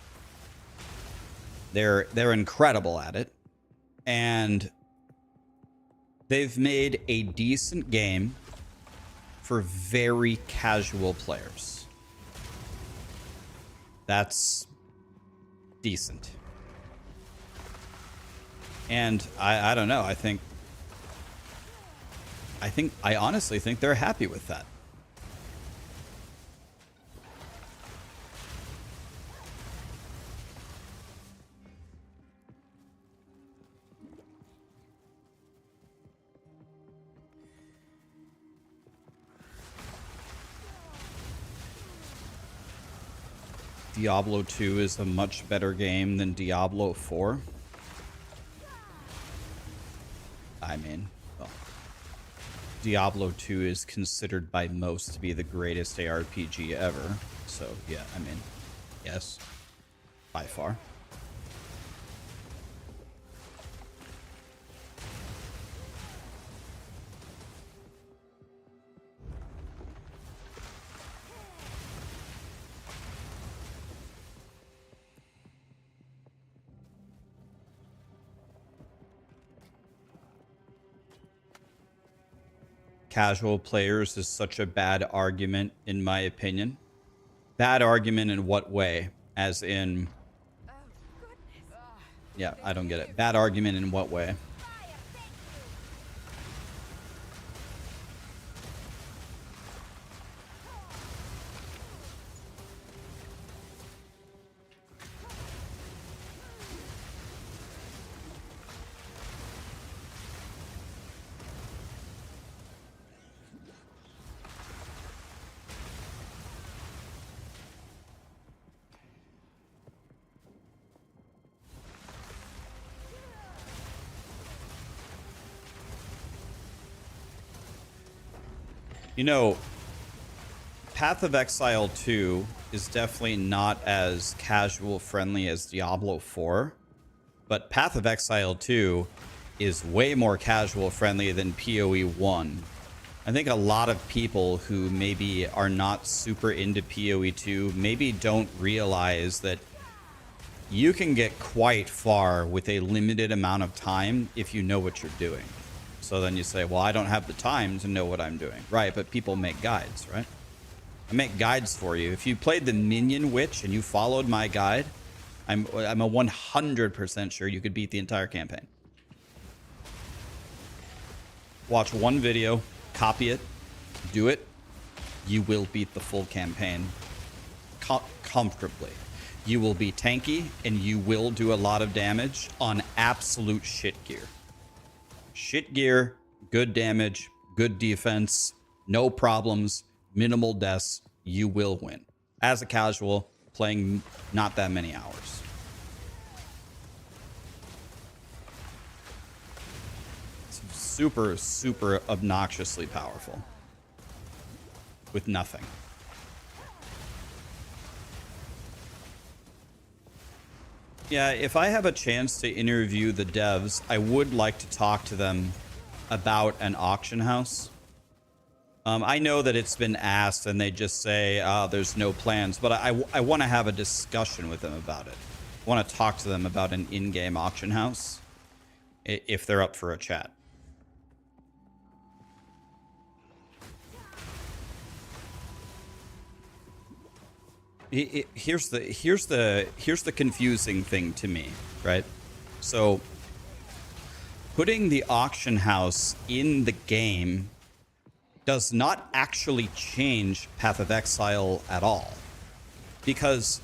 They're incredible at it. And they've made a decent game for very casual players. That's decent. And I don't know, I honestly think they're happy with that. Diablo 2 is a much better game than Diablo 4. I mean, well, Diablo 2 is considered by most to be the greatest ARPG ever. So, yeah, I mean, yes, by far. Casual players is such a bad argument, in my opinion. Bad argument in what way? As in... Yeah, I don't get it. Bad argument in what way? You know, Path of Exile 2 is definitely not as casual friendly as Diablo 4, but Path of Exile 2 is way more casual friendly than PoE1. I think a lot of people who maybe are not super into PoE2 maybe don't realize that you can get quite far with a limited amount of time if you know what you're doing. So then you say, well, I don't have the time to know what I'm doing. Right, but people make guides, right? I make guides for you. If you played the Minion Witch and you followed my guide, I'm a 100% sure you could beat the entire campaign. Watch one video, copy it, do it. You will beat the full campaign comfortably. You will be tanky, and you will do a lot of damage on absolute shit gear. Shit gear, good damage, good defense, no problems, minimal deaths. You will win. As a casual, playing not that many hours. It's super, super obnoxiously powerful. With nothing. Yeah, if I have a chance to interview the devs, I would like to talk to them about an auction house. I know that it's been asked and they just say, there's no plans, but I want to have a discussion with them about it. I want to talk to them about an in-game auction house if they're up for a chat. Here's the confusing thing to me, right? So putting the auction house in the game does not actually change Path of Exile at all, because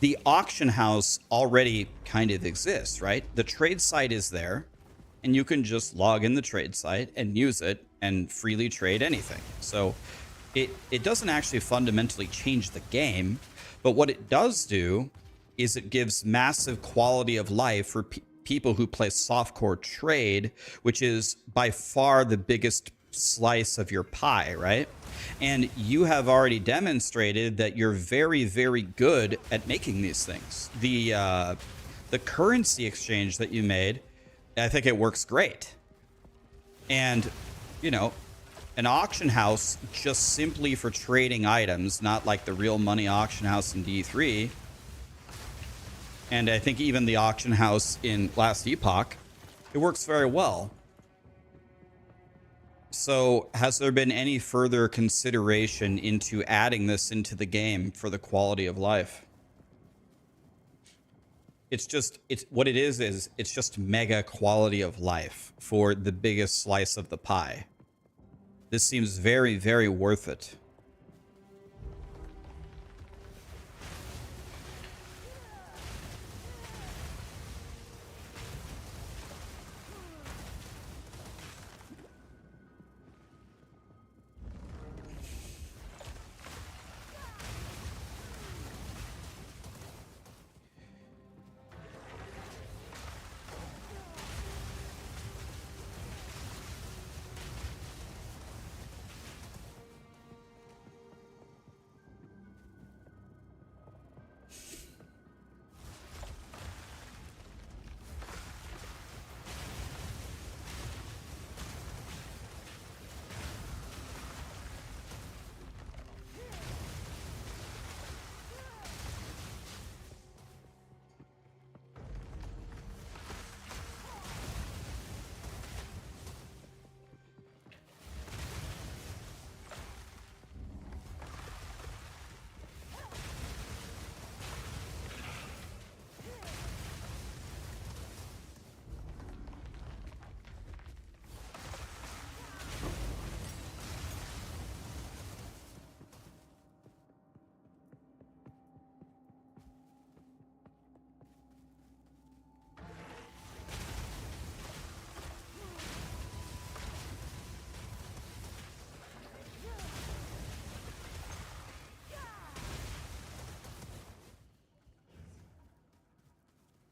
the auction house already kind of exists, right? The trade site is there, and you can just log in the trade site and use it and freely trade anything. So it doesn't actually fundamentally change the game. But what it does do is it gives massive quality of life for people who play softcore trade, which is by far the biggest slice of your pie, right? And you have already demonstrated that you're very, very good at making these things. The currency exchange that you made, I think it works great. And, you know, an auction house just simply for trading items, not like the real money auction house in D3. And I think even the auction house in last Epoch, it works very well. So has there been any further consideration into adding this into the game for the quality of life? It's what it is it's just mega quality of life for the biggest slice of the pie. This seems very, very worth it.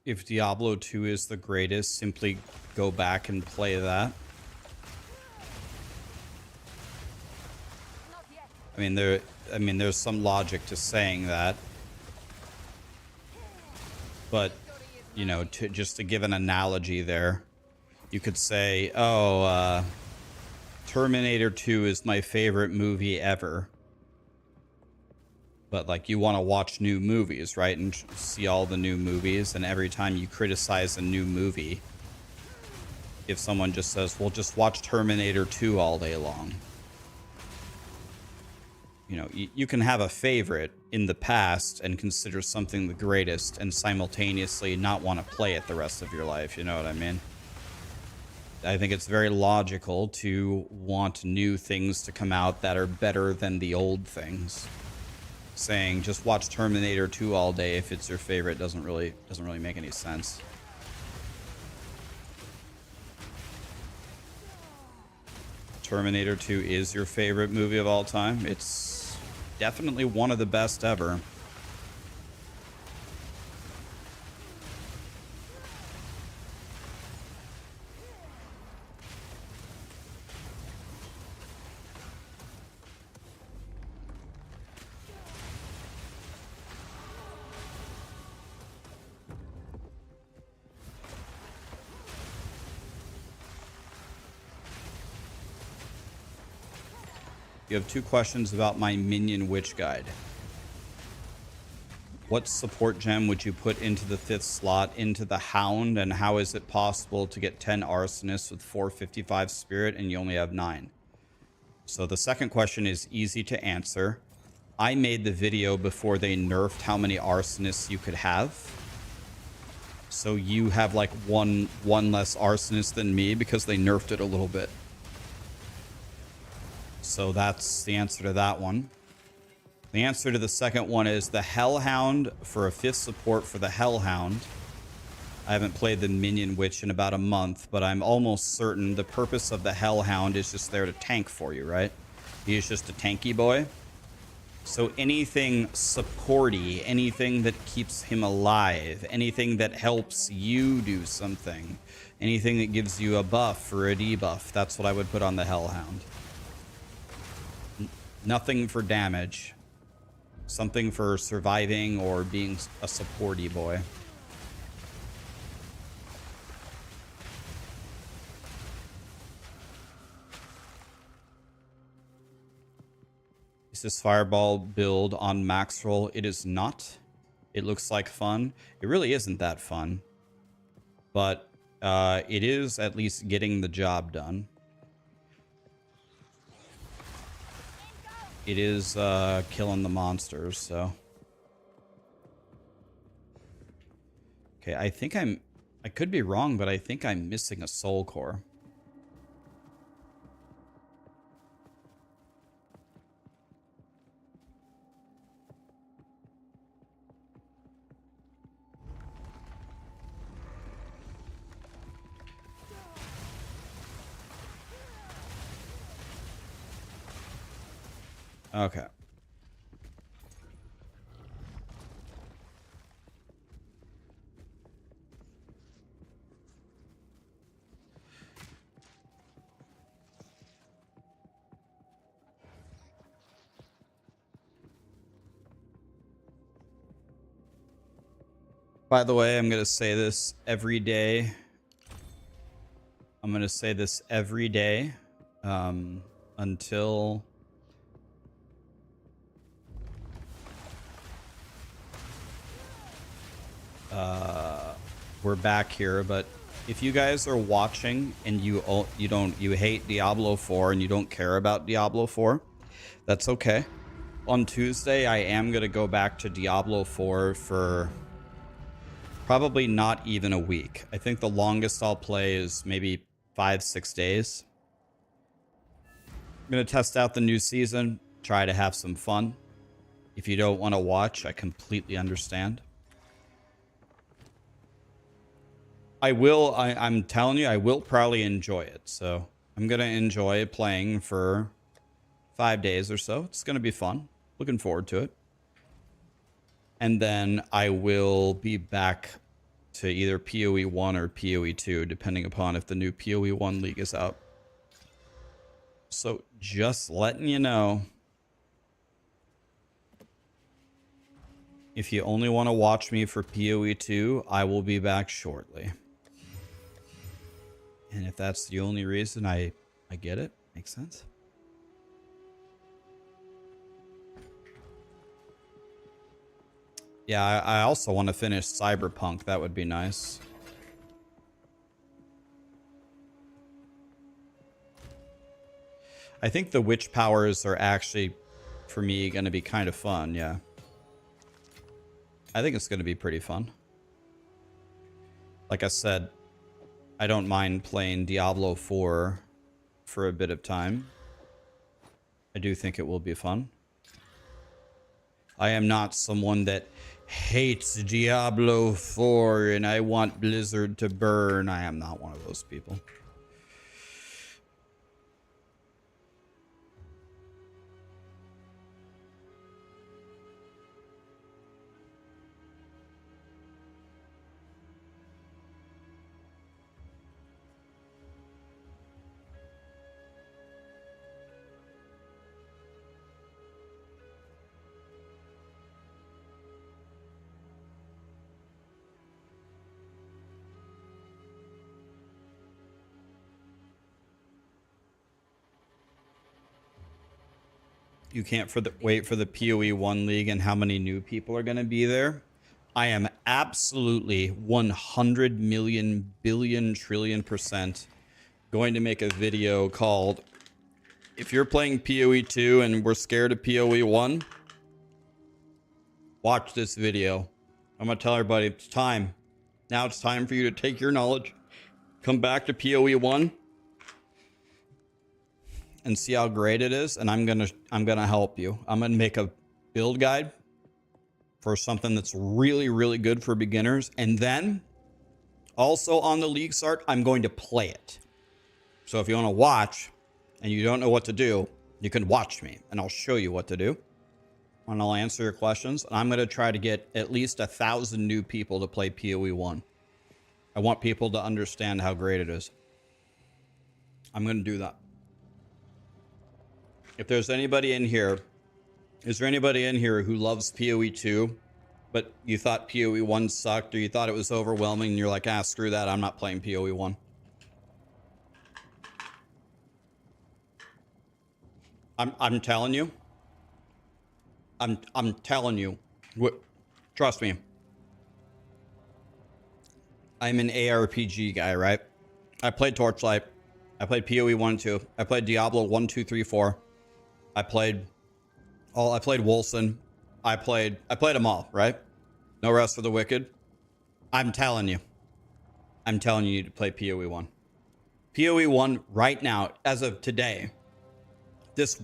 If Diablo 2 is the greatest, simply go back and play that. I mean, there's some logic to saying that. But, you know, just to give an analogy there, you could say, oh, Terminator 2 is my favorite movie ever. But, like, you want to watch new movies, right? And see all the new movies. And every time you criticize a new movie, if someone just says, well, just watch Terminator 2 all day long. you know, you can have a favorite in the past and consider something the greatest and simultaneously not want to play it the rest of your life. You know what I mean? I think it's very logical to want new things to come out that are better than the old things. Saying just watch Terminator 2 all day if it's your favorite doesn't really make any sense. Terminator 2 is your favorite movie of all time. It's definitely one of the best ever. You have 2 questions about my Minion Witch Guide. What support gem would you put into the 5th slot into the Hound, and how is it possible to get 10 Arsonists with 455 Spirit and you only have 9? So the second question is easy to answer. I made the video before they nerfed how many Arsonists you could have. So you have like one less Arsonist than me because they nerfed it a little bit. So that's the answer to that one. The answer to the second one is the Hellhound for a 5th support for the Hellhound. I haven't played the Minion Witch in about a month, but I'm almost certain the purpose of the Hellhound is just there to tank for you, right? He is just a tanky boy. So anything supporty, anything that keeps him alive, anything that helps you do something, anything that gives you a buff or a debuff, that's what I would put on the Hellhound. Nothing for damage. Something for surviving or being a supporty boy. Is this Fireball build on max roll? It is not. It looks like fun. It really isn't that fun. But it is at least getting the job done. It is killing the monsters, so. Okay, I think I could be wrong, but I think I'm missing a soul core. Okay. By the way, I'm going to say this every day. I'm going to say this every day until we're back here. But if you guys are watching and you hate Diablo 4 and you don't care about Diablo 4, that's okay. On Tuesday, I am going to go back to Diablo 4 for probably not even a week. I think the longest I'll play is maybe 5-6 days. I'm going to test out the new season, try to have some fun. If you don't want to watch, I completely understand. I will, I'm telling you, I will probably enjoy it. So I'm going to enjoy playing for 5 days or so. It's going to be fun. Looking forward to it. And then I will be back to either POE1 or POE2, depending upon if the new POE1 league is out. So just letting you know. If you only want to watch me for POE2, I will be back shortly. And if that's the only reason, I get it. Makes sense. Yeah, I also want to finish Cyberpunk. That would be nice. I think the witch powers are actually for me going to be kind of fun, yeah. I think it's going to be pretty fun. Like I said, I don't mind playing Diablo 4 for a bit of time. I do think it will be fun. I am not someone that hates Diablo 4 and I want Blizzard to burn. I am not one of those people. You can't wait for the PoE1 League and how many new people are going to be there. I am absolutely 100 million billion trillion % going to make a video called if you're playing PoE2 and we're scared of PoE1, watch this video. I'm going to tell everybody it's time. Now it's time for you to take your knowledge, come back to PoE1 and see how great it is, and I'm gonna help you. I'm gonna make a build guide for something that's really, really good for beginners, and then also on the league start, I'm going to play it. So if you want to watch and you don't know what to do, you can watch me, and I'll show you what to do, and I'll answer your questions. And I'm gonna try to get at least 1,000 new people to play PoE1. I want people to understand how great it is. I'm gonna do that. If there's anybody in here, is there anybody in here who loves PoE2, but you thought PoE1 sucked or you thought it was overwhelming and you're like, ah, screw that, I'm not playing PoE1? I'm telling you. I'm telling you. Trust me. I'm an ARPG guy, right? I played Torchlight. I played PoE 1 and 2. I played Diablo 1, 2, 3, 4. I played Wolcen. I played them all, right? No Rest for the Wicked. I'm telling you need to play PoE 1. PoE 1 right now, as of today. This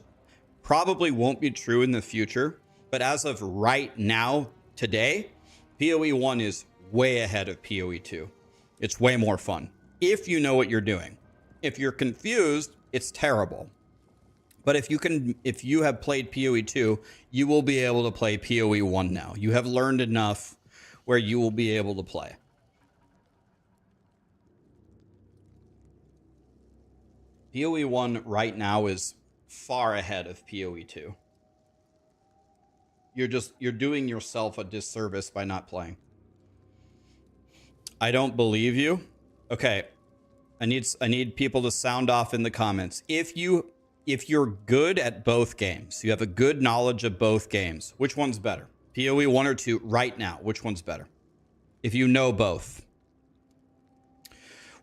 probably won't be true in the future, but as of right now, today, PoE 1 is way ahead of PoE 2. It's way more fun if you know what you're doing. If you're confused, it's terrible. But if you have played PoE2, you will be able to play PoE1 now. You have learned enough where you will be able to play. PoE1 right now is far ahead of PoE2. You're doing yourself a disservice by not playing. I don't believe you. Okay. I need people to sound off in the comments. If you're good at both games, you have a good knowledge of both games, which one's better? PoE 1 or 2 right now, which one's better? If you know both.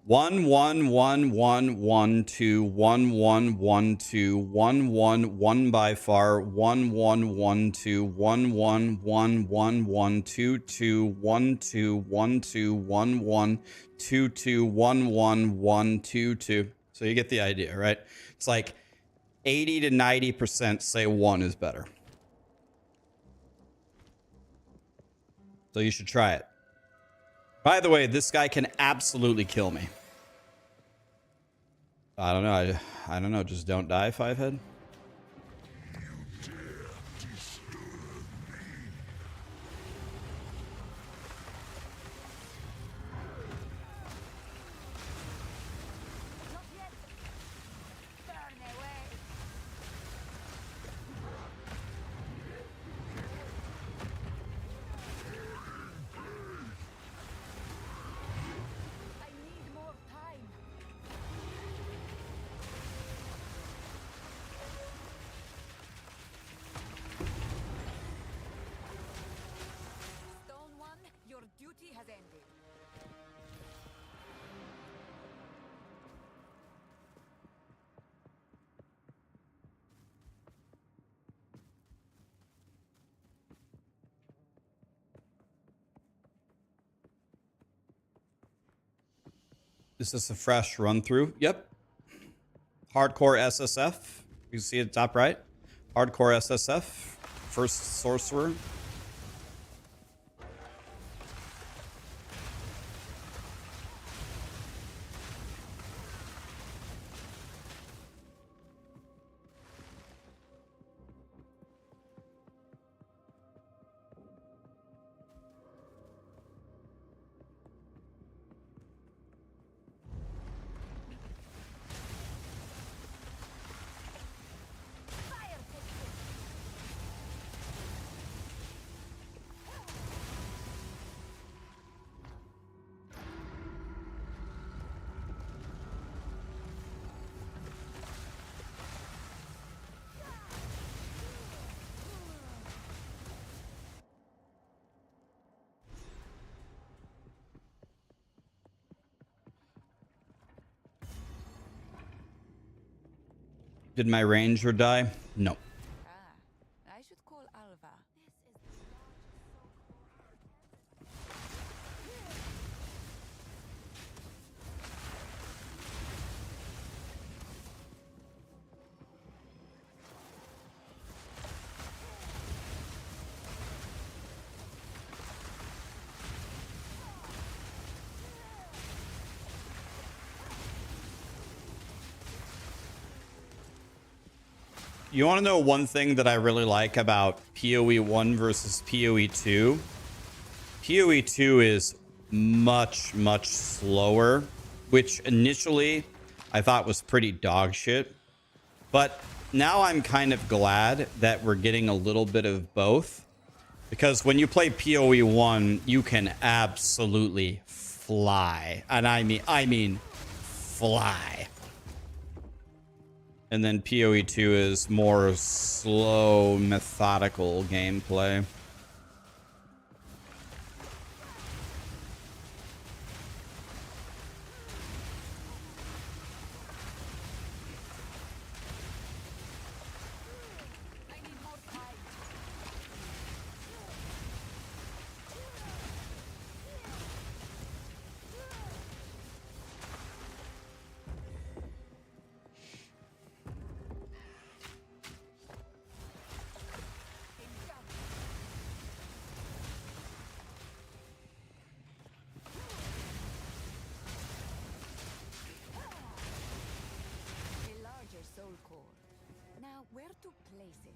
1 1 1 1 1 2 1 1 1 2 1 1 1 by far 1 1 1 2 1 1 1 1 1 2 2 1 2 1 2 1 1 2 2 1 1 1 2 2. So you get the idea, right? It's like 80 to 90% say 1 is better. So you should try it. By the way, this guy can absolutely kill me. I don't know. I don't know. Just don't die, Fivehead. Not yet. Burn away. I need more time. Is this a fresh run through? Yep. Hardcore SSF. You see it top right. Hardcore SSF. First Sorcerer. Did my ranger die? No. Ah, I should call Alva. You want to know one thing that I really like about PoE1 versus PoE2? PoE2 is much, much slower, which initially I thought was pretty dog shit. But now I'm kind of glad that we're getting a little bit of both. Because when you play PoE1, you can absolutely fly. And I mean fly. And then PoE2 is more slow, methodical gameplay. Now, where to place it?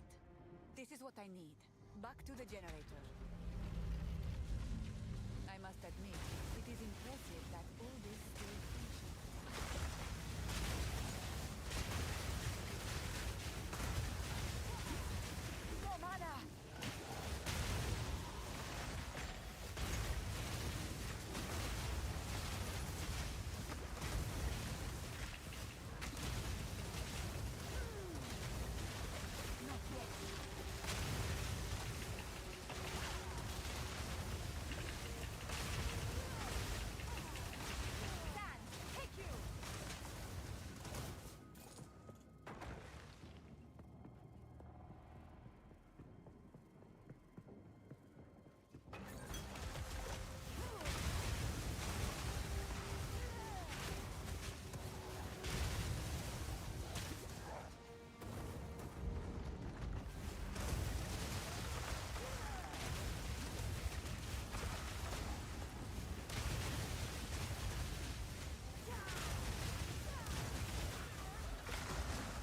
This is what I need. Back to the generator. I must admit, it is impressive that all this still functions. No mana!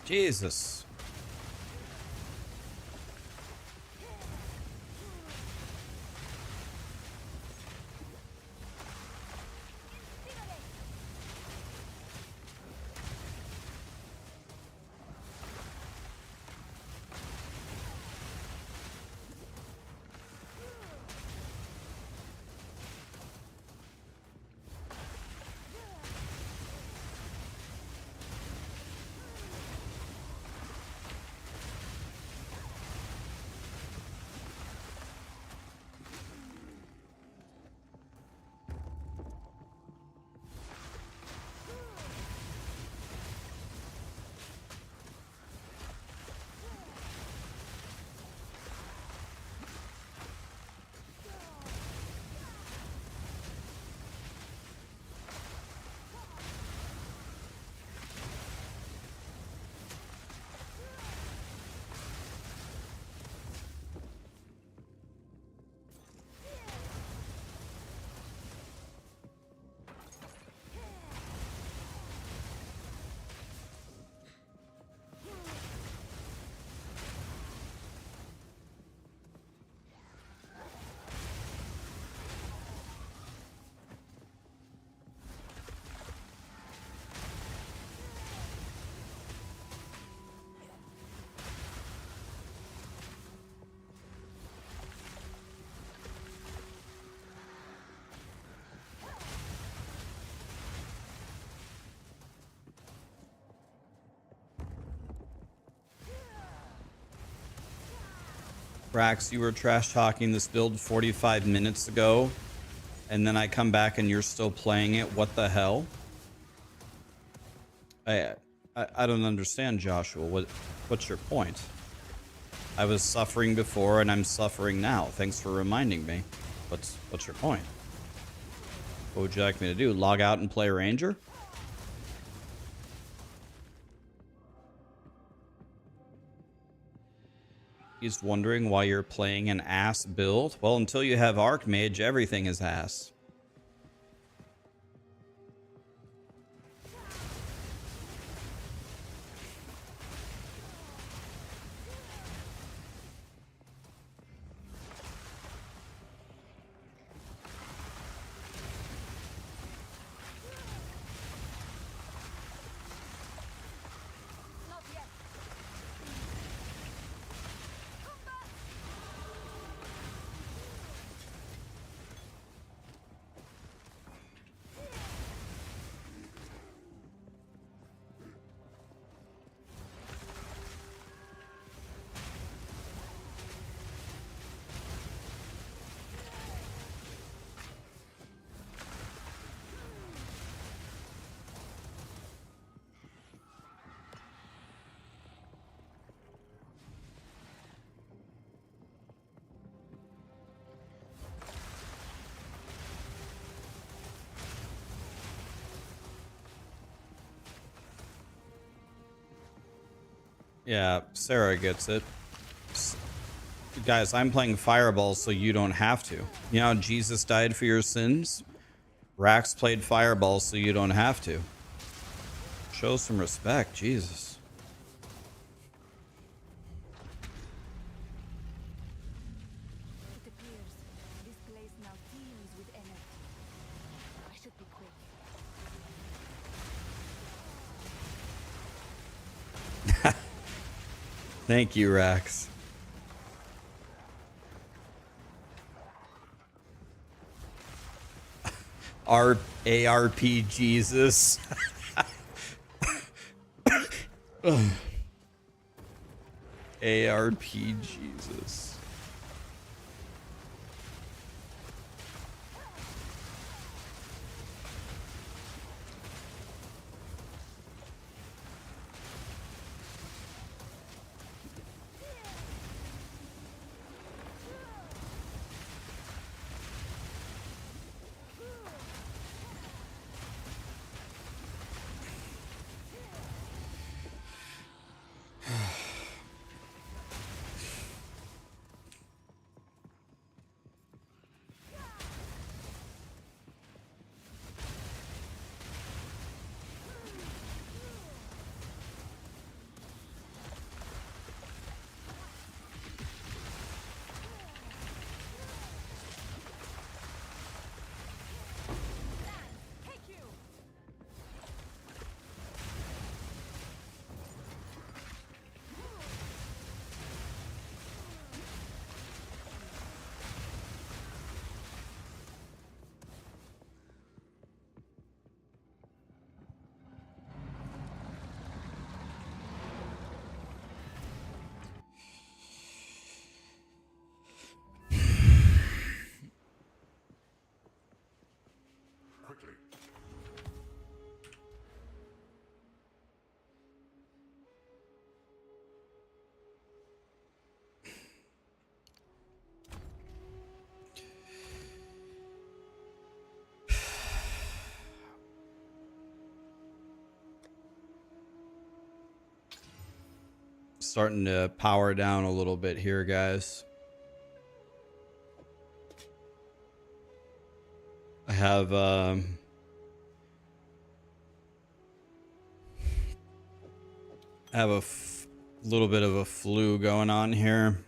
Jesus. Rax, you were trash talking this build 45 minutes ago, and then I come back and you're still playing it. What the hell? I don't understand, Joshua. What's your point? I was suffering before and I'm suffering now. Thanks for reminding me. What's your point? What would you like me to do? Log out and play Ranger? He's wondering why you're playing an ass build. Well, until you have Archmage, everything is ass. Yeah, Sarah gets it. Guys, I'm playing Fireball so you don't have to. You know how Jesus died for your sins? Rax played Fireball so you don't have to. Show some respect, Jesus. It appears this place now teems with energy. I should be quick. Thank you, Rax. ARP Jesus. ARP Jesus. Quickly. Starting to power down a little bit here, guys. I have little bit of a flu going on here.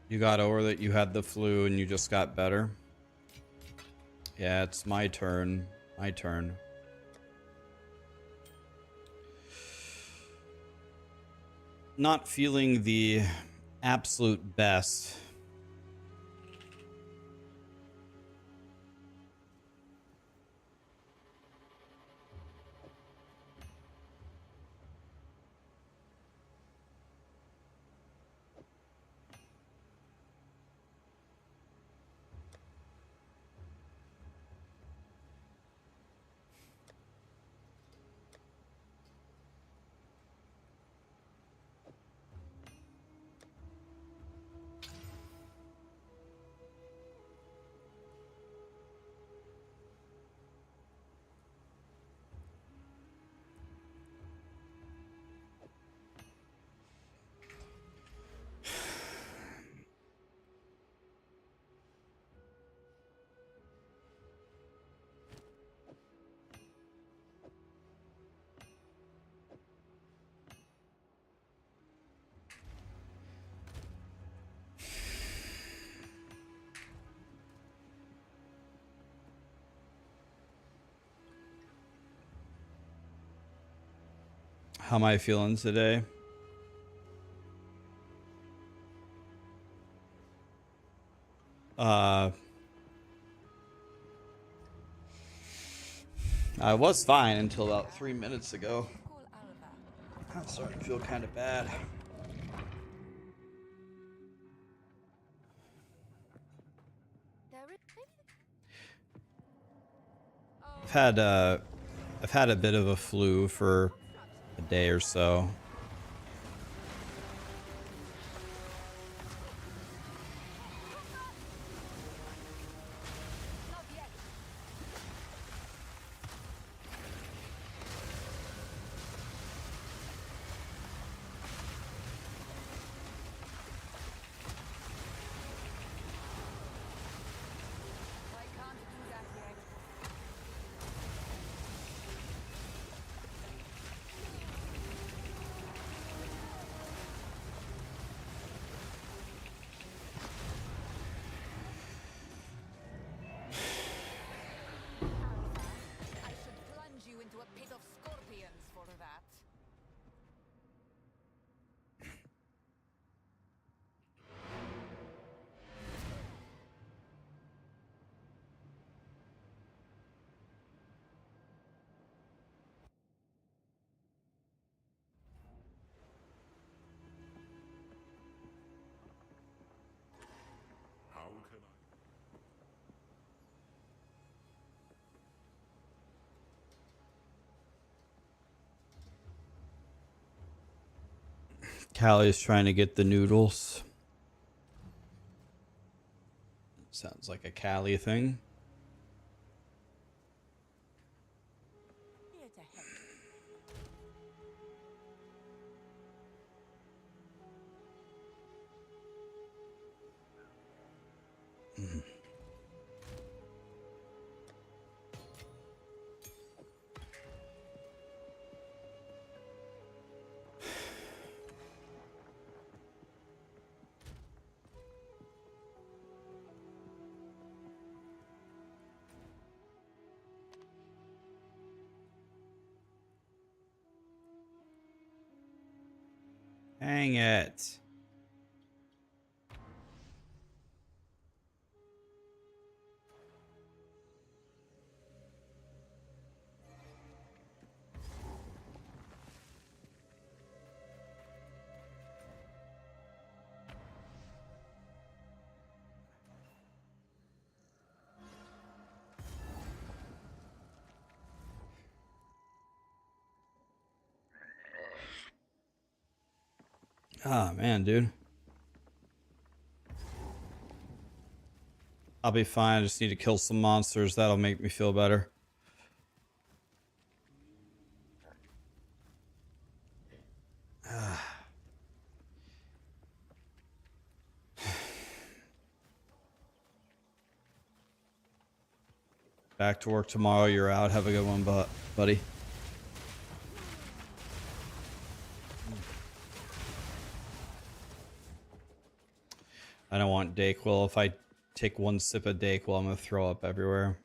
You got over that you had the flu and you just got better? Yeah, it's my turn. My turn. Not feeling the absolute best. How am I feeling today? I was fine until about 3 minutes ago. Call Alva. I'm starting to feel kind of bad. There is I've had a bit of a flu for a day or so. not yet. I can't do that yet. Alpha, I should plunge you into a pit of scorpions for that. How can I? Callie's trying to get the noodles. Sounds like a Callie thing. Here to help. Hang it. Ah, man, dude. I'll be fine. I just need to kill some monsters. That'll make me feel better. Back to work tomorrow. You're out. Have a good one, buddy. I don't want Dayquil. If I take one sip of Dayquil, I'm gonna throw up everywhere.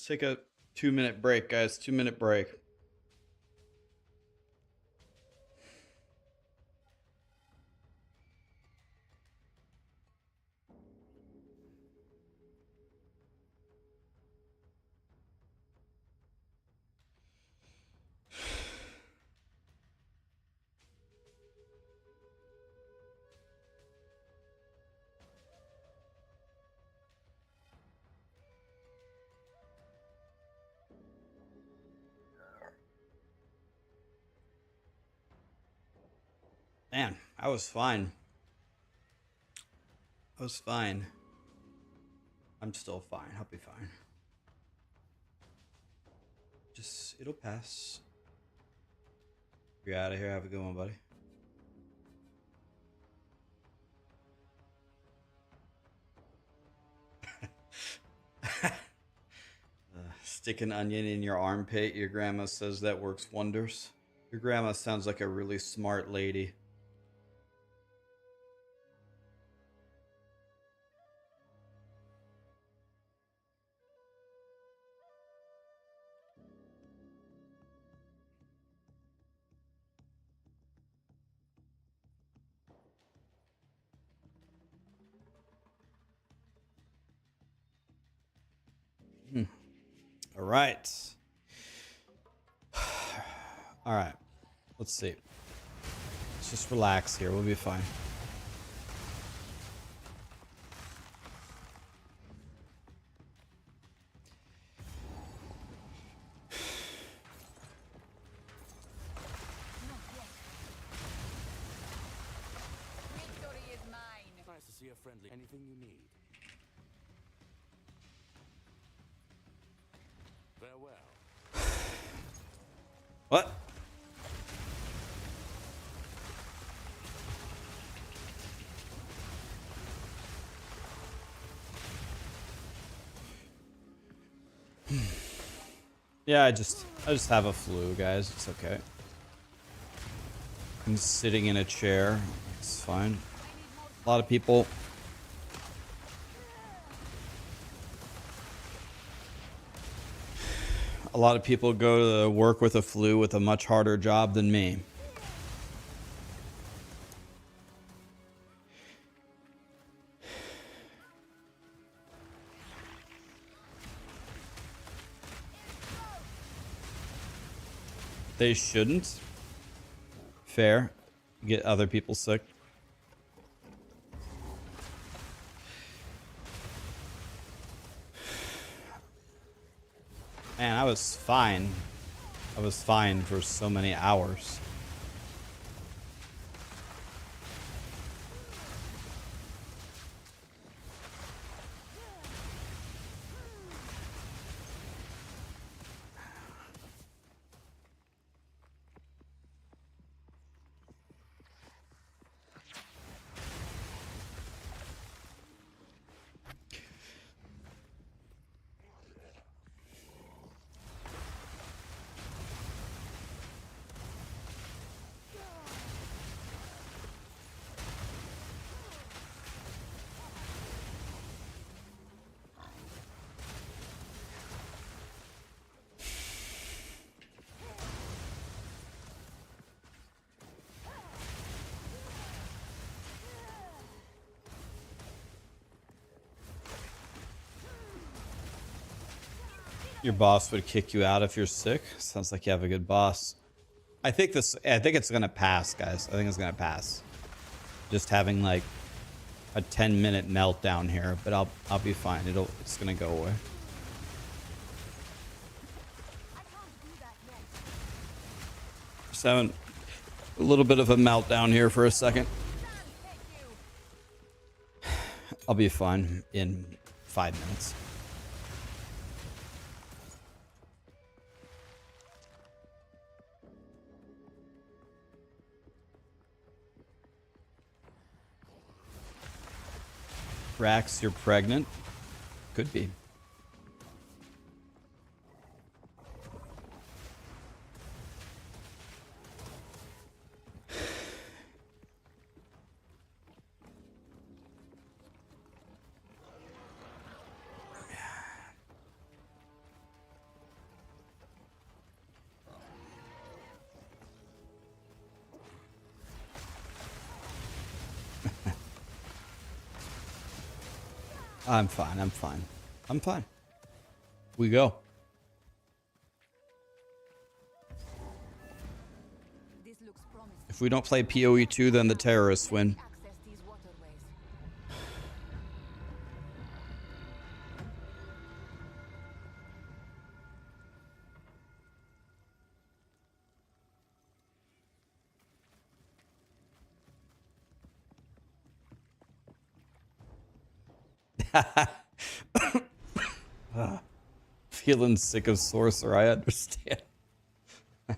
take a 2-minute break, guys. 2-minute break. Man, I was fine. I was fine. I'm still fine. I'll be fine. Just, it'll pass. You're out of here. Have a good one, buddy. Stick an onion in your armpit. Your grandma says that works wonders. Your grandma sounds like a really smart lady. All right. All right. Let's see. Let's just relax here. We'll be fine. Victory is mine. Nice to see a friendly. Anything you need. Farewell. What? Yeah, I just have a flu, guys. It's okay. I'm sitting in a chair. It's fine. A lot of people go to work with a flu with a much harder job than me. They shouldn't. Fair. Get other people sick. Man, I was fine. I was fine for so many hours. Your boss would kick you out if you're sick. Sounds like you have a good boss. I think it's gonna pass, guys. I think it's gonna pass. Just having like a 10-minute meltdown here, but I'll be fine. It's gonna go away. Just having a little bit of a meltdown here for a second. I'll be fine in 5 minutes. Rax, you're pregnant? Could be. I'm fine. I'm fine. I'm fine. We go. This looks promising. If we don't play POE2, then the terrorists win. Access these waterways. Feeling sick of Sorcerer, I understand. Burn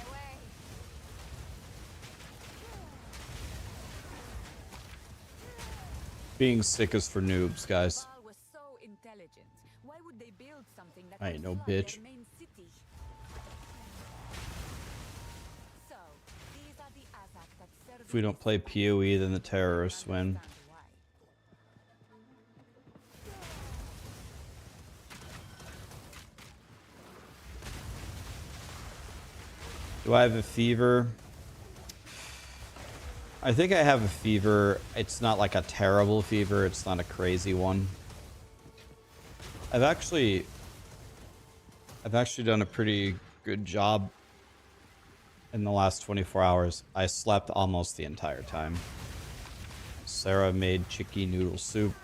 away. Being sick is for noobs, guys. Baal was so intelligent. Why would they build something that I ain't could no flood bitch. their main city? So, these are the Azak that serve If we don't play POE, then the terrorists win. understand why. Do I have a fever? I think I have a fever. It's not like a terrible fever. It's not a crazy one. I've actually done a pretty good job in the last 24 hours. I slept almost the entire time. Sarah made chicky noodle soup.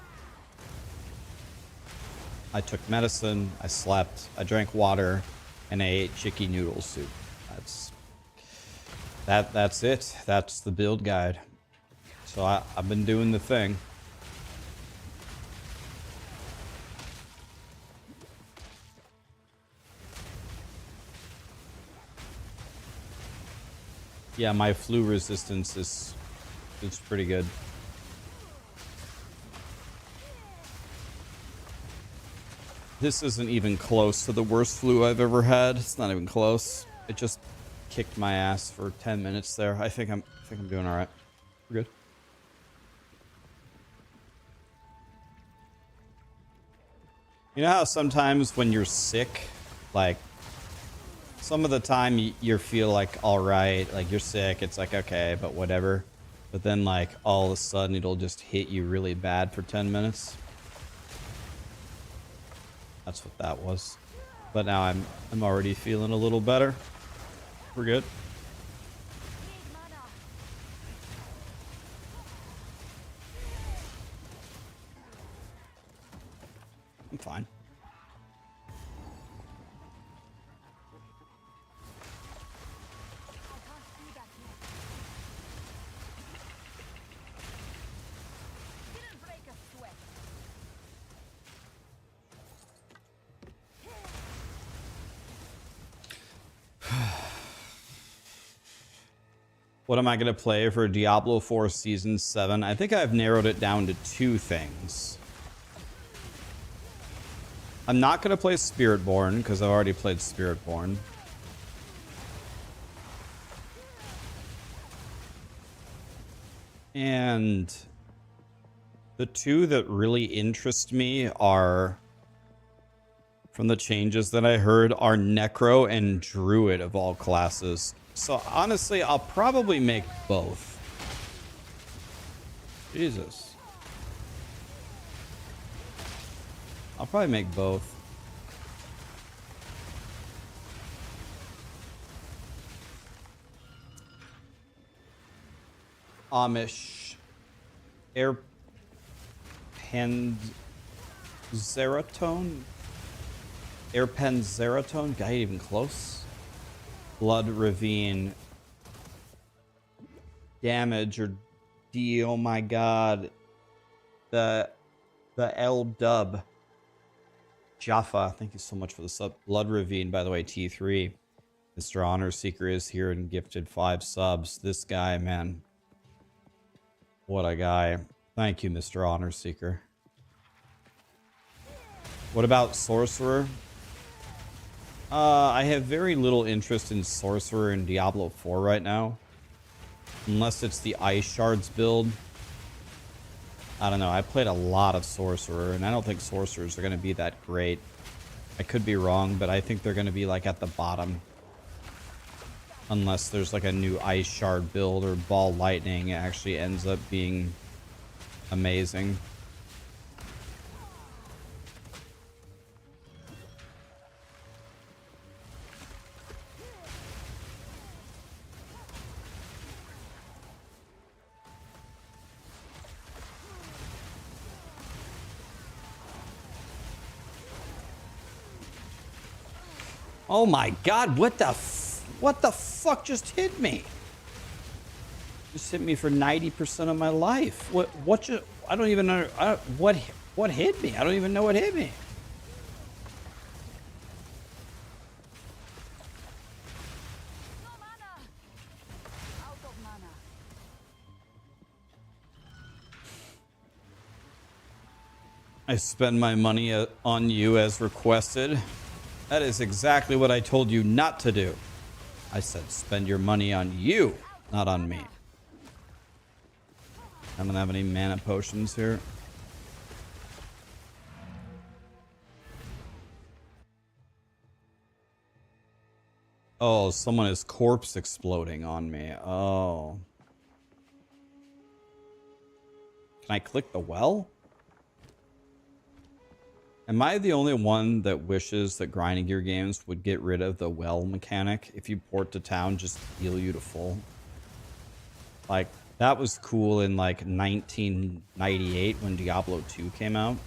I took medicine, I slept, I drank water, and I ate chicky noodle soup. That's it. That's the build guide. So I've been doing the thing. Yeah, my flu resistance is pretty good. This isn't even close to the worst flu I've ever had. It's not even close. It just kicked my ass for 10 minutes there. I think I'm doing all right. We're good. You know how sometimes when you're sick, like some of the time you feel like all right, like you're sick, it's like okay, but whatever. But then like all of a sudden it'll just hit you really bad for 10 minutes. That's what that was. But now I'm already feeling a little better. We're good. I'm fine. Didn't break a sweat. What am I going to play for Diablo 4 Season 7? I think I've narrowed it down to 2 things. I'm not going to play Spiritborn because I've already played Spiritborn. And the 2 that really interest me are, from the changes that I heard, are Necro and Druid of all classes. So honestly, I'll probably make both. Jesus. I'll probably make both. Amish. Airpanzeratone? Airpanzeratone? Got even close? Blood Ravine. Damage or D. Oh my god. The L dub. Jaffa, thank you so much for the sub. Blood Ravine, by the way, T3. Mr. Honor Seeker is here and gifted 5 subs. This guy, man. What a guy. Thank you, Mr. Honor Seeker. What about Sorcerer? I have very little interest in Sorcerer in Diablo 4 right now. Unless it's the Ice Shards build. I don't know. I played a lot of Sorcerer, and I don't think Sorcerers are going to be that great. I could be wrong, but I think they're going to be like at the bottom. Unless there's like a new ice shard build or ball lightning, it actually ends up being amazing. Oh my god, what the fuck just hit me? Just hit me for 90% of my life. What just, I don't even know what hit me? I don't even know what hit me. No mana. Out of mana. I spend my money on you as requested. That is exactly what I told you not to do. I said spend your money on you, not on me. I don't have any mana potions here. Oh, someone is corpse exploding on me. Oh. Can I click the well? Am I the only one that wishes that grinding gear games would get rid of the well mechanic? If you port to town, just heal you to full. Like, that was cool in like 1998 when Diablo 2 came out.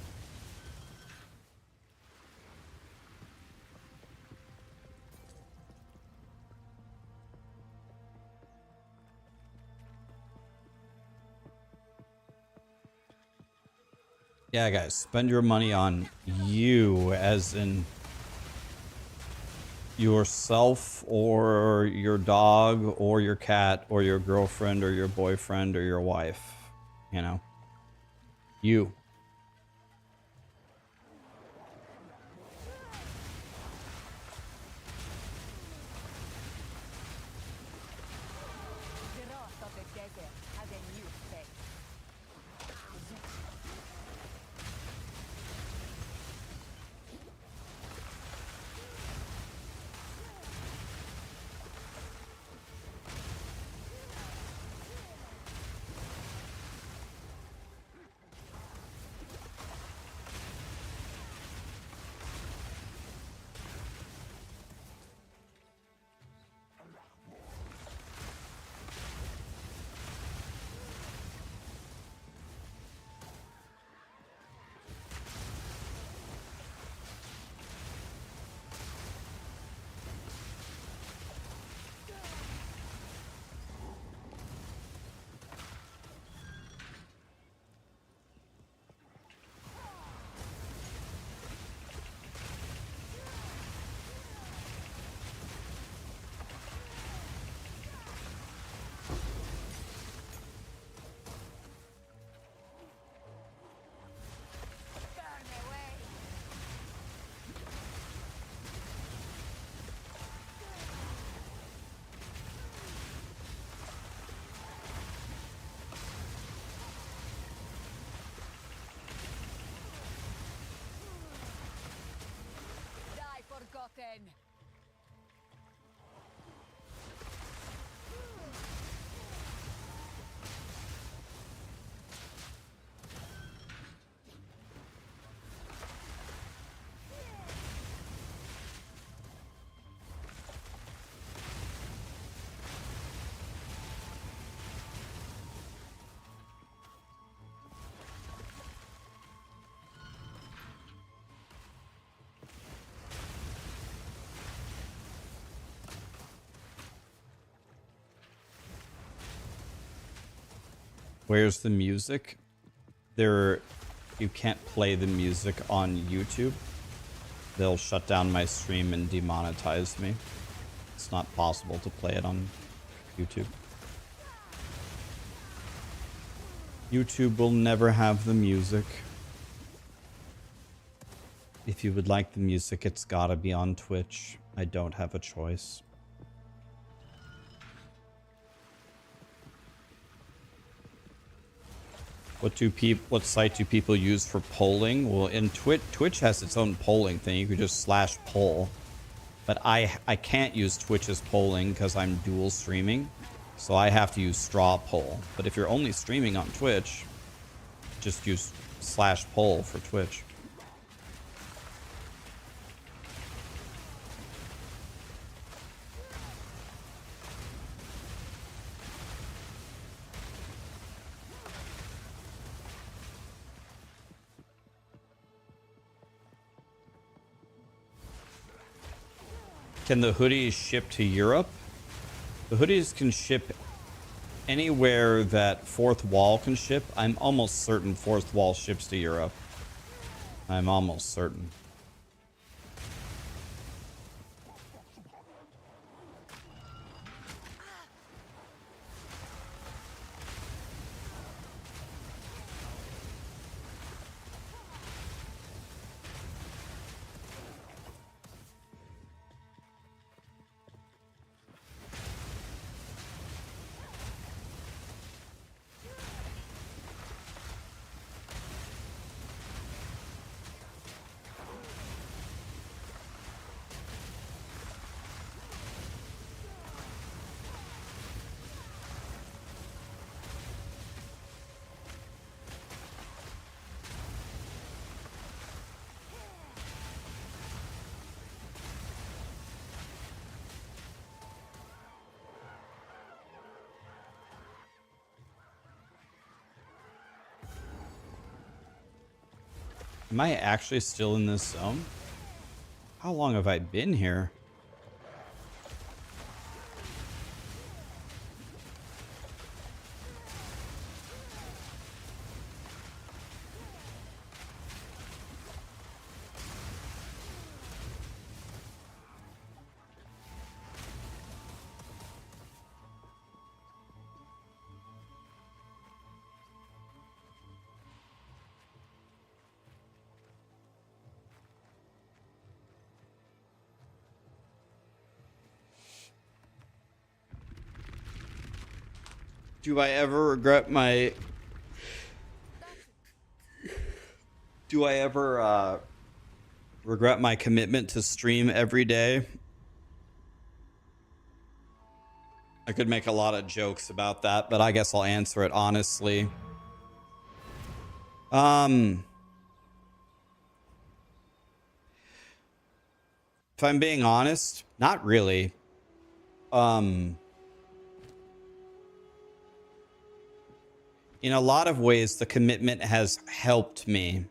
Yeah, guys, spend your money on you, as in yourself or your dog or your cat or your girlfriend or your boyfriend or your wife. You know? You. The wrath of the desert has a new face. Burn away. Die forgotten. Where's the music? You can't play the music on YouTube. They'll shut down my stream and demonetize me. It's not possible to play it on YouTube. YouTube will never have the music. If you would like the music, it's gotta be on Twitch. I don't have a choice. What site do people use for polling? Well, in Twitch has its own polling thing. You could just slash poll. But I can't use Twitch's polling because I'm dual streaming. So I have to use straw poll. But if you're only streaming on Twitch, just use slash poll for Twitch. Can the hoodies ship to Europe? The hoodies can ship anywhere that Fourth Wall can ship. I'm almost certain Fourth Wall ships to Europe. I'm almost certain. Am I actually still in this zone? How long have I been here? Do I ever regret my... Do I ever regret my commitment to stream every day? I could make a lot of jokes about that, but I guess I'll answer it honestly. If I'm being honest, not really. In a lot of ways, the commitment has helped me.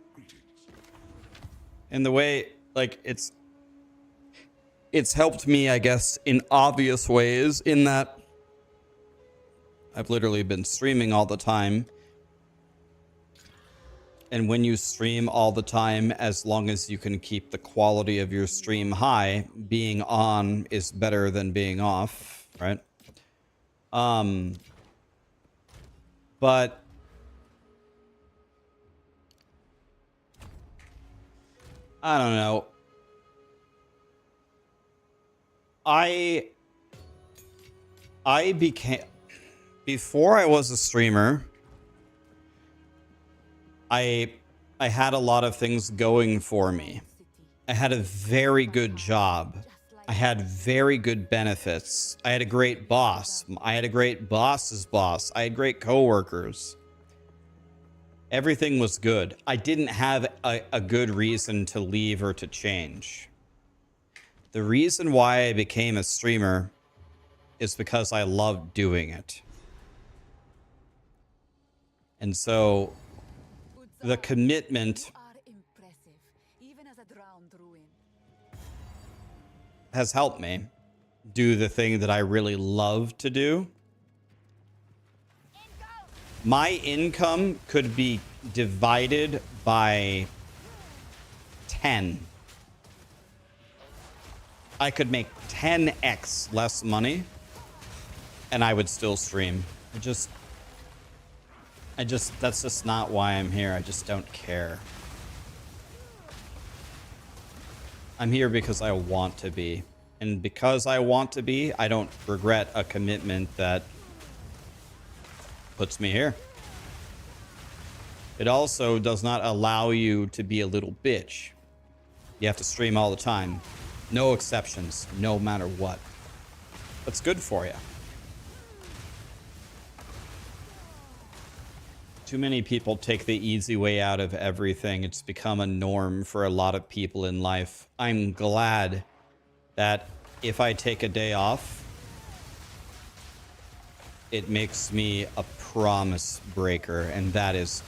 In the way, like, it's helped me, I guess, in obvious ways, in that I've literally been streaming all the time. And when you stream all the time, as long as you can keep the quality of your stream high, being on is better than being off, right? But I don't know. I became, before I was a streamer, I had a lot of things going for me. I had a very good job. I had very good benefits. I had a great boss. I had a great boss's boss. I had great coworkers. Everything was good. I didn't have a good reason to leave or to change. The reason why I became a streamer is because I loved doing it. And so the commitment has helped me do the thing that I really love to do. My income could be divided by 10. I could make 10x less money and I would still stream. That's just not why I'm here. I just don't care. I'm here because I want to be. And because I want to be, I don't regret a commitment that puts me here. It also does not allow you to be a little bitch. You have to stream all the time. No exceptions, no matter what. That's good for you. Too many people take the easy way out of everything. It's become a norm for a lot of people in life. I'm glad that if I take a day off, it makes me a promise breaker, and that is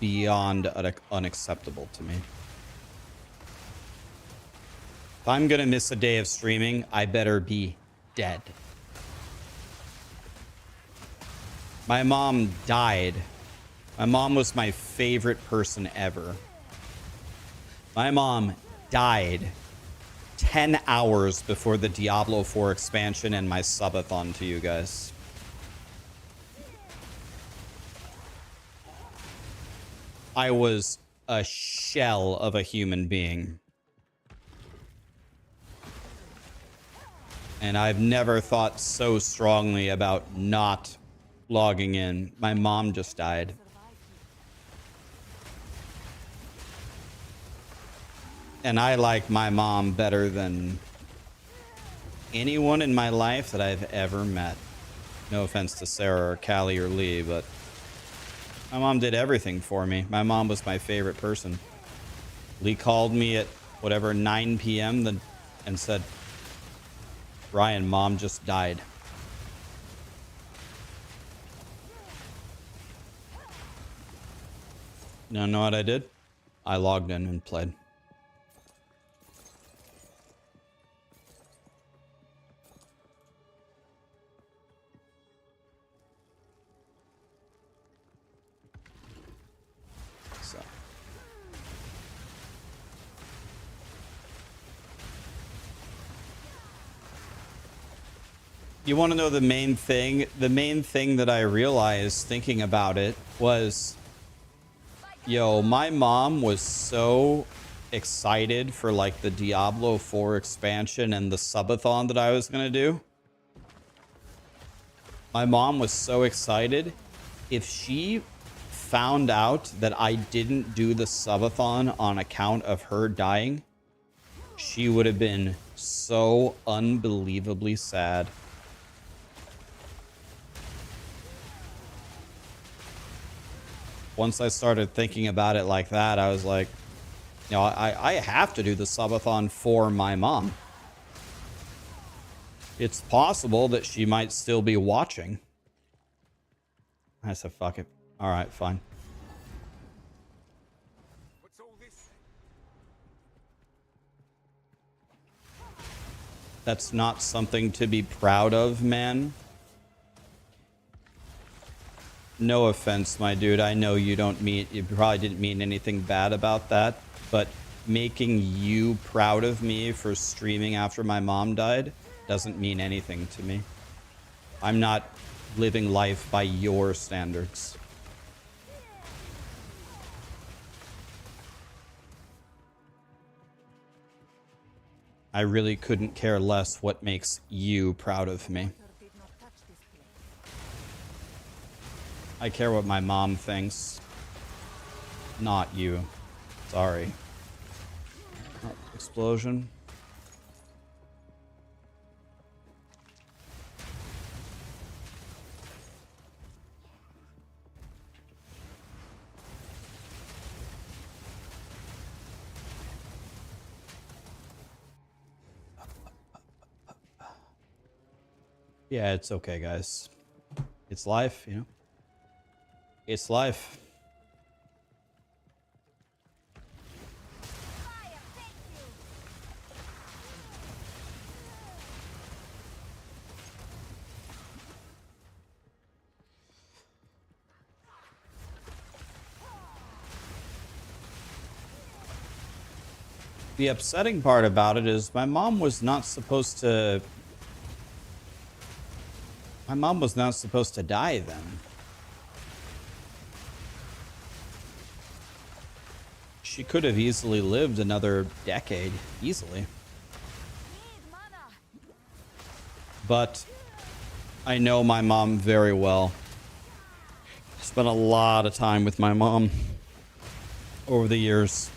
beyond unacceptable to me. If I'm gonna miss a day of streaming, I better be dead. My mom died. My mom was my favorite person ever. My mom died 10 hours before the Diablo 4 expansion and my subathon to you guys. I was a shell of a human being. And I've never thought so strongly about not logging in. My mom just died. And I like my mom better than anyone in my life that I've ever met. No offense to Sarah or Callie or Lee, but my mom did everything for me. My mom was my favorite person. Lee called me at whatever 9 p.m. and said, Ryan, mom just died. You know what I did? I logged in and played. So. You want to know the main thing? The main thing that I realized thinking about it was, yo, my mom was so excited for like the Diablo 4 expansion and the subathon that I was going to do. My mom was so excited. If she found out that I didn't do the subathon on account of her dying, she would have been so unbelievably sad. Once I started thinking about it like that, I was like, you know, I have to do the subathon for my mom. It's possible that she might still be watching. I said, fuck it. All right, fine. What's all this? That's not something to be proud of, man. No offense, my dude. I know you probably didn't mean anything bad about that, but making you proud of me for streaming after my mom died doesn't mean anything to me. I'm not living life by your standards. I really couldn't care less what makes you proud of me. I care what my mom thinks. Not you. Sorry. Oh, explosion. Yeah, it's okay, guys. It's life, you know? It's life. The upsetting part about it is my mom was not supposed to... My mom was not supposed to die then. She could have easily lived another decade. Easily. But I know my mom very well. spent a lot of time with my mom over the years.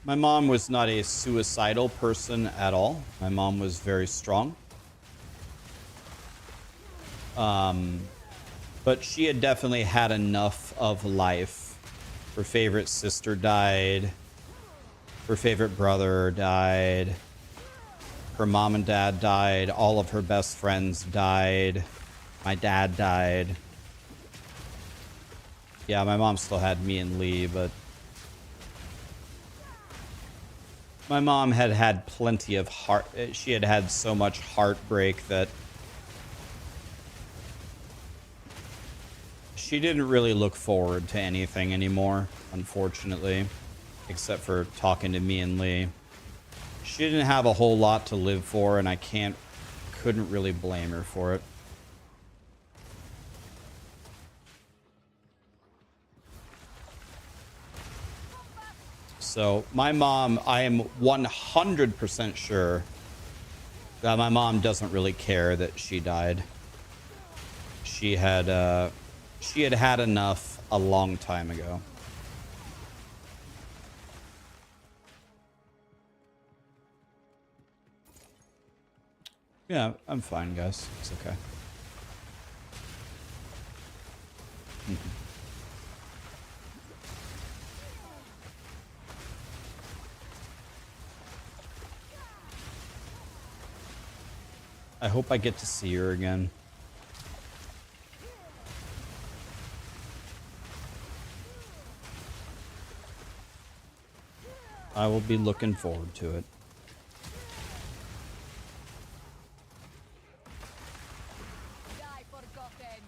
My mom was not a suicidal person at all. My mom was very strong. But she had definitely had enough of life. Her favorite sister died. Her favorite brother died. Her mom and dad died. All of her best friends died. My dad died. Yeah, my mom still had me and Lee, but my mom had had plenty of heart. She had had so much heartbreak that she didn't really look forward to anything anymore, unfortunately, except for talking to me and Lee. She didn't have a whole lot to live for, and I couldn't really blame her for it. So my mom, I am 100% sure that my mom doesn't really care that she died. She had had enough a long time ago. Yeah, I'm fine, guys. It's okay. I hope I get to see her again. I will be looking forward to it. Die forgotten.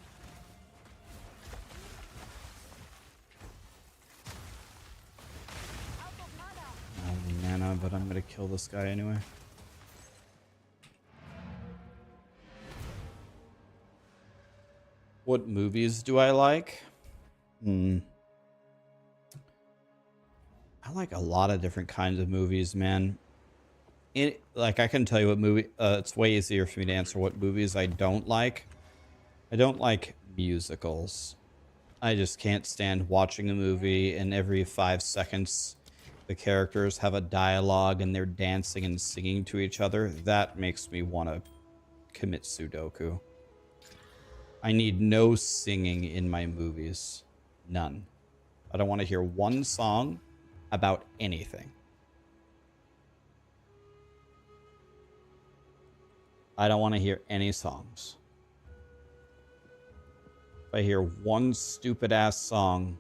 Out of mana. I don't have any mana, but I'm gonna kill this guy anyway. What movies do I like? I like a lot of different kinds of movies, man. Like, I can tell you what movie... it's way easier for me to answer what movies I don't like. I don't like musicals. I just can't stand watching a movie and every 5 seconds the characters have a dialogue and they're dancing and singing to each other. That makes me want to commit Sudoku. I need no singing in my movies. None. I don't want to hear one song about anything. I don't want to hear any songs. If I hear one stupid ass song,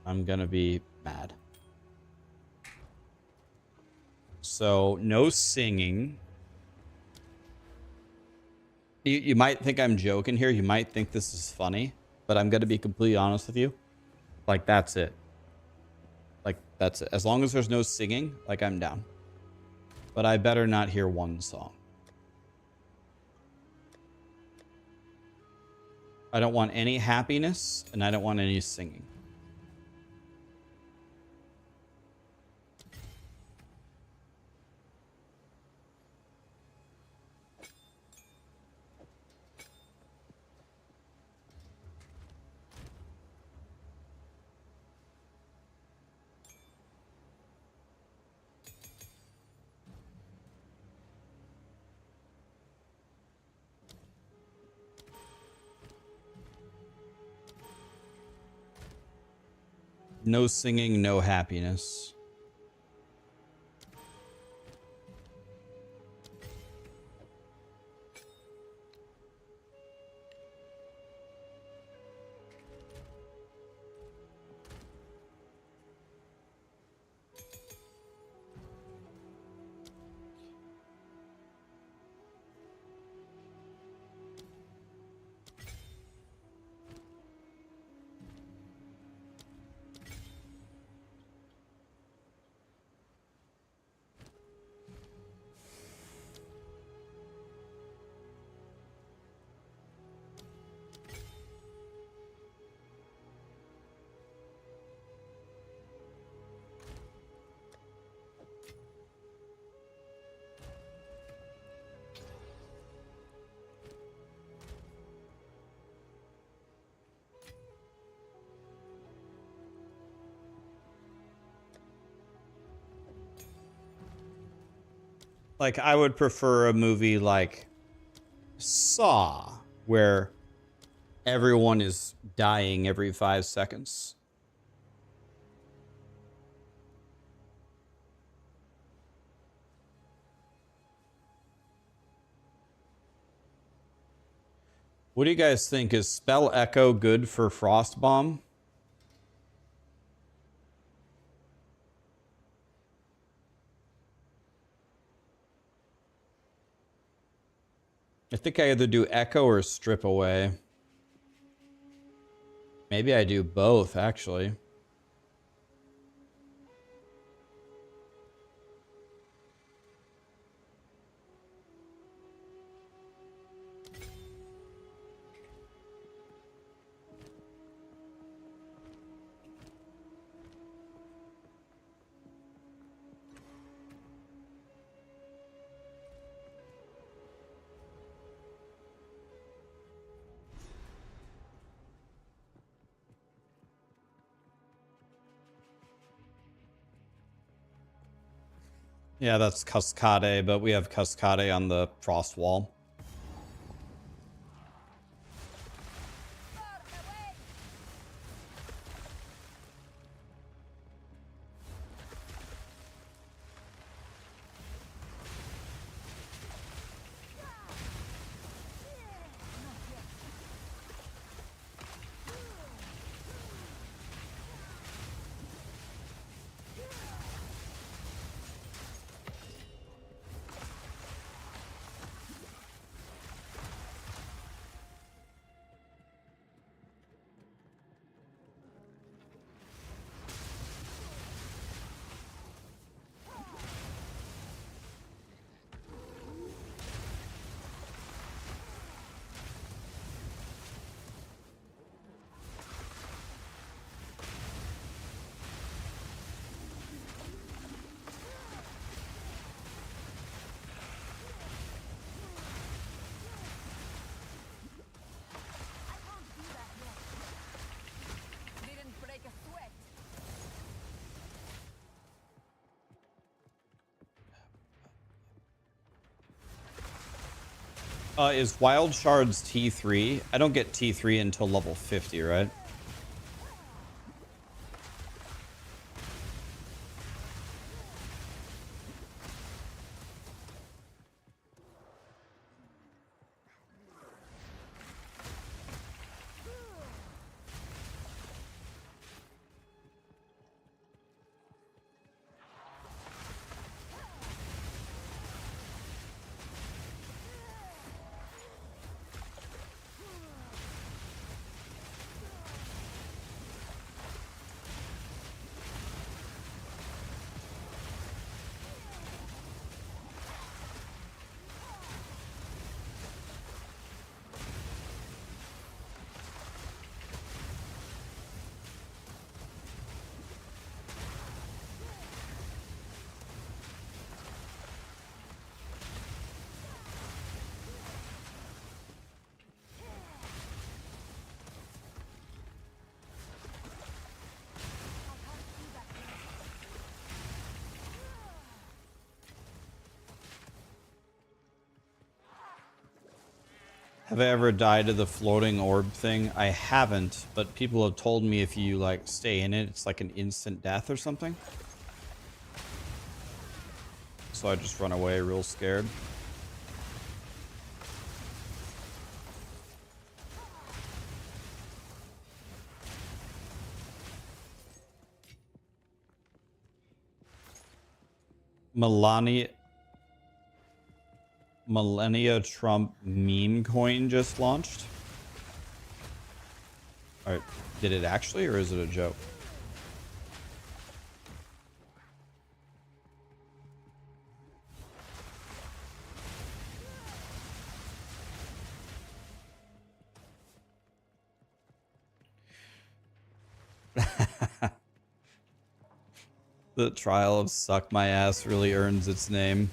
I'm gonna be mad. So, no singing. You might think I'm joking here. You might think this is funny, but I'm gonna be completely honest with you. Like, that's it. Like, that's it. As long as there's no singing, like, I'm down. But I better not hear one song. I don't want any happiness, and I don't want any singing. No singing, no happiness. Like, I would prefer a movie like Saw, where everyone is dying every 5 seconds. What do you guys think? Is Spell Echo good for Frostbomb? I think I either do Echo or Strip Away. Maybe I do both, actually. Yeah, that's Cascade, but we have Cascade on the Frost Wall. Didn't break a sweat. Is Wild Shards T3? I don't get T3 until level 50, right? Have I ever died to the floating orb thing? I haven't, but people have told me if you like stay in it, it's like an instant death or something. So I just run away real scared. Millennia Trump meme coin just launched. Alright, did it actually, or is it a joke? The trial of Suck My Ass really earns its name.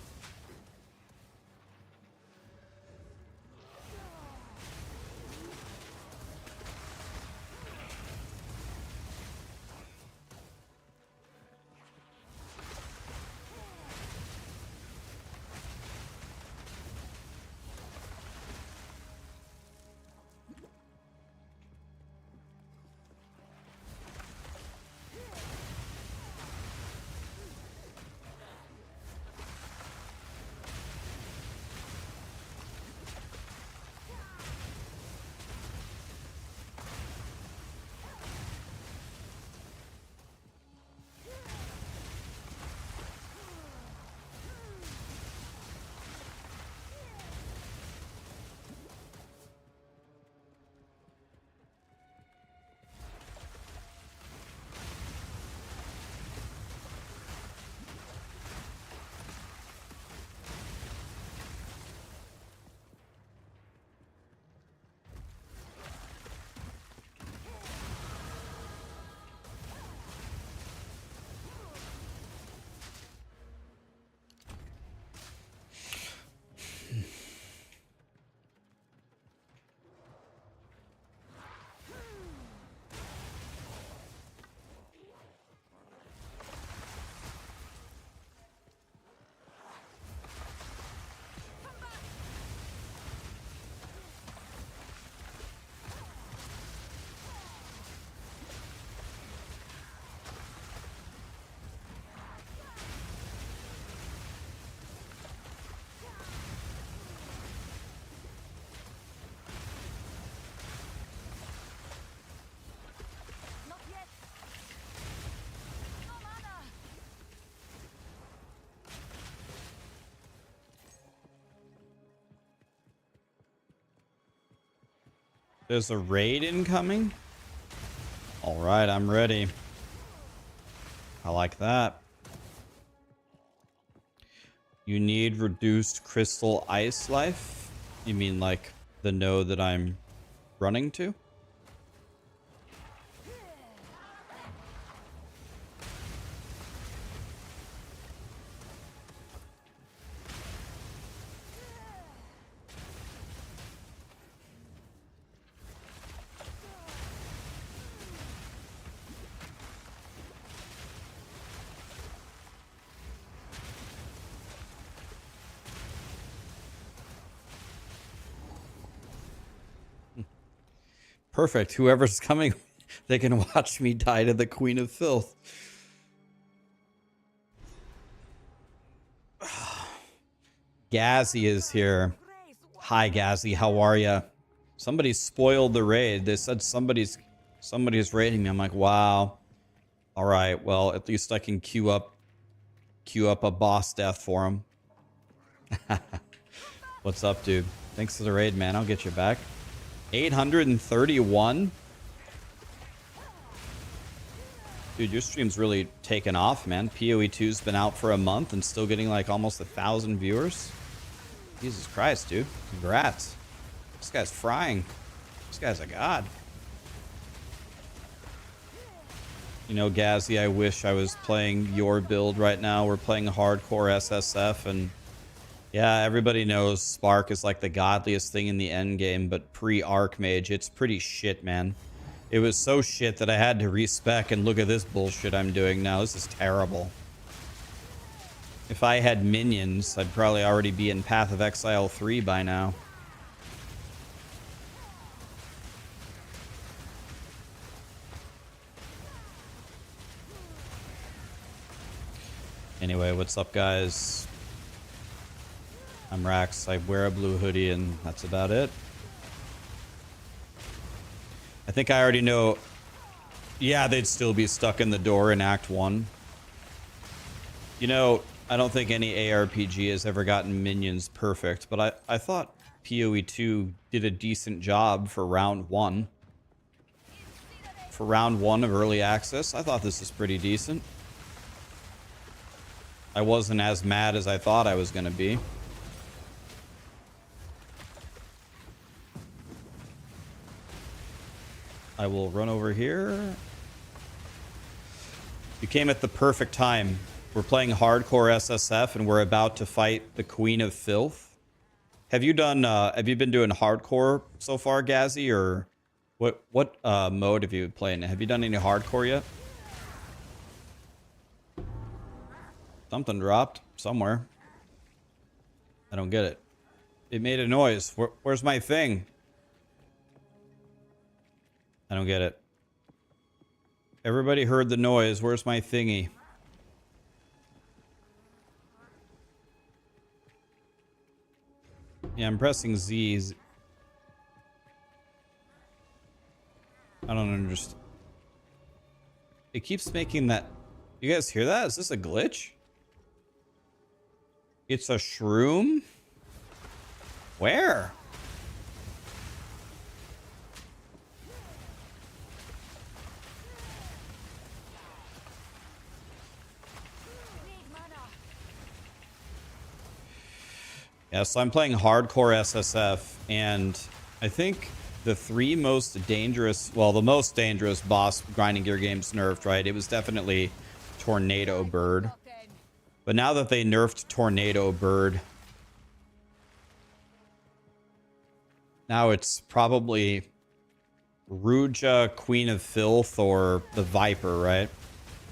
There's a raid incoming? Alright, I'm ready. I like that. You need reduced crystal ice life? You mean like the node that I'm running to? Perfect. Whoever's coming, they can watch me die to the Queen of Filth. Gazzy is here. Hi, Gazzy. How are ya? Somebody spoiled the raid. They said somebody's raiding me. I'm like, wow. All right. Well, at least I can queue up a boss death for him. What's up, dude? Thanks for the raid, man. I'll get you back. 831. Dude, your stream's really taken off, man. POE2's been out for a month and still getting like almost 1,000 viewers. Jesus Christ, dude. Congrats. This guy's frying. This guy's a god. You know, Gazzy, I wish I was playing your build right now. We're playing hardcore SSF, and yeah, everybody knows Spark is like the godliest thing in the end game, but pre-Archmage, it's pretty shit, man. It was so shit that I had to respec, and look at this bullshit I'm doing now. This is terrible. If I had minions, I'd probably already be in Path of Exile 3 by now. Anyway, what's up, guys? I'm Rax. I wear a blue hoodie, and that's about it. I think I already know. Yeah, they'd still be stuck in the door in Act 1. You know, I don't think any ARPG has ever gotten minions perfect, but I thought POE2 did a decent job for round 1. For round 1 of early access, I thought this was pretty decent. I wasn't as mad as I thought I was going to be. I will run over here. You came at the perfect time. We're playing hardcore SSF and we're about to fight the Queen of Filth. Have you been doing hardcore so far, Gazzy, or what mode have you been playing? Have you done any hardcore yet? Something dropped somewhere. I don't get it. It made a noise. Where's my thing? I don't get it. Everybody heard the noise. Where's my thingy? Yeah, I'm pressing Z's. I don't understand. It keeps making that. You guys hear that? Is this a glitch? It's a shroom? Where? Yeah, so I'm playing hardcore SSF, and I think the three most dangerous, well, the most dangerous boss grinding gear games nerfed, right? It was definitely Tornado Bird. But now that they nerfed Tornado Bird, now it's probably Ruja, Queen of Filth, or the Viper, right?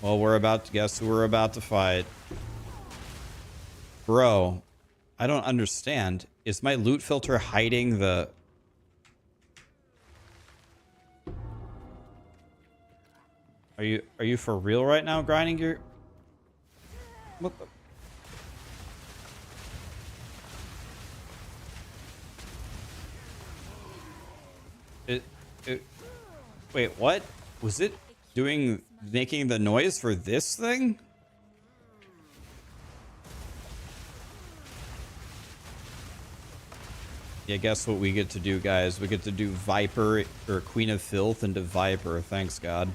Well, we're about to guess who we're about to fight. Bro, I don't understand. Is my loot filter hiding the... Are you for real right now, grinding gear? What the... Wait, what? Was it making the noise for this thing? Yeah, guess what we get to do, guys? We get to do Viper, or Queen of Filth into Viper. Thanks, God.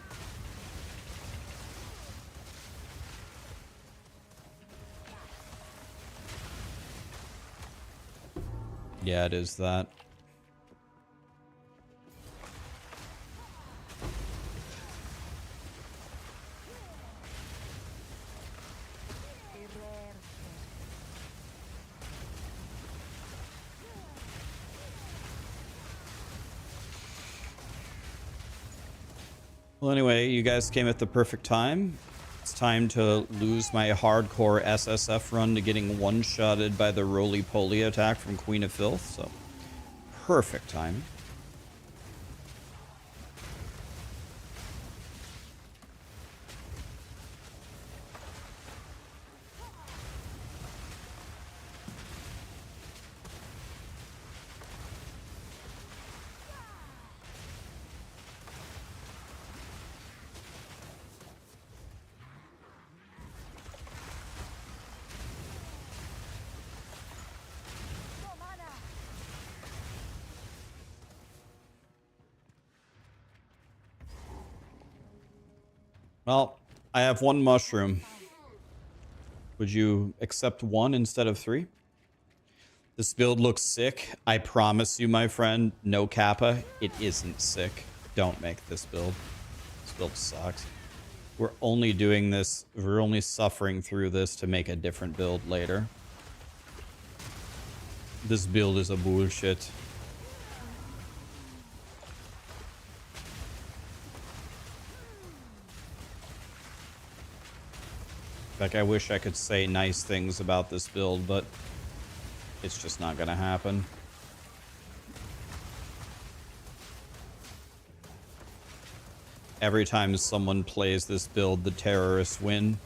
Yeah, it is that. Well, anyway, you guys came at the perfect time. It's time to lose my hardcore SSF run to getting one-shotted by the roly-poly attack from Queen of Filth, so perfect time. Well, I have one mushroom. Would you accept one instead of 3? This build looks sick. I promise you, my friend, no kappa, it isn't sick. Don't make this build. This build sucks. We're only doing this, we're only suffering through this to make a different build later. This build is a bullshit. Like, I wish I could say nice things about this build, but it's just not gonna happen. Every time someone plays this build, the terrorists win.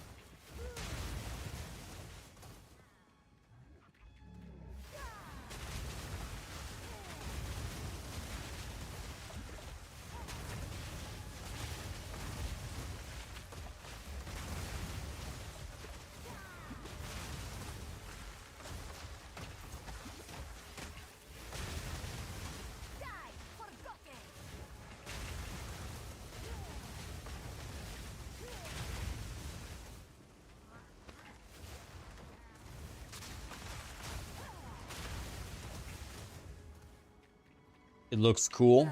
It looks cool.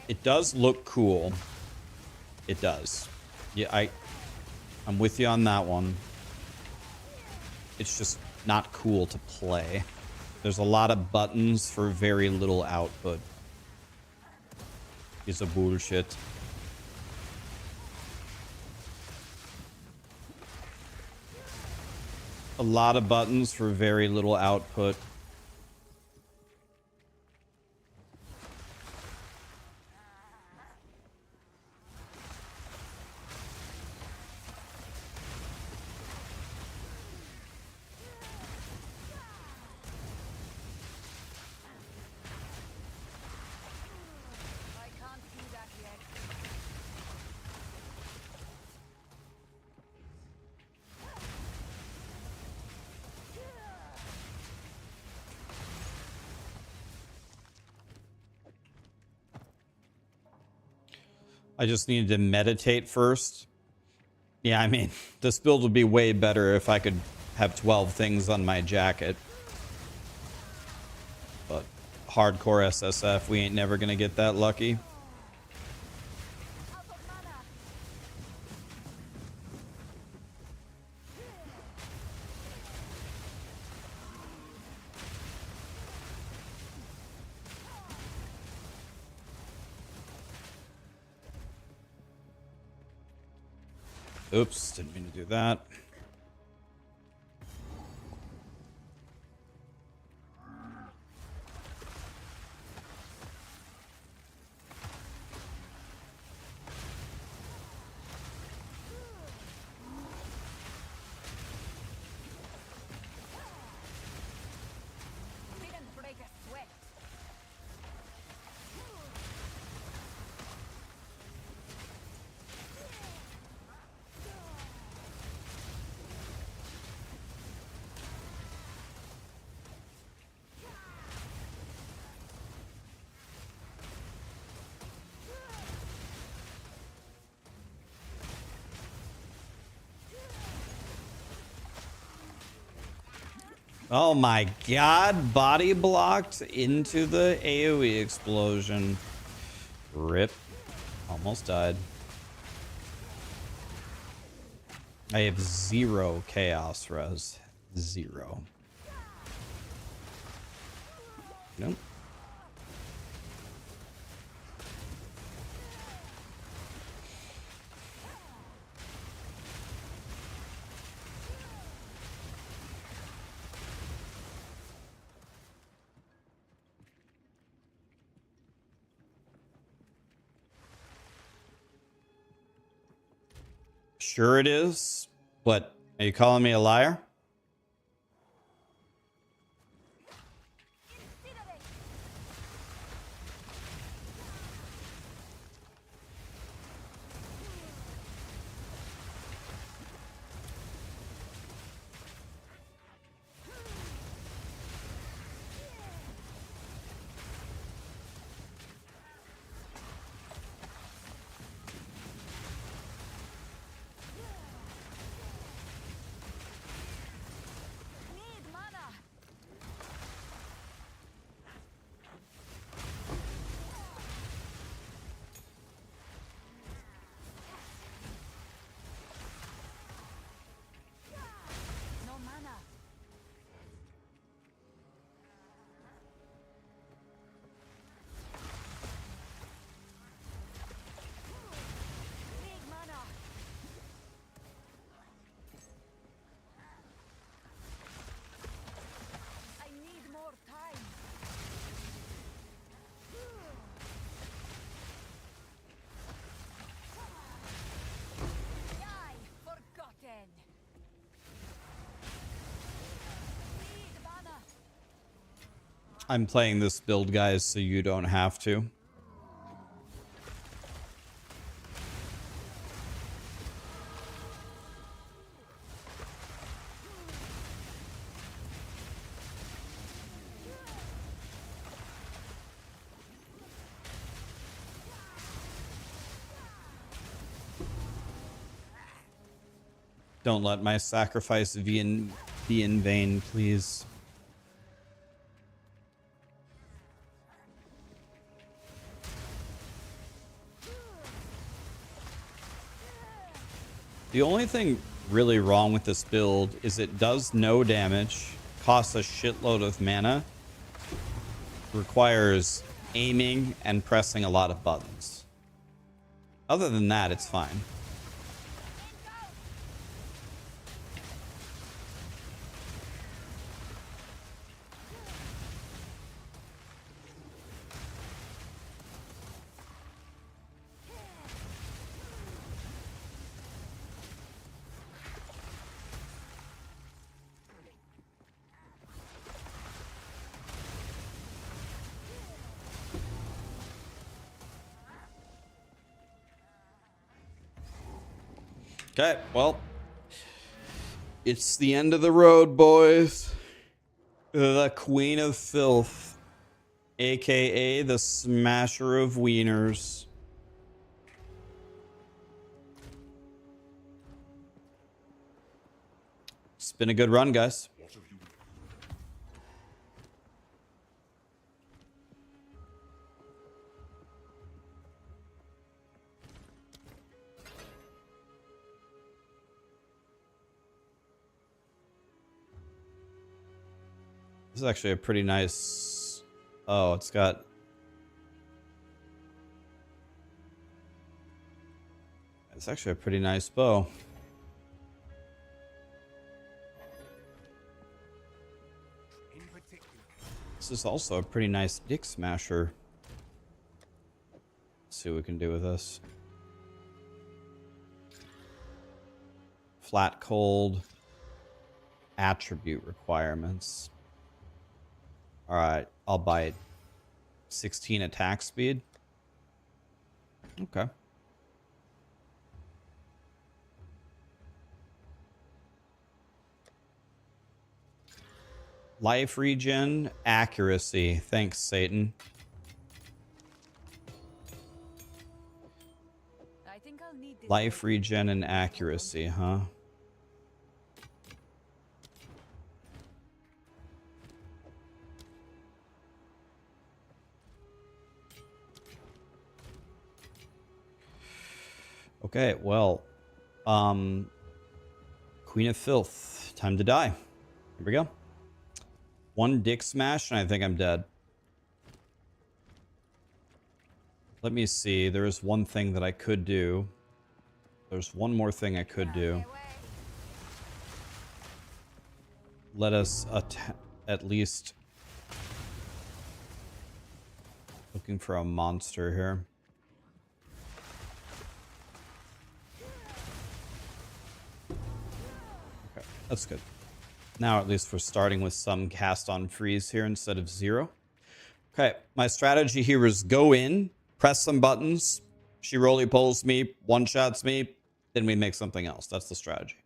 It does look cool. It does. Yeah, I'm with you on that one. It's just not cool to play. There's a lot of buttons for very little output. It's a bullshit. A lot of buttons for very little output. I just needed to meditate first. Yeah, I mean, this build would be way better if I could have 12 things on my jacket. But hardcore SSF, we ain't never gonna get that lucky. Oops, didn't mean to do that. Didn't break a sweat. Oh my god, body blocked into the AoE explosion. Rip. Almost died. I have 0 chaos res. 0. Nope. Sure it is. What? Are you calling me a liar? Need mana. No mana. Need mana. I need more time. Die, forgotten. Need mana. I'm playing this build, guys, so you don't have to. Don't let my sacrifice be in vain, please. The only thing really wrong with this build is it does no damage, costs a shitload of mana, requires aiming and pressing a lot of buttons. Other than that, it's fine. Okay, well, it's the end of the road, boys. The Queen of Filth, aka the Smasher of Wieners. It's been a good run, guys. This is actually a pretty nice... Oh, it's got... It's actually a pretty nice bow. In particular. This is also a pretty nice dick smasher. Let's see what we can do with this. Flat cold. Attribute requirements. Alright, I'll buy it. 16 attack speed. Okay. Life regen, accuracy. Thanks, Satan. I think I'll need this. Life regen and accuracy, huh? Okay, well, Queen of Filth, time to die. Here we go. One dick smash, and I think I'm dead. Let me see. There's one thing that I could do. There's one more thing I could do. Let us at least looking for a monster here. Okay, that's good. Now at least we're starting with some cast on freeze here instead of 0. Okay, my strategy here is go in, press some buttons, she roly-poles me, one-shots me, then we make something else. That's the strategy.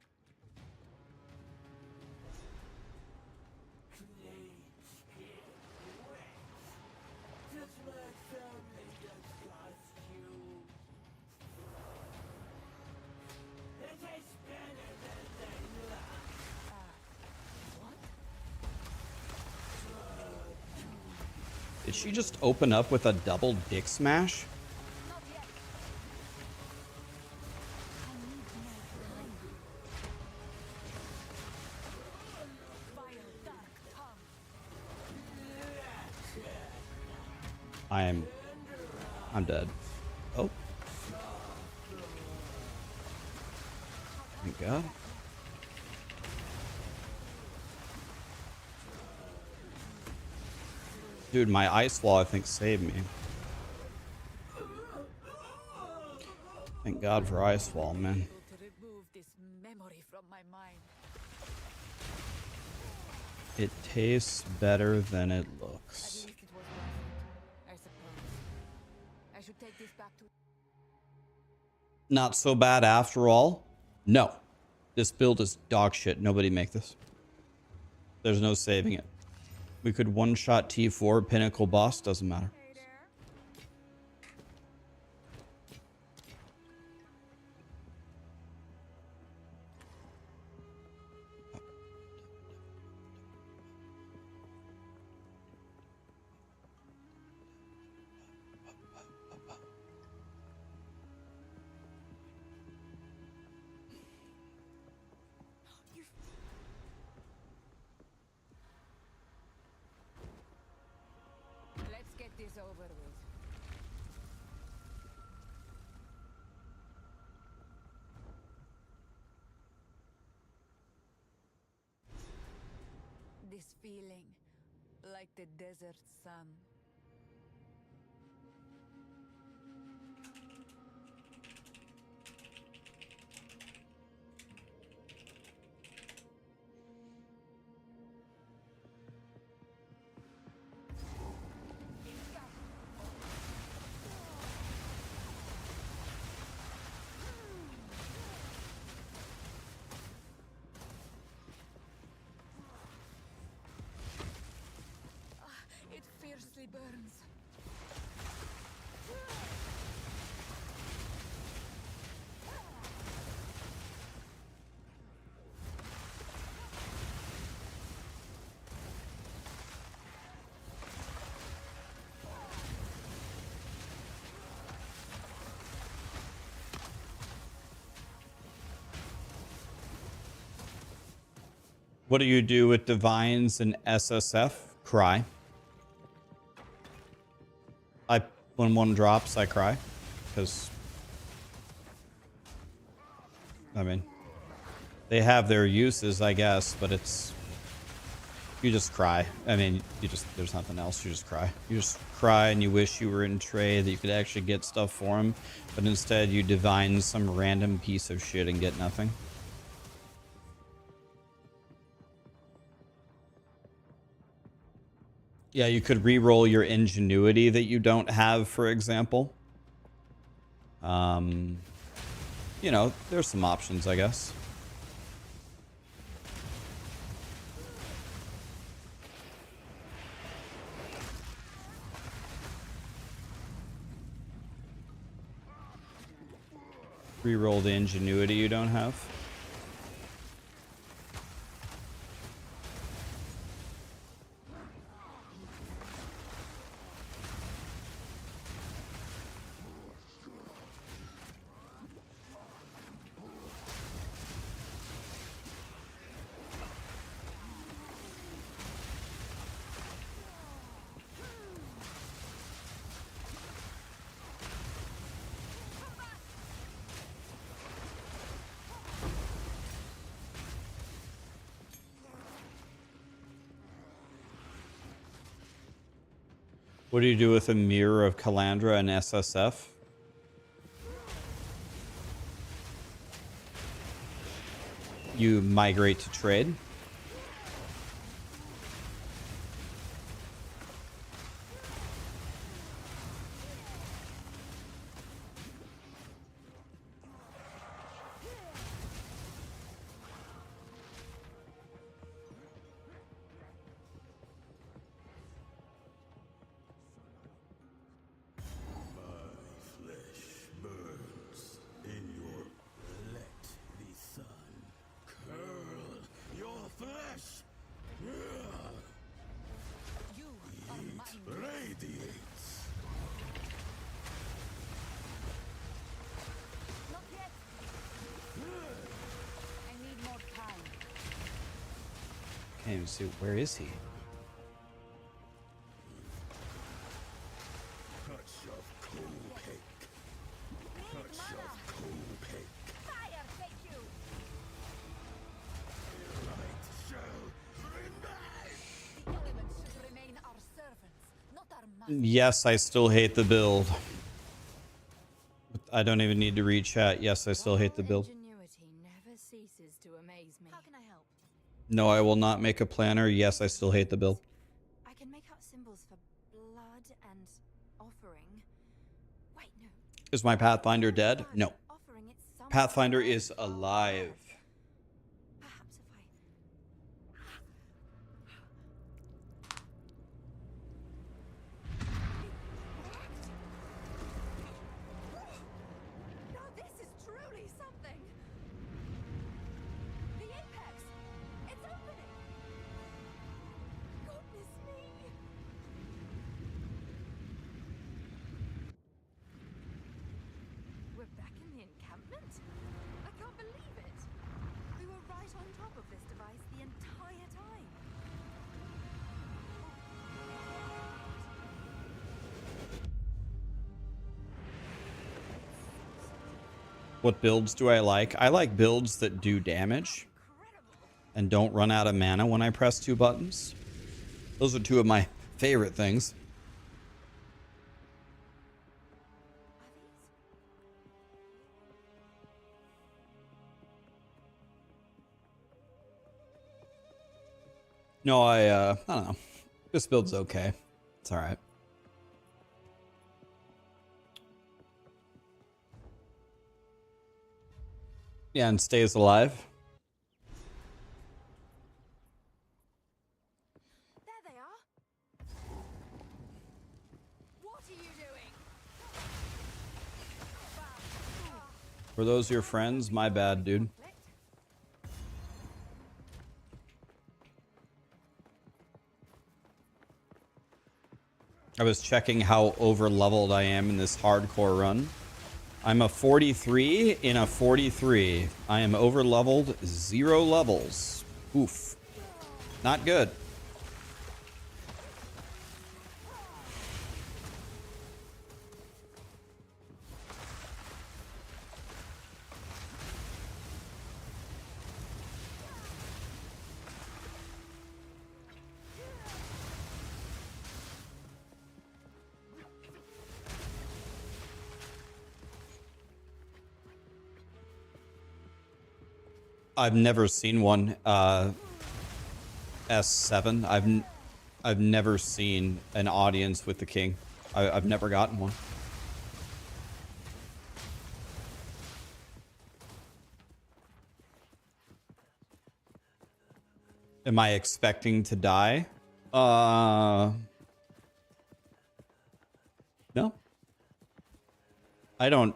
Did she just open up with a double dick smash? I'm dead. Oh. Thank God. Dude, my ice wall, I think, saved me. Thank God for ice wall, man. To remove this memory from my mind. It tastes better than it At looks. least it was worth it, I suppose. I should take this back to... Not so bad after all? No. This build is dog shit. Nobody make this. There's no saving it. We could one-shot T4 Pinnacle boss. Doesn't matter. Hey there. Let's get this over with. This feeling, like the desert sun. It fiercely burns. What do you do with divines and SSF? Cry. When one drops, I cry. Because, I mean, they have their uses, I guess, but it's, you just cry. I mean, there's nothing else. You just cry. You just cry and you wish you were in trade, that you could actually get stuff for him. But instead, you divine some random piece of shit and get nothing. Yeah, you could re-roll your ingenuity that you don't have, for example. You know, there's some options, I guess. Re-roll the ingenuity you don't have. What do you do with a mirror of Calandra and SSF? You migrate to trade. Not yet. I need more time. Can't even see. Where is he? Fire, thank you. The elements should remain our servants, not our masters. Yes, I still hate the build. I don't even need to read chat. Yes, I still hate the build. Ingenuity never ceases to amaze me. How can I help? No, I will not make a planner. Yes, I still hate the build. I can make out symbols for blood and offering. Wait, no. Is my Pathfinder dead? Blood, No. offering, it's some Pathfinder kind is of alive. Perhaps if I Now this is truly something. The apex. It's opening. Goodness me. We're back in the encampment? I can't believe it. We were right on top of this device the entire time. What builds do I like? I like builds that do damage and don't run out of mana when I press 2 buttons. Those are 2 of my favorite things. No, I don't know. This build's okay. It's all right. Yeah, and stays alive. There they are. What are you doing? Were those your friends? My bad, dude. I was checking how over leveled I am in this hardcore run. I'm a 43 in a 43. I am over leveled 0 levels. Oof. Not good. I've never seen one S7. I've never seen an audience with the king. I've never gotten one. Am I expecting to die? No. I don't.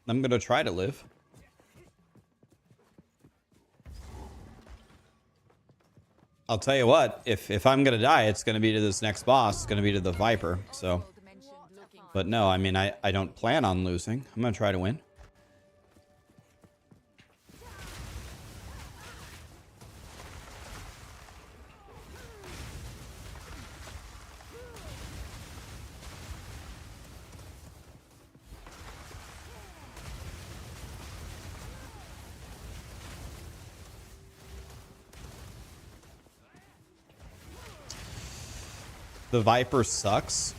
I'm gonna try to live. I'll tell you what, if I'm gonna die, it's gonna be to this next boss. It's gonna be to the Viper. So, but no, I mean, I don't plan on losing. I'm gonna try to win. The Viper sucks.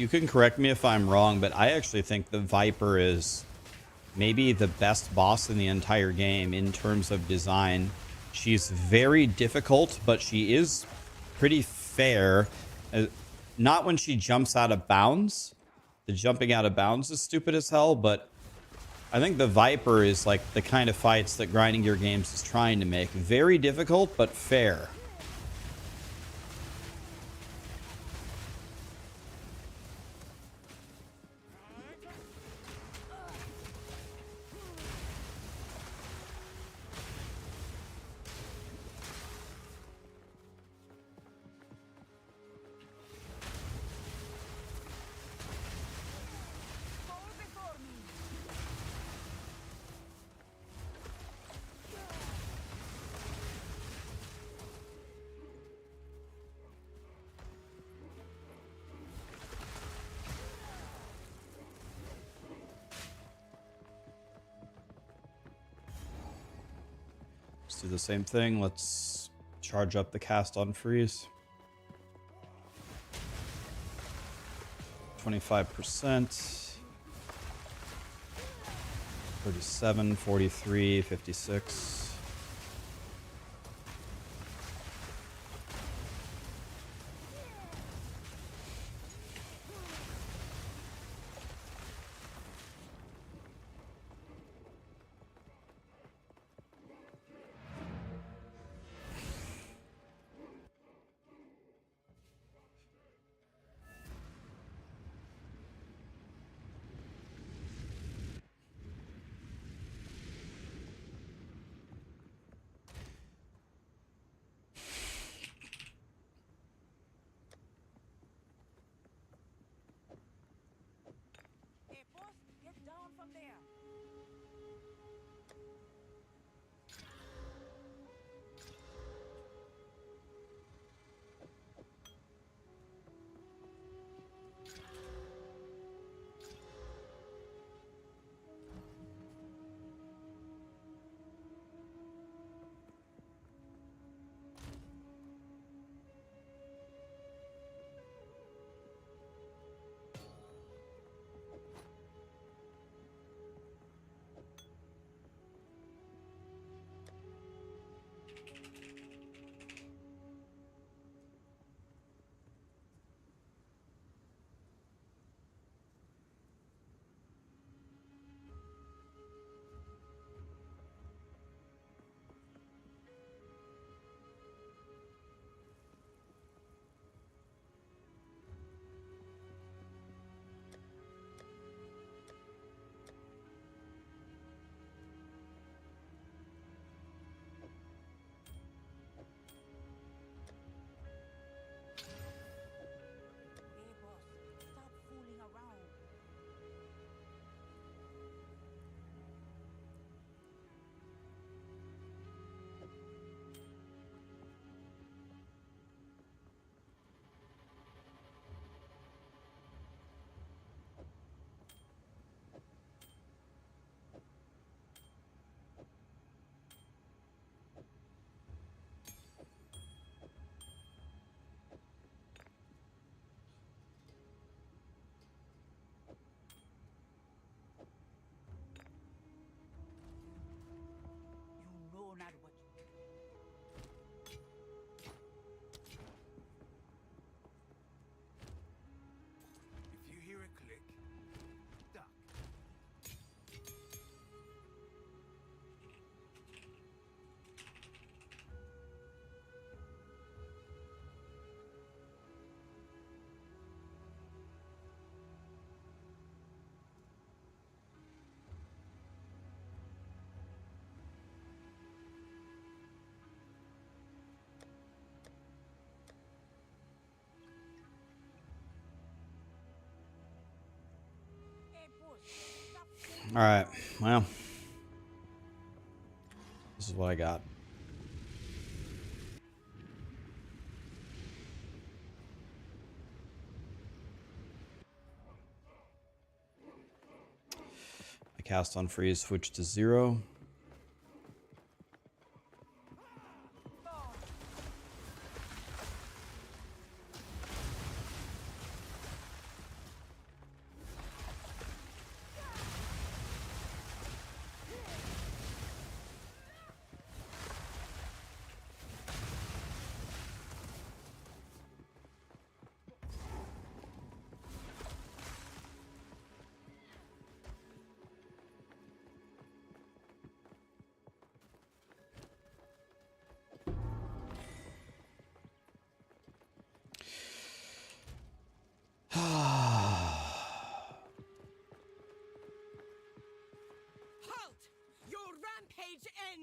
You can correct me if I'm wrong, but I actually think the Viper is maybe the best boss in the entire game in terms of design. She's very difficult, but she is pretty fair. Not when she jumps out of bounds. The jumping out of bounds is stupid as hell, but I think the Viper is like the kind of fights that Grinding Gear Games is trying to make. Very difficult, but fair. Let's do the same thing. Let's charge up the cast on freeze. 25%. 37, 43, 56. Hey, boss, get down from there. Hey, boss, stop fooling around. You know not what you If you hear a click, duck. Hey, boss, stop All right. Well, this is what I got. I cast on freeze, switch to 0.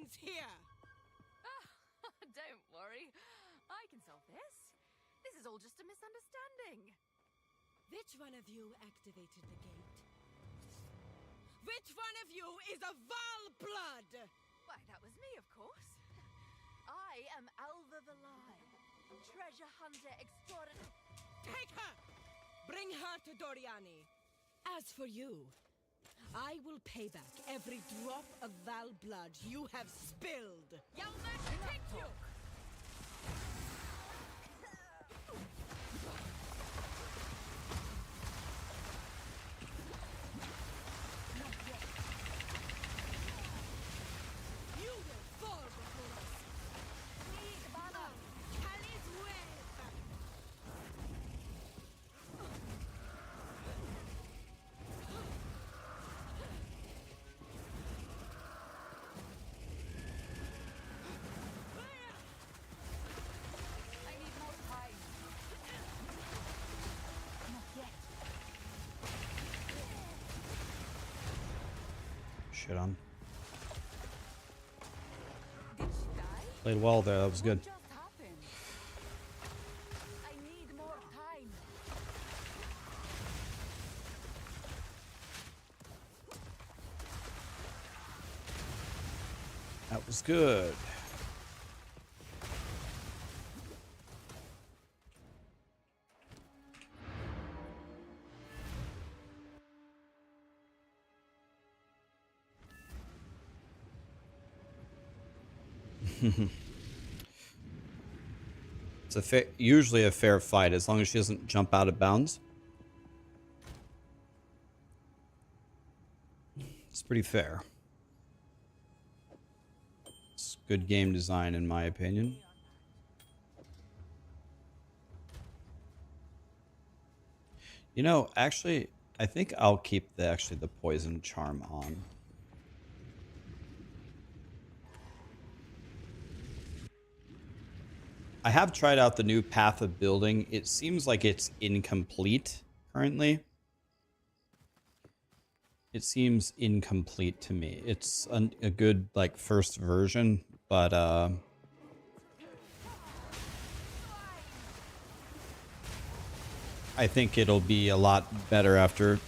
ends here. Don't worry. I can solve this. This is all just a misunderstanding. Which one of you activated the gate? Which one of you is a Val blood? Why, that was me, of course. I am Alva Valai, treasure hunter extraordinary. Take her! Bring her to Doriani. As for you, I will pay back every drop of Val blood you have spilled. Yalma, take you! You will fall before us. Need banner. Cali's web. I need more time. Not yet. Shit on. Did she die? Played well there. That was good. What just happened? I need more time. That was good. It's usually a fair fight as long as she doesn't jump out of bounds. It's pretty fair. It's good game design in my opinion. You know, actually, I think I'll keep the poison charm on. I have tried out the new path of building. It seems like it's incomplete currently. It seems incomplete to me. It's a good like first version, but I think it'll be a lot better after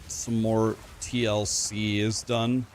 some more TLC is done.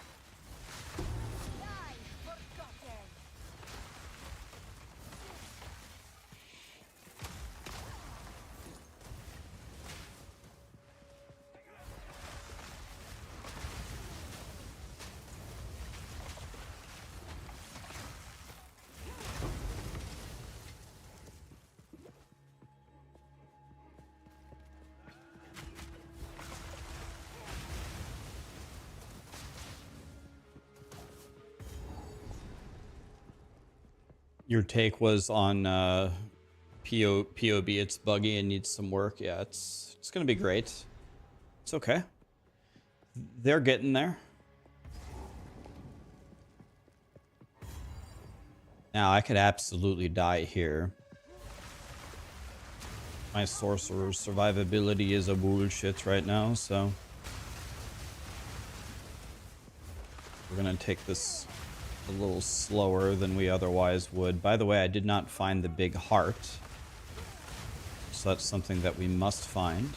Your take was on POB. It's buggy and needs some work. Yeah, it's gonna be great. It's okay. They're getting there. Now I could absolutely die here. My sorcerer's survivability is a bullshit right now, so we're gonna take this a little slower than we otherwise would. By the way, I did not find the big heart, so that's something that we must find.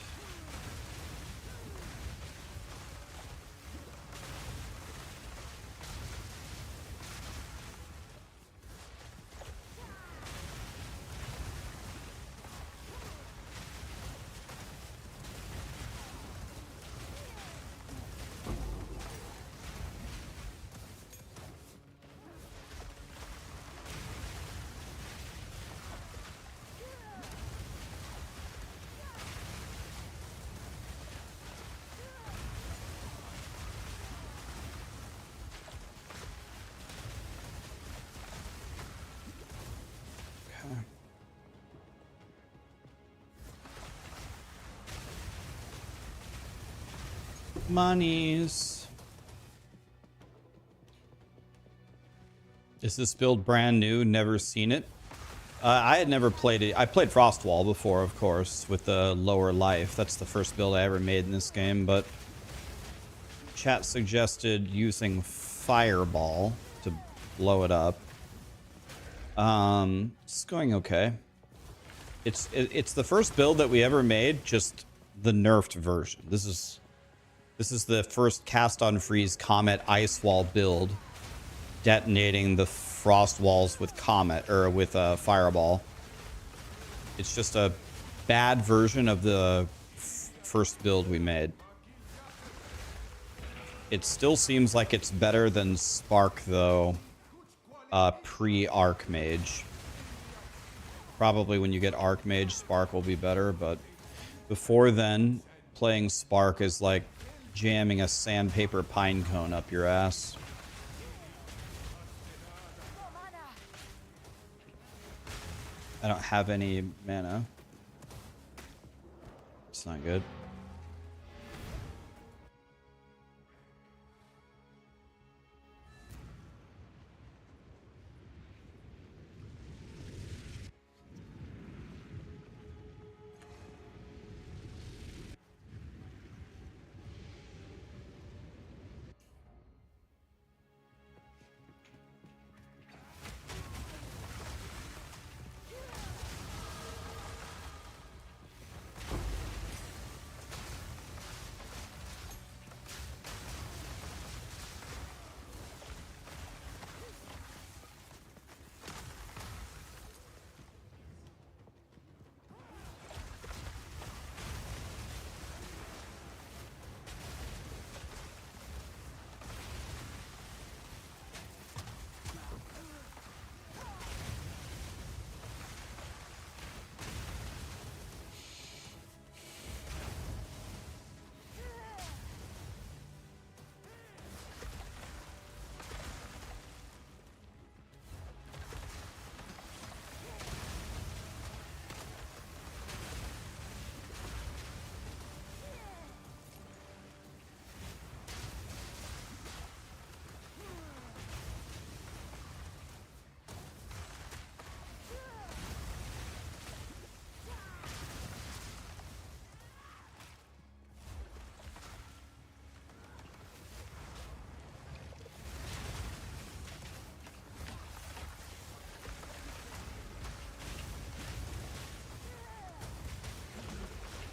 Monies. Is this build brand new? Never seen it. I had never played it. I played Frostwall before, of course, with the lower life. That's the first build I ever made in this game, but chat suggested using Fireball. blow it up. It's going okay. It's the first build that we ever made, just the nerfed version. This is the first cast on freeze Comet ice wall build, detonating the frost walls with Comet or with a fireball. It's just a bad version of the first build we made. It still seems like it's better than Spark though, pre-Archmage. Probably when you get Archmage, Spark will be better, but before then, playing Spark is like jamming a sandpaper pine cone up your ass. I don't have any mana. It's not good.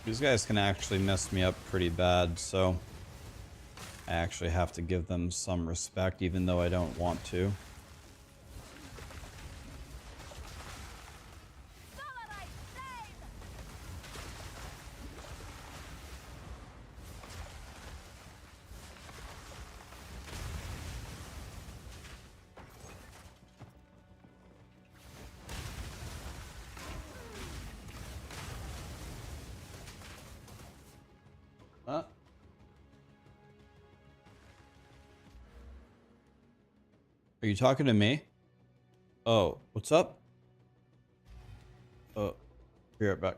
These guys can actually mess me up pretty bad, so I actually have to give them some respect, even though I don't want to. Are you talking to me? Oh, what's up? Oh, be right back.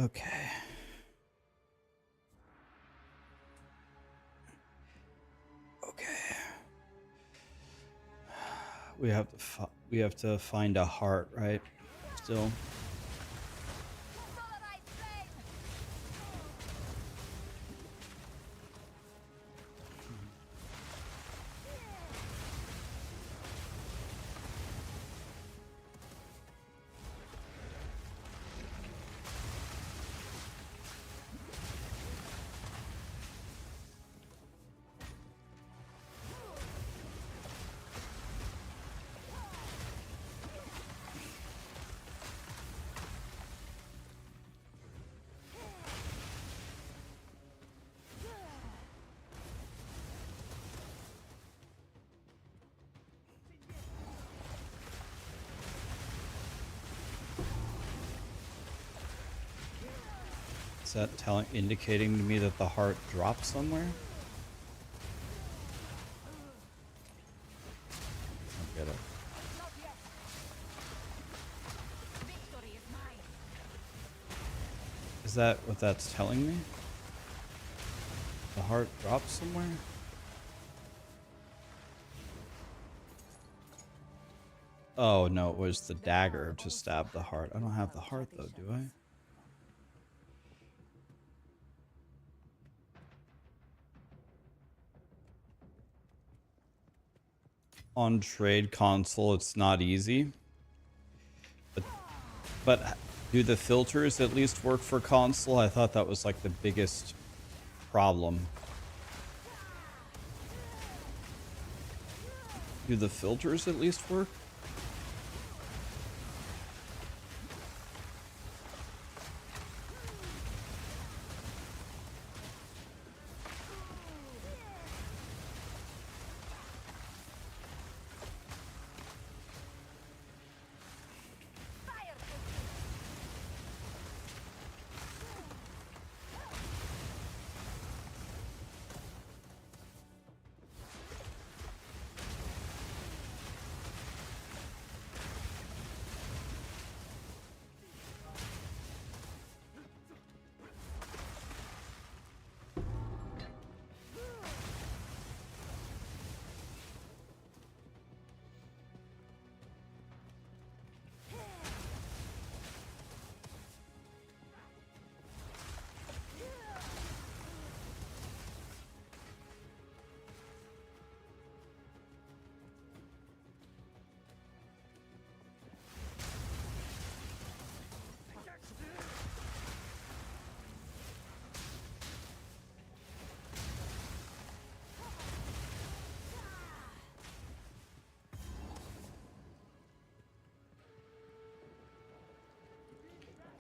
Okay. Okay. We have to find a heart, right? Still. Is that indicating to me that the heart dropped somewhere? I get it. Is that what that's telling me? The heart dropped somewhere? Oh no, it was the dagger to stab the heart. I don't have the heart though, do I? On trade console, it's not easy. But do the filters at least work for console? I thought that was like the biggest problem. Do the filters at least work?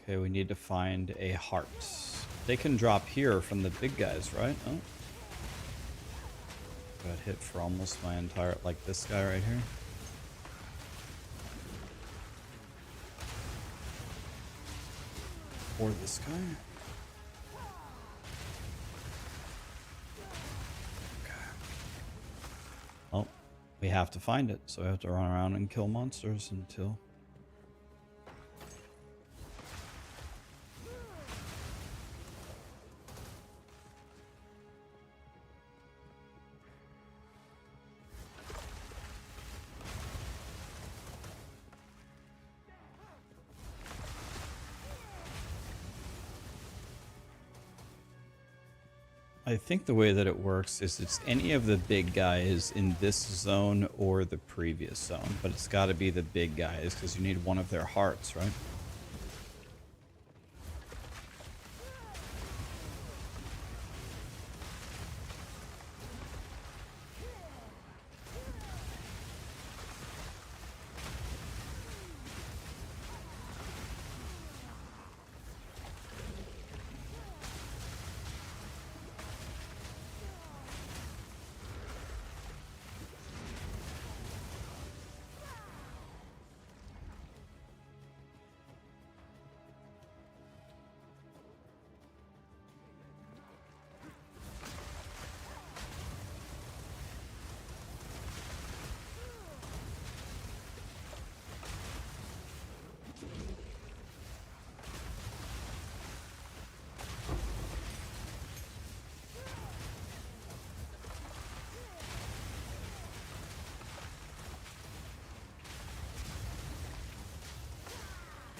Okay, we need to find a heart. They can drop here from the big guys, right? Oh. Got hit for almost my entire, like this guy right here. Or this guy. Okay. Well, we have to find it, so we have to run around and kill monsters until... I think the way that it works is it's any of the big guys in this zone or the previous zone, but it's got to be the big guys because you need one of their hearts, right?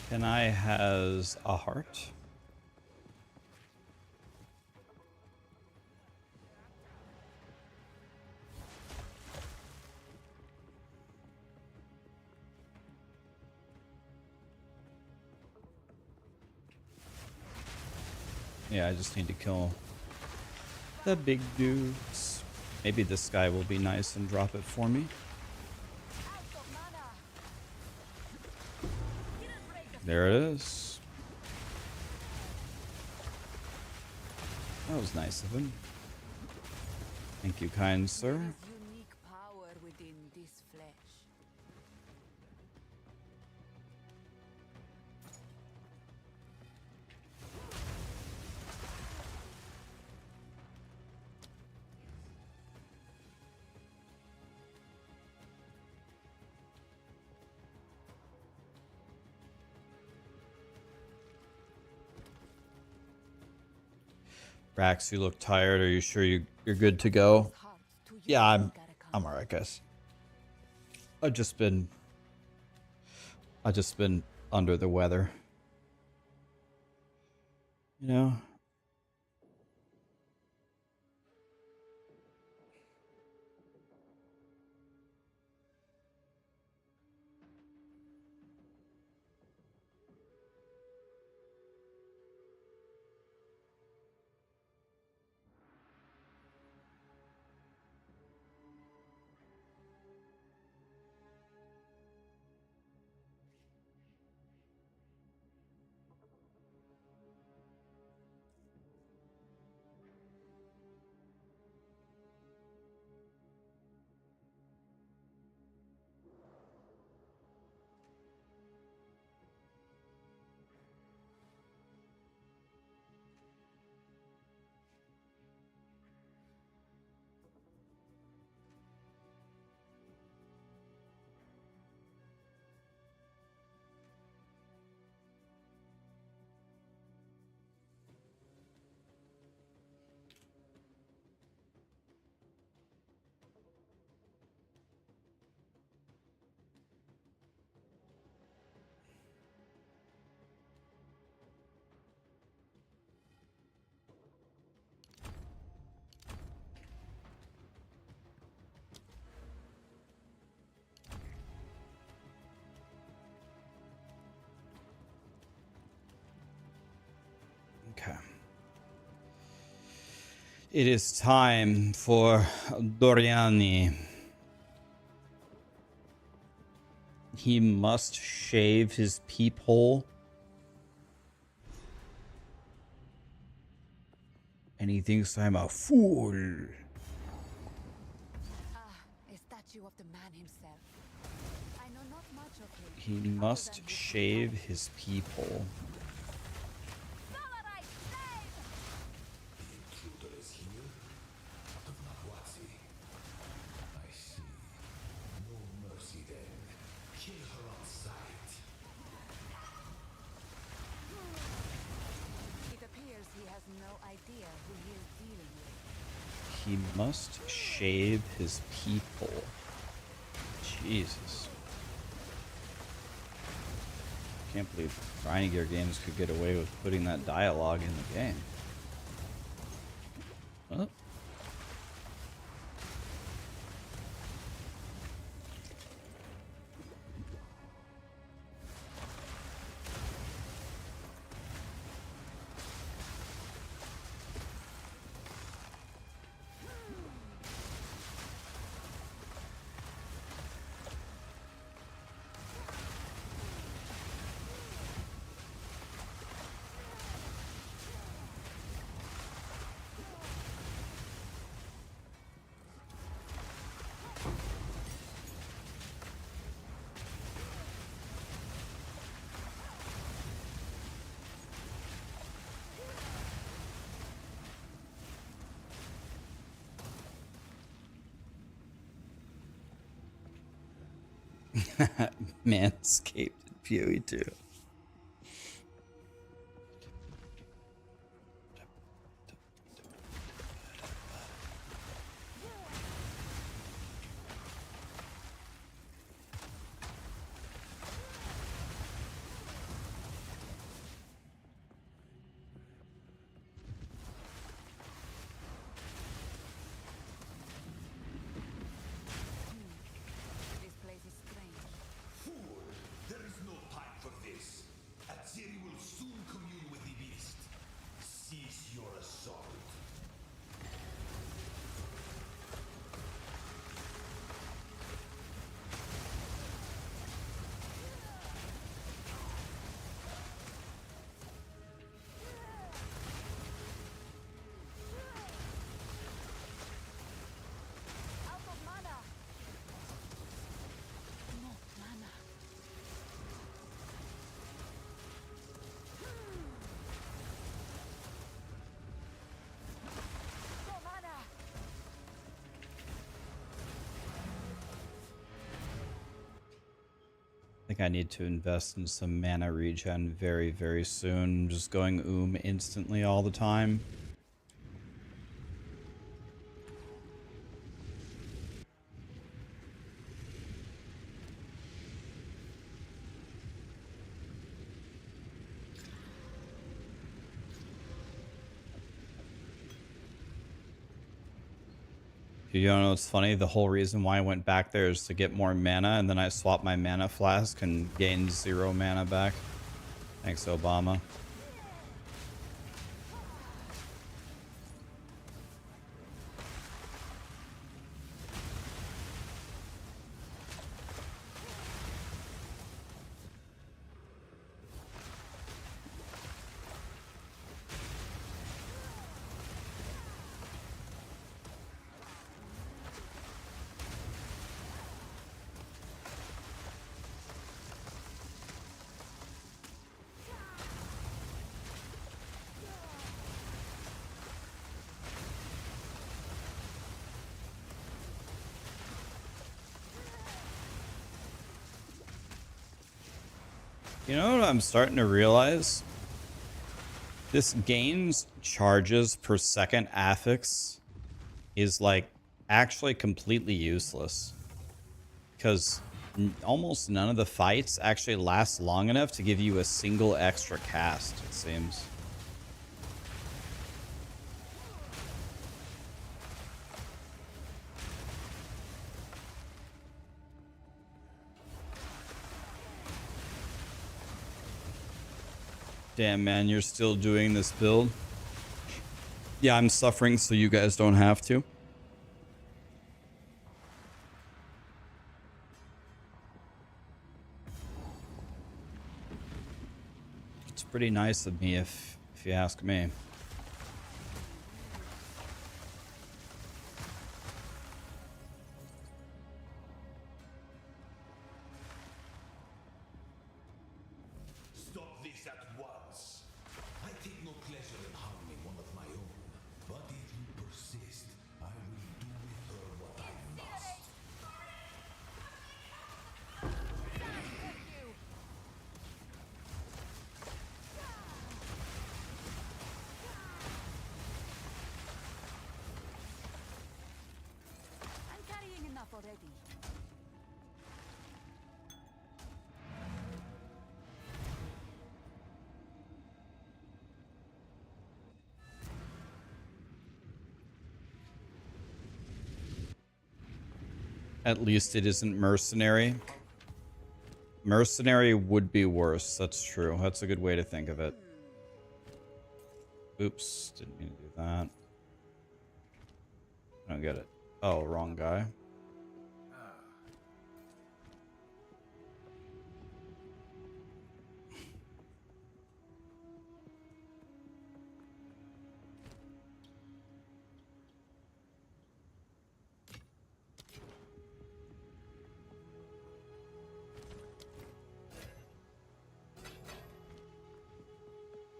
Can I has a heart? Yeah, I just need to kill the big dudes. Maybe this guy will be nice and drop it for me. There it is. That was nice of him. Thank you, kind sir. There is unique power within this flesh. Rax, you look tired. Are you sure you're good to go? Yeah, I'm alright, guys. I've just been under the weather. You know? Okay. It is time for Doriani. He must shave his peephole. And he thinks I'm a fool. Ah, a statue of the man himself. I know not much of him. He must shave his peephole. He must shave his peephole. Jesus. Can't believe Grinding Gear Games could get away with putting that dialogue in the game. What? Manscaped in POE2. think I need to invest in some mana regen very, very soon. Just going instantly all the time. You don't know what's funny? The whole reason why I went back there is to get more mana, and then I swapped my mana flask and gained 0 mana back. Thanks, Obama. You know what I'm starting to realize? This game's charges per second affix is like actually completely useless. Because almost none of the fights actually last long enough to give you a single extra cast, it seems. Damn, man, you're still doing this build? Yeah, I'm suffering so you guys don't have to. It's pretty nice of me if you ask me. Stop this at once. I take no pleasure in harming one of my own, but if you persist, I will do with her what I must. I'm carrying enough already. At least it isn't mercenary. Mercenary would be worse. That's true. That's a good way to think of it. Oops. Didn't mean to do that. I don't get it. Oh, wrong guy.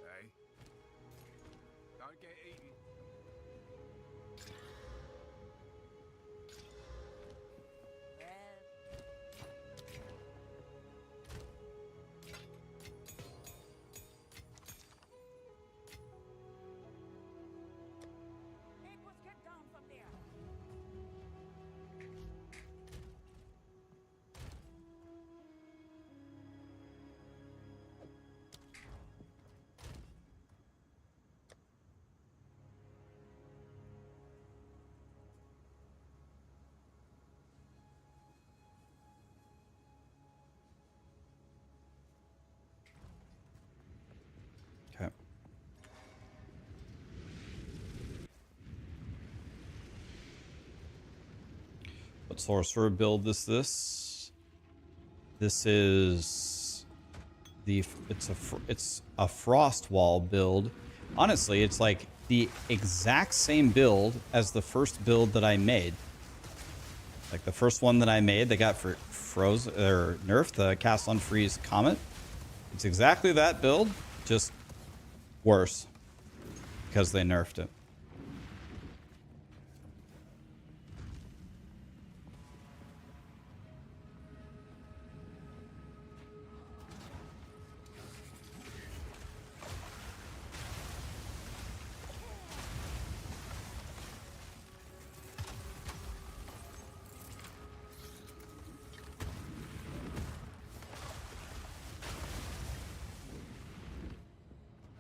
Hey. Don't get eaten. Get down from there. Okay. What sorcerer build is this? This is the it's a frost wall build. Honestly, it's like the exact same build as the first build that I made. Like the first one that I made, they got for froze or nerfed, the Cast on Freeze Comet. It's exactly that build, just worse because they nerfed it.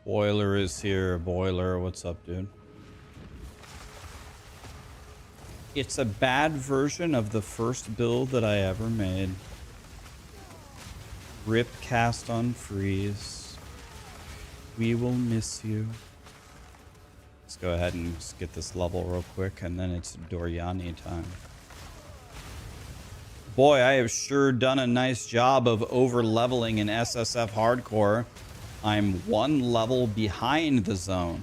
Boiler is here. Boiler, what's up, dude? It's a bad version of the first build that I ever made. Rip cast on freeze. We will miss you. Let's go ahead and just get this level real quick, and then it's Doriani time. Boy, I have sure done a nice job of over-leveling in SSF Hardcore. I'm one level behind the zone.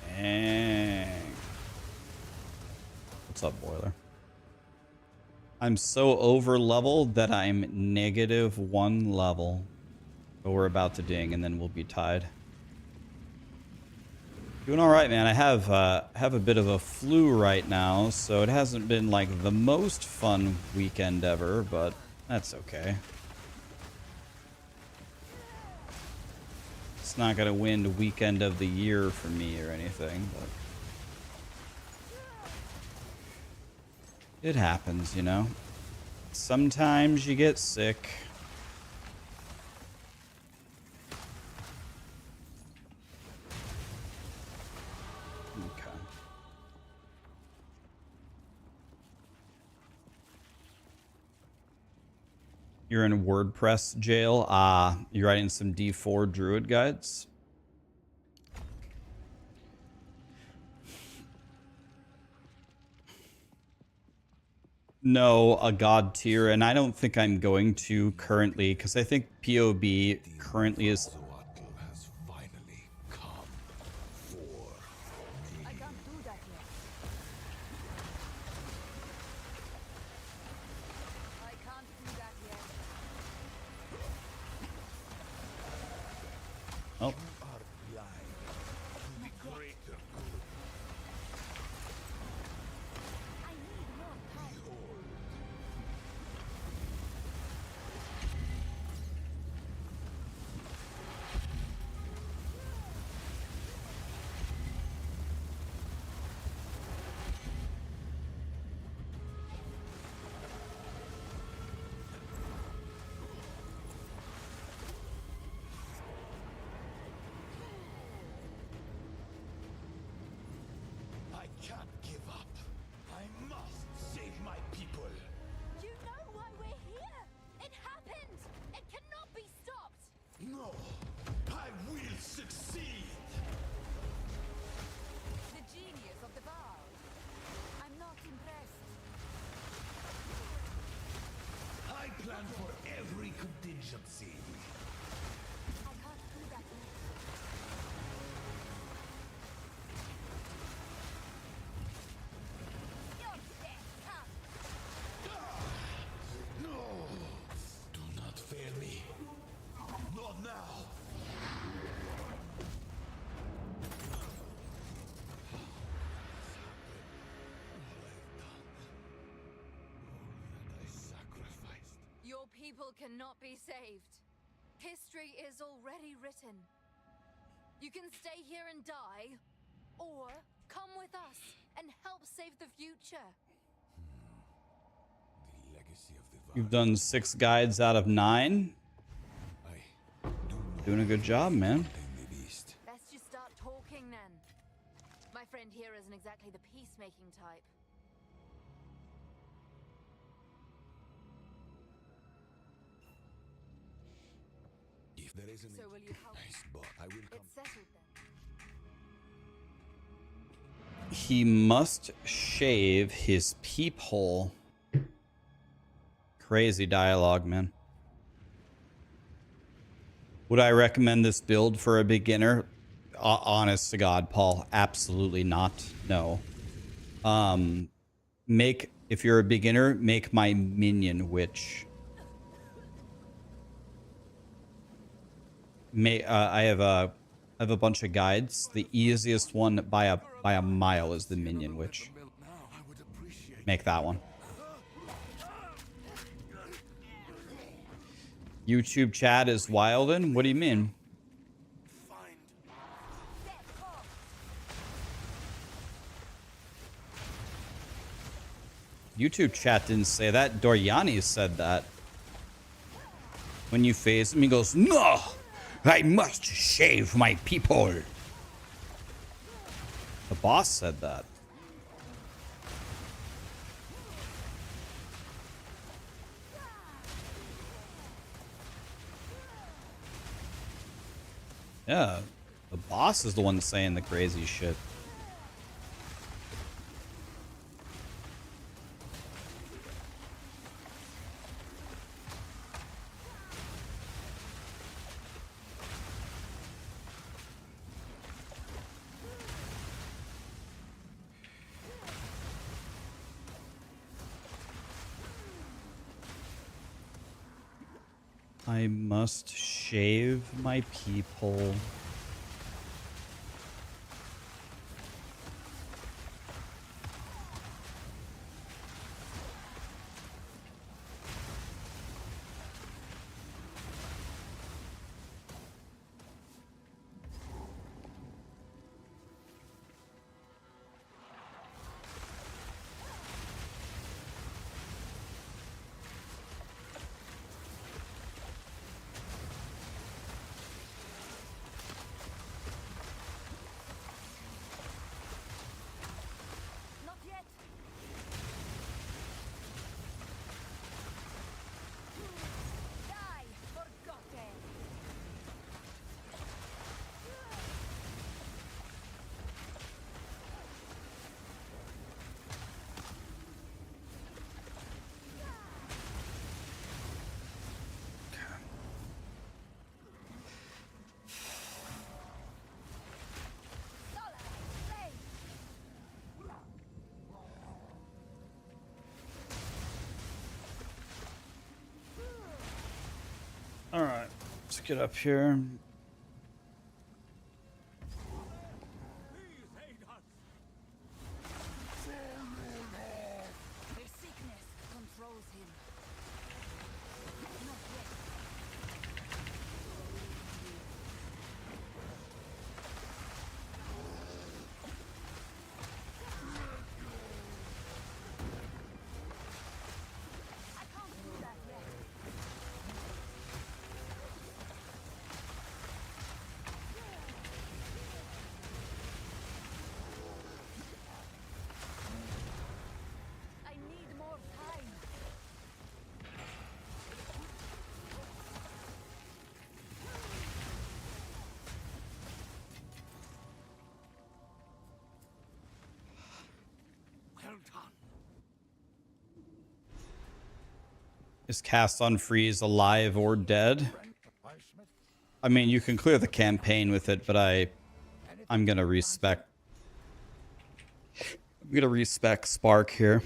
Dang. What's up, Boiler? I'm so over-leveled that I'm -1 level. But we're about to ding, and then we'll be tied. Doing all right, man. I have a bit of a flu right now, so it hasn't been like the most fun weekend ever, but that's okay. It's not gonna win weekend of the year for me or anything, but it happens, you know. Sometimes you get sick. You're in WordPress jail. You're writing some D4 Druid guides. No, a god tier, and I don't think I'm going to currently, because I think POB currently is. Has finally come for me. I can't do that yet. I can't do that yet. Oh. I need more time. I can't give up. I must save my people. You know why we're here! It happened! It cannot be stopped! No, I will succeed. The genius of the Val. I'm not impressed. I plan for every contingency. I can't do that yet. Your death comes! No, do not fail me. Not now. I sacrificed. Your people cannot be saved. History is already written. You can stay here and die, or come with us and help save the future. The legacy of the You've done 6 guides out of 9. I do not Doing a good job, man. tame the beast. Let's just start talking then. My friend here isn't exactly the peacemaking type. If there isn't So will you help? nice, but I will come. It's settled then. He must shave his peephole. Crazy dialogue, man. Would I recommend this build for a beginner? Honest to God, Paul, absolutely not. No. If you're a beginner, make my minion witch. I have a bunch of guides. The easiest one by a mile is the minion witch. Make that one. YouTube chat is wildin'? What do you mean? YouTube chat didn't say that. Doriani said that. When you phase him, he goes, "No! I must shave my people." The boss said that. Yeah, the boss is the one saying the crazy shit. I must shave my people. Not yet. Die, forgotten. All right, let's get up here. Their sickness controls him. Not yet. I can't do that yet. I need more time. Well done. Is cast on freeze alive or dead? I mean, you can clear the campaign with it, but I'm gonna respect Spark here.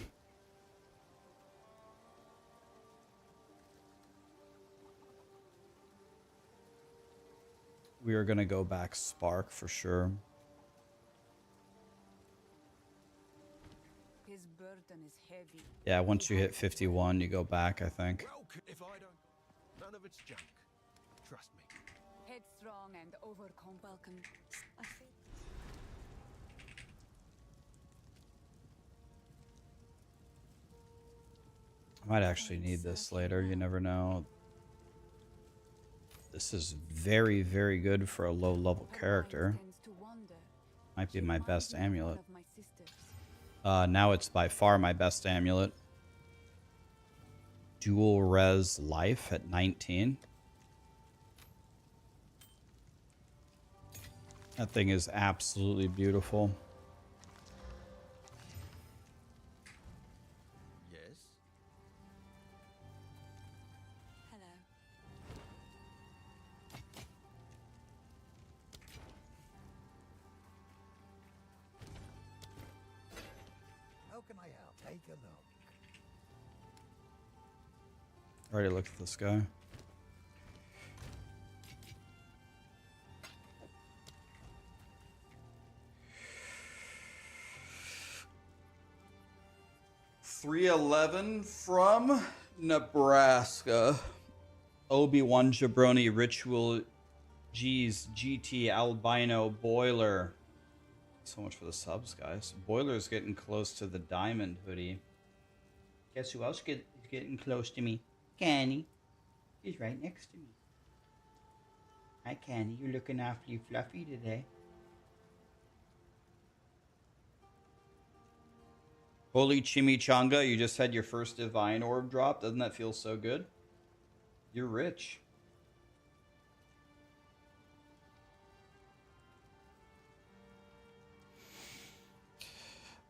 We are gonna go back Spark for sure. His burden is heavy. Yeah, once you hit 51, you go back, I think. Well, if I don't, none of it's junk. Trust me. Headstrong and overcome. Welcome. I think. I might actually need this later, you never know. This is very, very good for a low level character. Might be my best amulet. Now it's by far my best amulet. Dual res life at 19. That thing is absolutely beautiful. Yes? Hello. How can I help? Take a look. Already looked at this guy. $311 from Nebraska. Obi-Wan Jabroni Ritual G's GT Albino Boiler. So much for the subs, guys. Boiler's getting close to the diamond hoodie. Guess who else is getting close to me? Kenny. He's right next to me. Hi, Candy. You're looking awfully fluffy today. Holy chimichanga, you just had your first divine orb drop. Doesn't that feel so good? You're rich.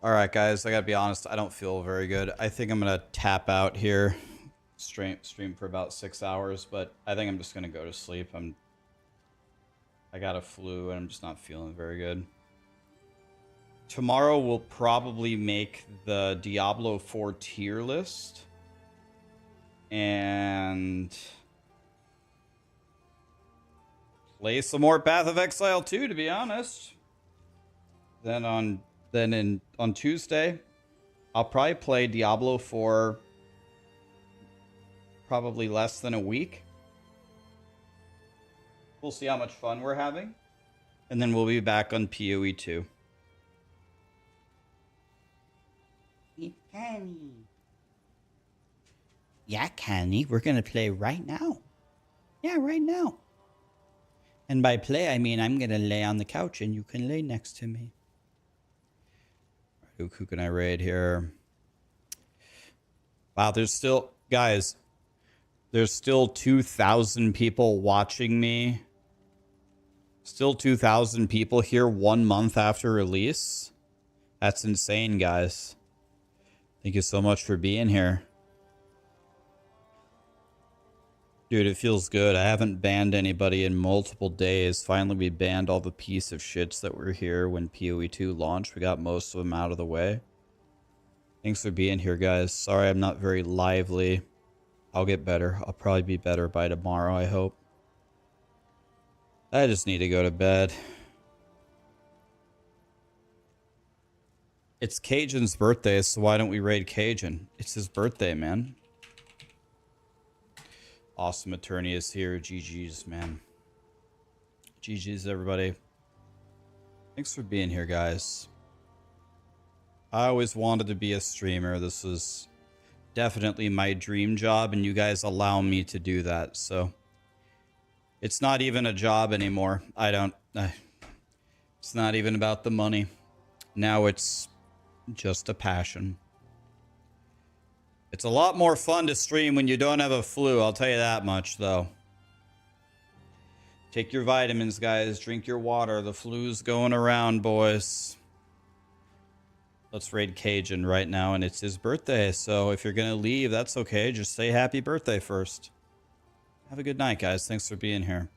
All right, guys, I gotta be honest. I don't feel very good. I think I'm gonna tap out here. Stream for about 6 hours, but I think I'm just gonna go to sleep. I got a flu and I'm just not feeling very good. Tomorrow we'll probably make the Diablo 4 tier list. And play some more Path of Exile 2, to be honest. Then on Tuesday, I'll probably play Diablo 4 probably less than a week. We'll see how much fun we're having. And then we'll be back on POE2. Canny. Yeah, Canny, we're going to play right now. Yeah, right now. And by play, I mean I'm going to lay on the couch and you can lay next to me. Who can I raid here? Wow, there's still... Guys, there's still 2,000 people watching me. Still 2,000 people here 1 month after release. That's insane, guys. Thank you so much for being here. Dude, it feels good. I haven't banned anybody in multiple days. Finally, we banned all the piece of shits that were here when PoE2 launched. We got most of them out of the way. Thanks for being here, guys. Sorry I'm not very lively. I'll get better. I'll probably be better by tomorrow, I hope. I just need to go to bed. It's Cajun's birthday, so why don't we raid Cajun? It's his birthday, man. Awesome Attorney is here. GG's, man. GG's, everybody. Thanks for being here, guys. I always wanted to be a streamer. This was definitely my dream job, and you guys allow me to do that, so... It's not even a job anymore. It's not even about the money. Now it's just a passion. It's a lot more fun to stream when you don't have a flu, I'll tell you that much, though. Take your vitamins, guys. Drink your water. The flu's going around, boys. Let's raid Cajun right now, and it's his birthday, so if you're gonna leave, that's okay. Just say happy birthday first. Have a good night, guys. Thanks for being here.